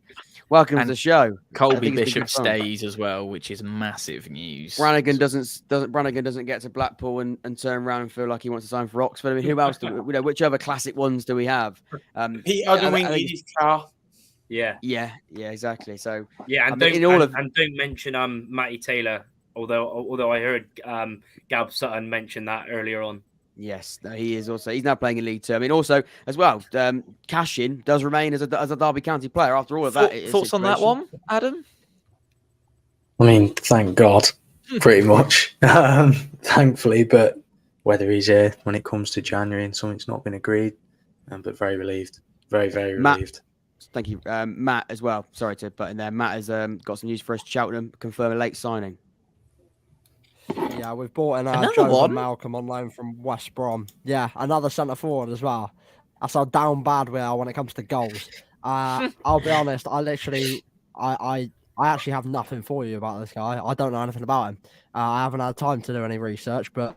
welcome to the show. Colby Bishop stays as well, which is massive news. Brannigan doesn't get to Blackpool and turn around and feel like he wants to sign for Oxford. I mean, who else? Which other classic ones do we have? Pete Odwin in his car. Yeah, exactly. So and don't mention Matty Taylor. Although I heard Gab Sutton mention that earlier on. Yes, he is also. He's now playing in League Two. I mean, also as well, Cashin does remain as a Derby County player after all of that. Thoughts on that one, Adam? I mean, thank God, pretty much. Thankfully, but whether he's here when it comes to January and something's not been agreed, but very relieved, very relieved. Thank you, Matt, as well. Sorry to put in there. Matt has got some news for us. Cheltenham confirm a late signing. Yeah, we've bought in Joe Malcolm on loan from West Brom. Yeah, another centre forward as well. That's how down bad we are when it comes to goals. I'll be honest. I actually have nothing for you about this guy. I don't know anything about him. I haven't had time to do any research, but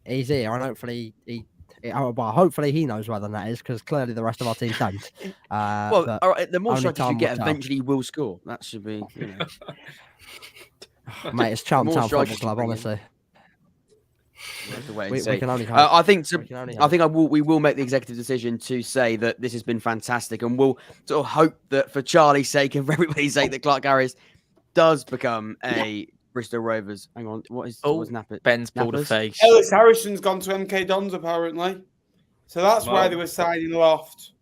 he's here, and hopefully he knows where the net is, because clearly the rest of our team don't. The more strikers you get, eventually you will score. That should be. Mate, it's Cheltenham Town Football Club, honestly. We can only hope. We will make the executive decision to say that this has been fantastic, and we'll sort of hope that for Charlie's sake and for everybody's sake that Clarke-Harris does become a Bristol Rovers. Hang on, what's Nappers? Ben's pulled a face. Ellis Harrison's gone to MK Dons apparently, so that's why they were signing Loft.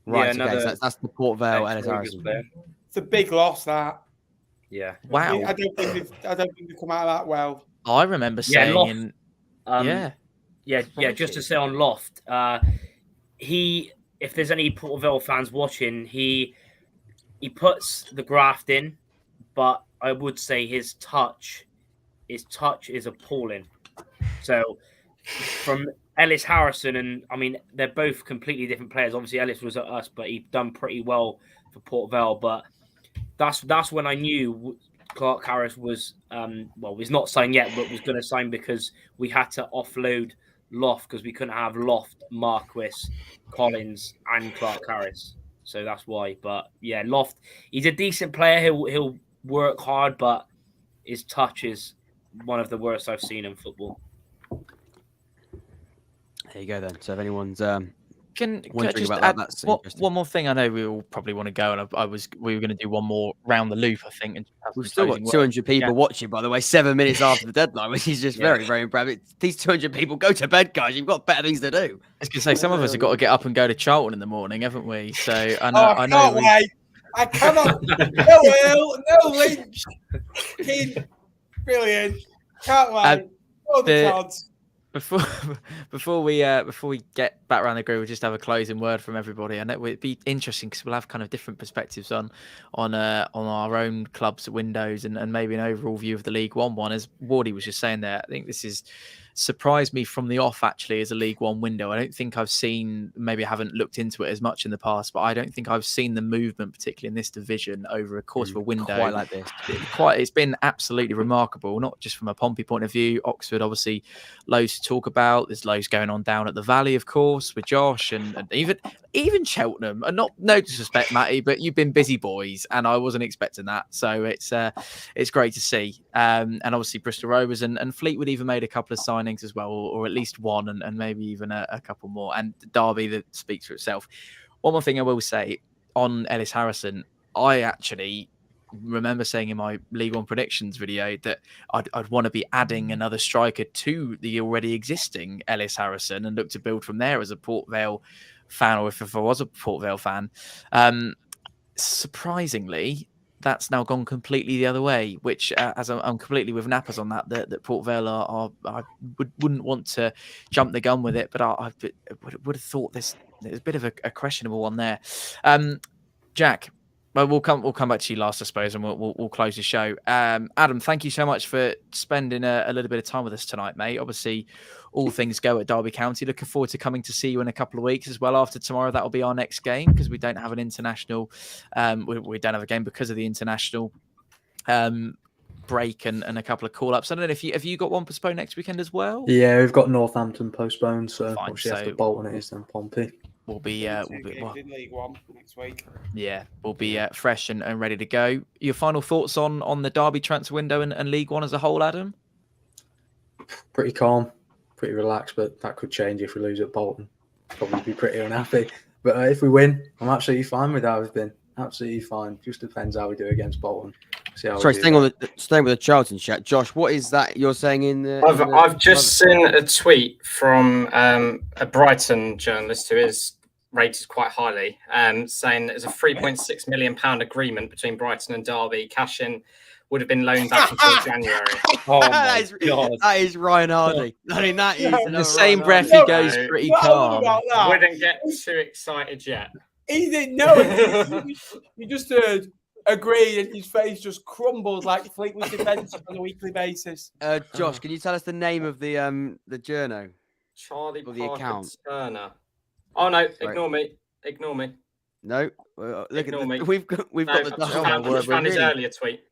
Right, okay, so that's the Port Vale Ellis Harrison. It's a big loss, that. Yeah. Wow. I don't think they've come out of that well. I remember saying, just to say on Loft, if there's any Port Vale fans watching, he puts the graft in, but I would say his touch is appalling. So from Ellis Harrison, and I mean, they're both completely different players. Obviously, Ellis was at us, but he'd done pretty well for Port Vale. But that's when I knew Clarke-Harris was, he's not signed yet, but was going to sign, because we had to offload Loft, because we couldn't have Loft, Marquis, Collins, and Clarke-Harris. So that's why. But yeah, Loft, he's a decent player. He'll work hard, but his touch is one of the worst I've seen in football. There you go then. So if anyone's Can I just add one more thing? I know we all probably want to go, and we were going to do one more round the loop, I think. And we've still got 200 people watching, by the way, 7 minutes after the deadline, which is just very, very impressive. These 200 people, go to bed, guys. You've got better things to do. I was going to say, some of us have got to get up and go to Charlton in the morning, haven't we? So I cannot. No Lynch. Brilliant. Can't wait. All the cards. Before we get back around the group, we'll just have a closing word from everybody. I know it'd be interesting because we'll have kind of different perspectives on our own clubs' windows and maybe an overall view of the League One. As Wardy was just saying there, I think this is surprised me from the off, actually, as a League One window. I don't think I've seen, maybe I haven't looked into it as much in the past, but I don't think I've seen the movement, particularly in this division, over a course of a window quite like this. It's been absolutely remarkable, not just from a Pompey point of view. Oxford, obviously, loads to talk about. There's loads going on down at the Valley, of course, with Josh, and even Cheltenham. And no disrespect, Matty, but you've been busy boys, and I wasn't expecting that. So it's great to see. And obviously Bristol Rovers and Fleetwood even made a couple of signings as well, or at least one, and maybe even a couple more. And Derby that speaks for itself. One more thing I will say on Ellis Harrison, I actually remember saying in my League One predictions video that I'd want to be adding another striker to the already existing Ellis Harrison and look to build from there as a Port Vale fan, or if I was a Port Vale fan. Surprisingly, that's now gone completely the other way, which as I'm completely with Nappers on that Port Vale are I wouldn't want to jump the gun with it, but I would have thought there's a bit of a questionable one there. Jack, well, we'll come back to you last, I suppose, and we'll close the show. Adam, thank you so much for spending a little bit of time with us tonight, mate. Obviously, all things go at Derby County. Looking forward to coming to see you in a couple of weeks as well. After tomorrow, that'll be our next game because we don't have an international. We don't have a game because of the international break and a couple of call-ups. I don't know if you got one postponed next weekend as well. Yeah, we've got Northampton postponed, so Fine, obviously so after Bolton it is then Pompey. We'll be in League One next week. Yeah, we'll be fresh and ready to go. Your final thoughts on the Derby transfer window and League One as a whole, Adam? Pretty calm, pretty relaxed, but that could change if we lose at Bolton. Probably be pretty unhappy. But if we win, I'm absolutely fine with how we've been. Absolutely fine. Just depends how we do against Bolton. See how Sorry, staying with the Charlton chat. Josh, what is that you're saying in the? I've just seen a tweet from a Brighton journalist who is rated quite highly, saying there's a £3.6 million agreement between Brighton and Derby. Cashin would have been loaned back until January. Oh my God. That is Ryan Hardy. I mean, that is in the same breath he goes pretty calm. Wouldn't get too excited yet. He didn't know it. He just heard agreed, and his face just crumbled like Fleetwood defence on a weekly basis. Josh, can you tell us the name of the journo? Charlie or the Parker account? Turner. Oh no, ignore me. No, look Ignore at me. we've got the I found his earlier tweet.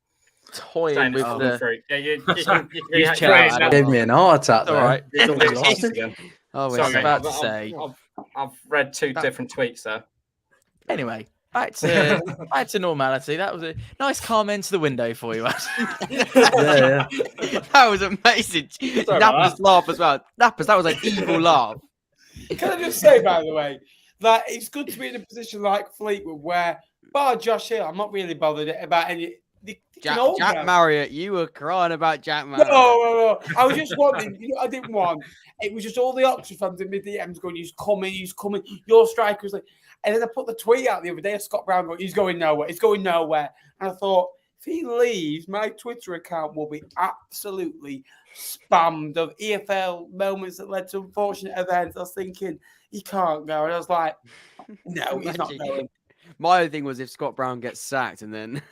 Toying with the. Yeah, you Gave me an heart attack. All right. Oh, I was about to say. I've read two different tweets there. Anyway, back to normality. That was a nice calm end to the window for you, yeah. That was amazing. Nappers laugh as well. Nappers, that was an evil laugh. Can I just say, by the way, that it's good to be in a position like Fleetwood where, bar Josh Hill, I'm not really bothered about any. Jack Marriott, you were crying about Jack Marriott. No. I was just wondering, I didn't want. It was just all the Oxford fans in my DMs going, he's coming. Your striker was like, and then I put the tweet out the other day of Scott Brown going, he's going nowhere. And I thought, if he leaves, my Twitter account will be absolutely spammed of EFL moments that led to unfortunate events. I was thinking, he can't go. And I was like, no, he's not going. My other thing was if Scott Brown gets sacked and then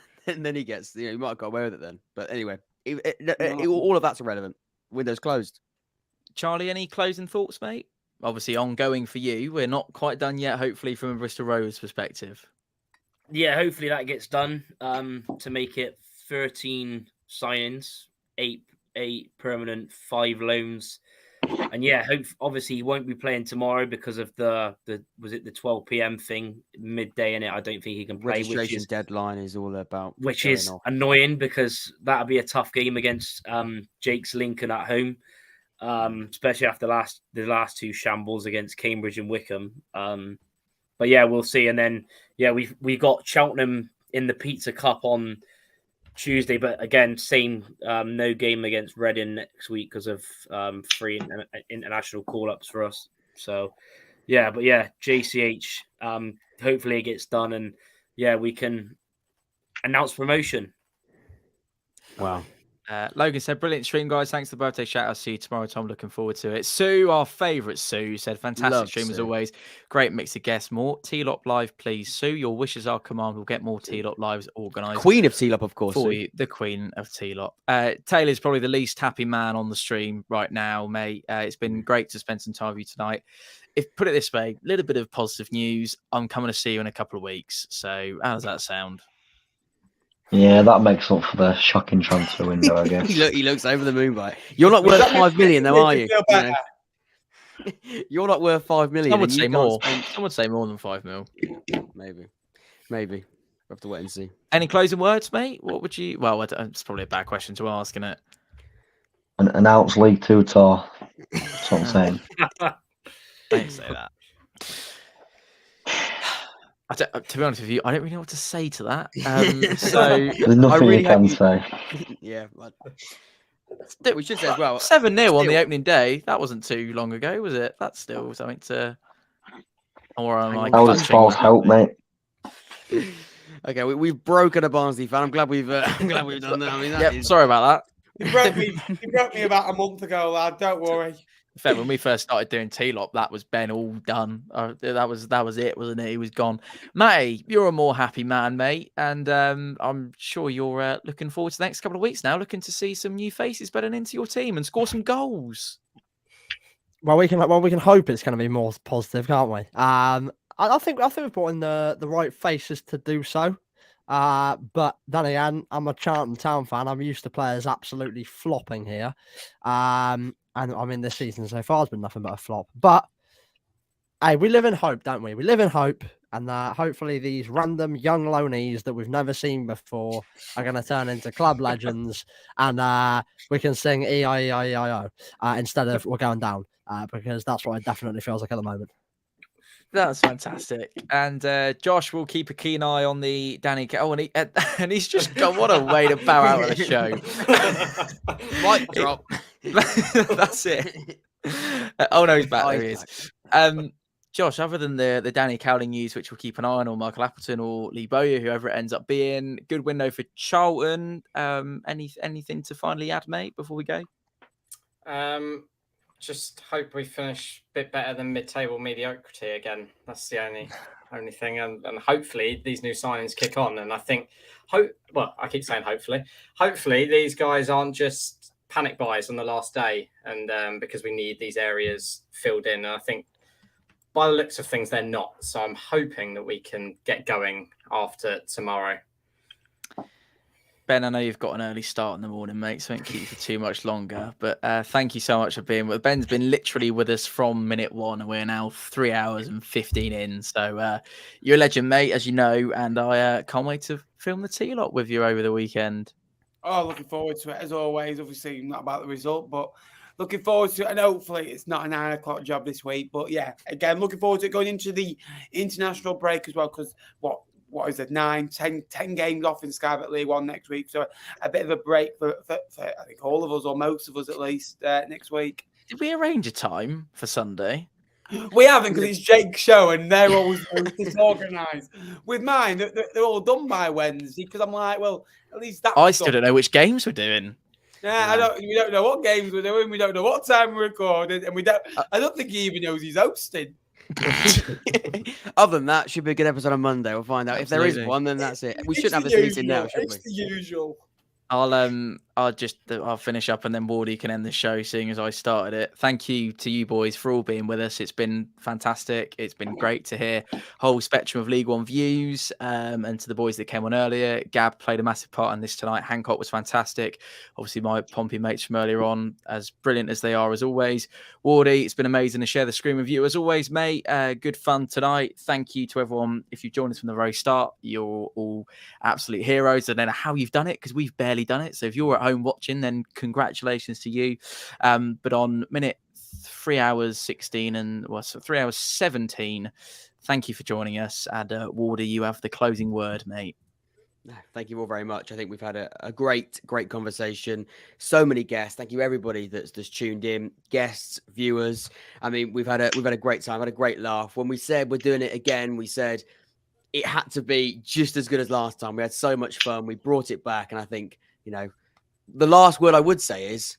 he gets, he might have got away with it then. But anyway, all of that's irrelevant. Window's closed. Charlie, any closing thoughts, mate? Obviously ongoing for you. We're not quite done yet, hopefully, from a Bristol Rovers perspective. Yeah, hopefully that gets done to make it 13 signings, 8 permanent, 5 loans. And yeah, obviously he won't be playing tomorrow because of the 12 p.m. thing, midday in it. I don't think he can play. Registration deadline is all about. Which is annoying because that'll be a tough game against Jake's Lincoln at home. Especially after the last 2 shambles against Cambridge and Wickham. But yeah, we'll see. And then we got Cheltenham in the Pizza Cup on Tuesday, but again, same no game against Reading next week because of 3 international call-ups for us. So JCH. Hopefully it gets done, and we can announce promotion. Wow. Logan said, brilliant stream, guys. Thanks for the birthday shout. I'll see you tomorrow, Tom. Looking forward to it. Sue, our favourite Sue, said, fantastic stream as always. Great mix of guests. More T-Lop live, please. Sue, your wishes are command. We'll get more T-Lop lives organised. Queen of T-Lop, of course. For you, the Queen of T-Lop. Taylor's probably the least happy man on the stream right now, mate. It's been great to spend some time with you tonight. Put it this way, a little bit of positive news. I'm coming to see you in a couple of weeks. So how does that sound? Yeah, that makes up for the shocking transfer window, I guess. He looks over the moon, right? You're not worth 5 million, though, are you? You're not worth 5 million. Some would say more. Some would say more than 5 mil. Maybe. We'll have to wait and see. Any closing words, mate? What would you? Well, it's probably a bad question to ask, isn't it? Announce League 2 tour. That's what I'm saying. Don't say that. To be honest with you, I don't really know what to say to that. So there's nothing you can say. Yeah, we should say as well. 7-0 on the opening day. That wasn't too long ago, was it? That's still something to. Or am I? That was false hope, mate. Okay, we've broken a Barnsley fan. I'm glad we've done that. I mean, that is... sorry about that. You broke me about a month ago, lad. Don't worry. In fact, when we first started doing T-Lop, that was Ben all done. That was it, wasn't it? He was gone. Matty, you're a more happy man, mate, and I'm sure you're looking forward to the next couple of weeks now, looking to see some new faces bedding into your team and score some goals. Well, we can hope it's going to be more positive, can't we? I think we've brought in the right faces to do so. But then again, I'm a Charlton Town fan. I'm used to players absolutely flopping here. And I mean, this season so far has been nothing but a flop. But hey, we live in hope, don't we? We live in hope, and hopefully these random young loanees that we've never seen before are going to turn into club legends, and we can sing E-I-E-I-E-I-O instead of we're going down, because that's what it definitely feels like at the moment. That's fantastic. And Josh will keep a keen eye on the Danny. Oh, and he's just gone. What a way to bow out of the show. Mic drop. That's it. Oh no, he's back. There he is. Josh, other than the Danny Cowling news, which we'll keep an eye on, or Michael Appleton or Lee Bowyer, whoever it ends up being, good window for Charlton. Anything to finally add, mate, before we go? Just hope we finish a bit better than mid-table mediocrity again. That's the only thing, and hopefully these new signings kick on. And I think, I keep saying hopefully these guys aren't just panic buys on the last day, and because we need these areas filled in. And I think by the looks of things, they're not. So I'm hoping that we can get going after tomorrow. Ben, I know you've got an early start in the morning, mate, so I won't keep you for too much longer. But thank you so much for being with us. Ben's been literally with us from minute one, and we're now 3 hours and 15 in. So you're a legend, mate, as you know, and I can't wait to film the T-Lot with you over the weekend. Oh, looking forward to it, as always. Obviously, not about the result, but looking forward to it. And hopefully it's not a 9 o'clock job this week. But yeah, again, looking forward to it going into the international break as well, because what is it, 10 games off in Sky Bet League One next week. So a bit of a break for I think all of us, or most of us at least, next week. Did we arrange a time for Sunday? We haven't, because it's Jake's show and they're always disorganised. With mine, they're all done by Wednesday, because I'm like, well, at least that. I still don't know which games we're doing. Yeah, we don't know what games we're doing. We don't know what time we're recording, and I don't think he even knows he's hosting. Other than that, should be a good episode on Monday. We'll find out. Absolutely. If there is one, then that's it. We shouldn't have this meeting now, should we? It's the usual. I'll finish up, and then Wardy can end the show, seeing as I started it. Thank you to you boys for all being with us. It's been fantastic. It's been great to hear whole spectrum of League One views, and to the boys that came on earlier. Gab played a massive part in this tonight. Hancock was fantastic. Obviously, my Pompey mates from earlier on, as brilliant as they are as always. Wardy, it's been amazing to share the screen with you as always, mate. Good fun tonight. Thank you to everyone. If you joined us from the very start, you're all absolute heroes. I don't know how you've done it, because we've barely done it. So if you're at home watching, then congratulations to you. But on minute 3 hours 16 and 3 hours 17, thank you for joining us. And Wardy, you have the closing word, mate. Thank you all very much. I think we've had a great conversation. So many guests. Thank you everybody that's tuned in. Guests, viewers. I mean, we've had a great time. Had a great laugh. When we said we're doing it again, we said it had to be just as good as last time. We had so much fun. We brought it back, and I think, the last word I would say is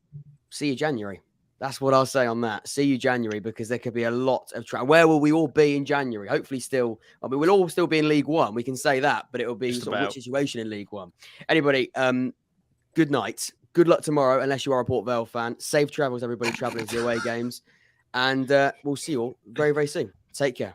see you January. That's what I'll say on that. See you January, because there could be a lot of where will we all be in January? Hopefully we'll all still be in League One. We can say that, but it'll be sort of which situation in League One. Anybody, good night. Good luck tomorrow, unless you are a Port Vale fan. Safe travels, everybody traveling to the away games. And we'll see you all very, very soon. Take care.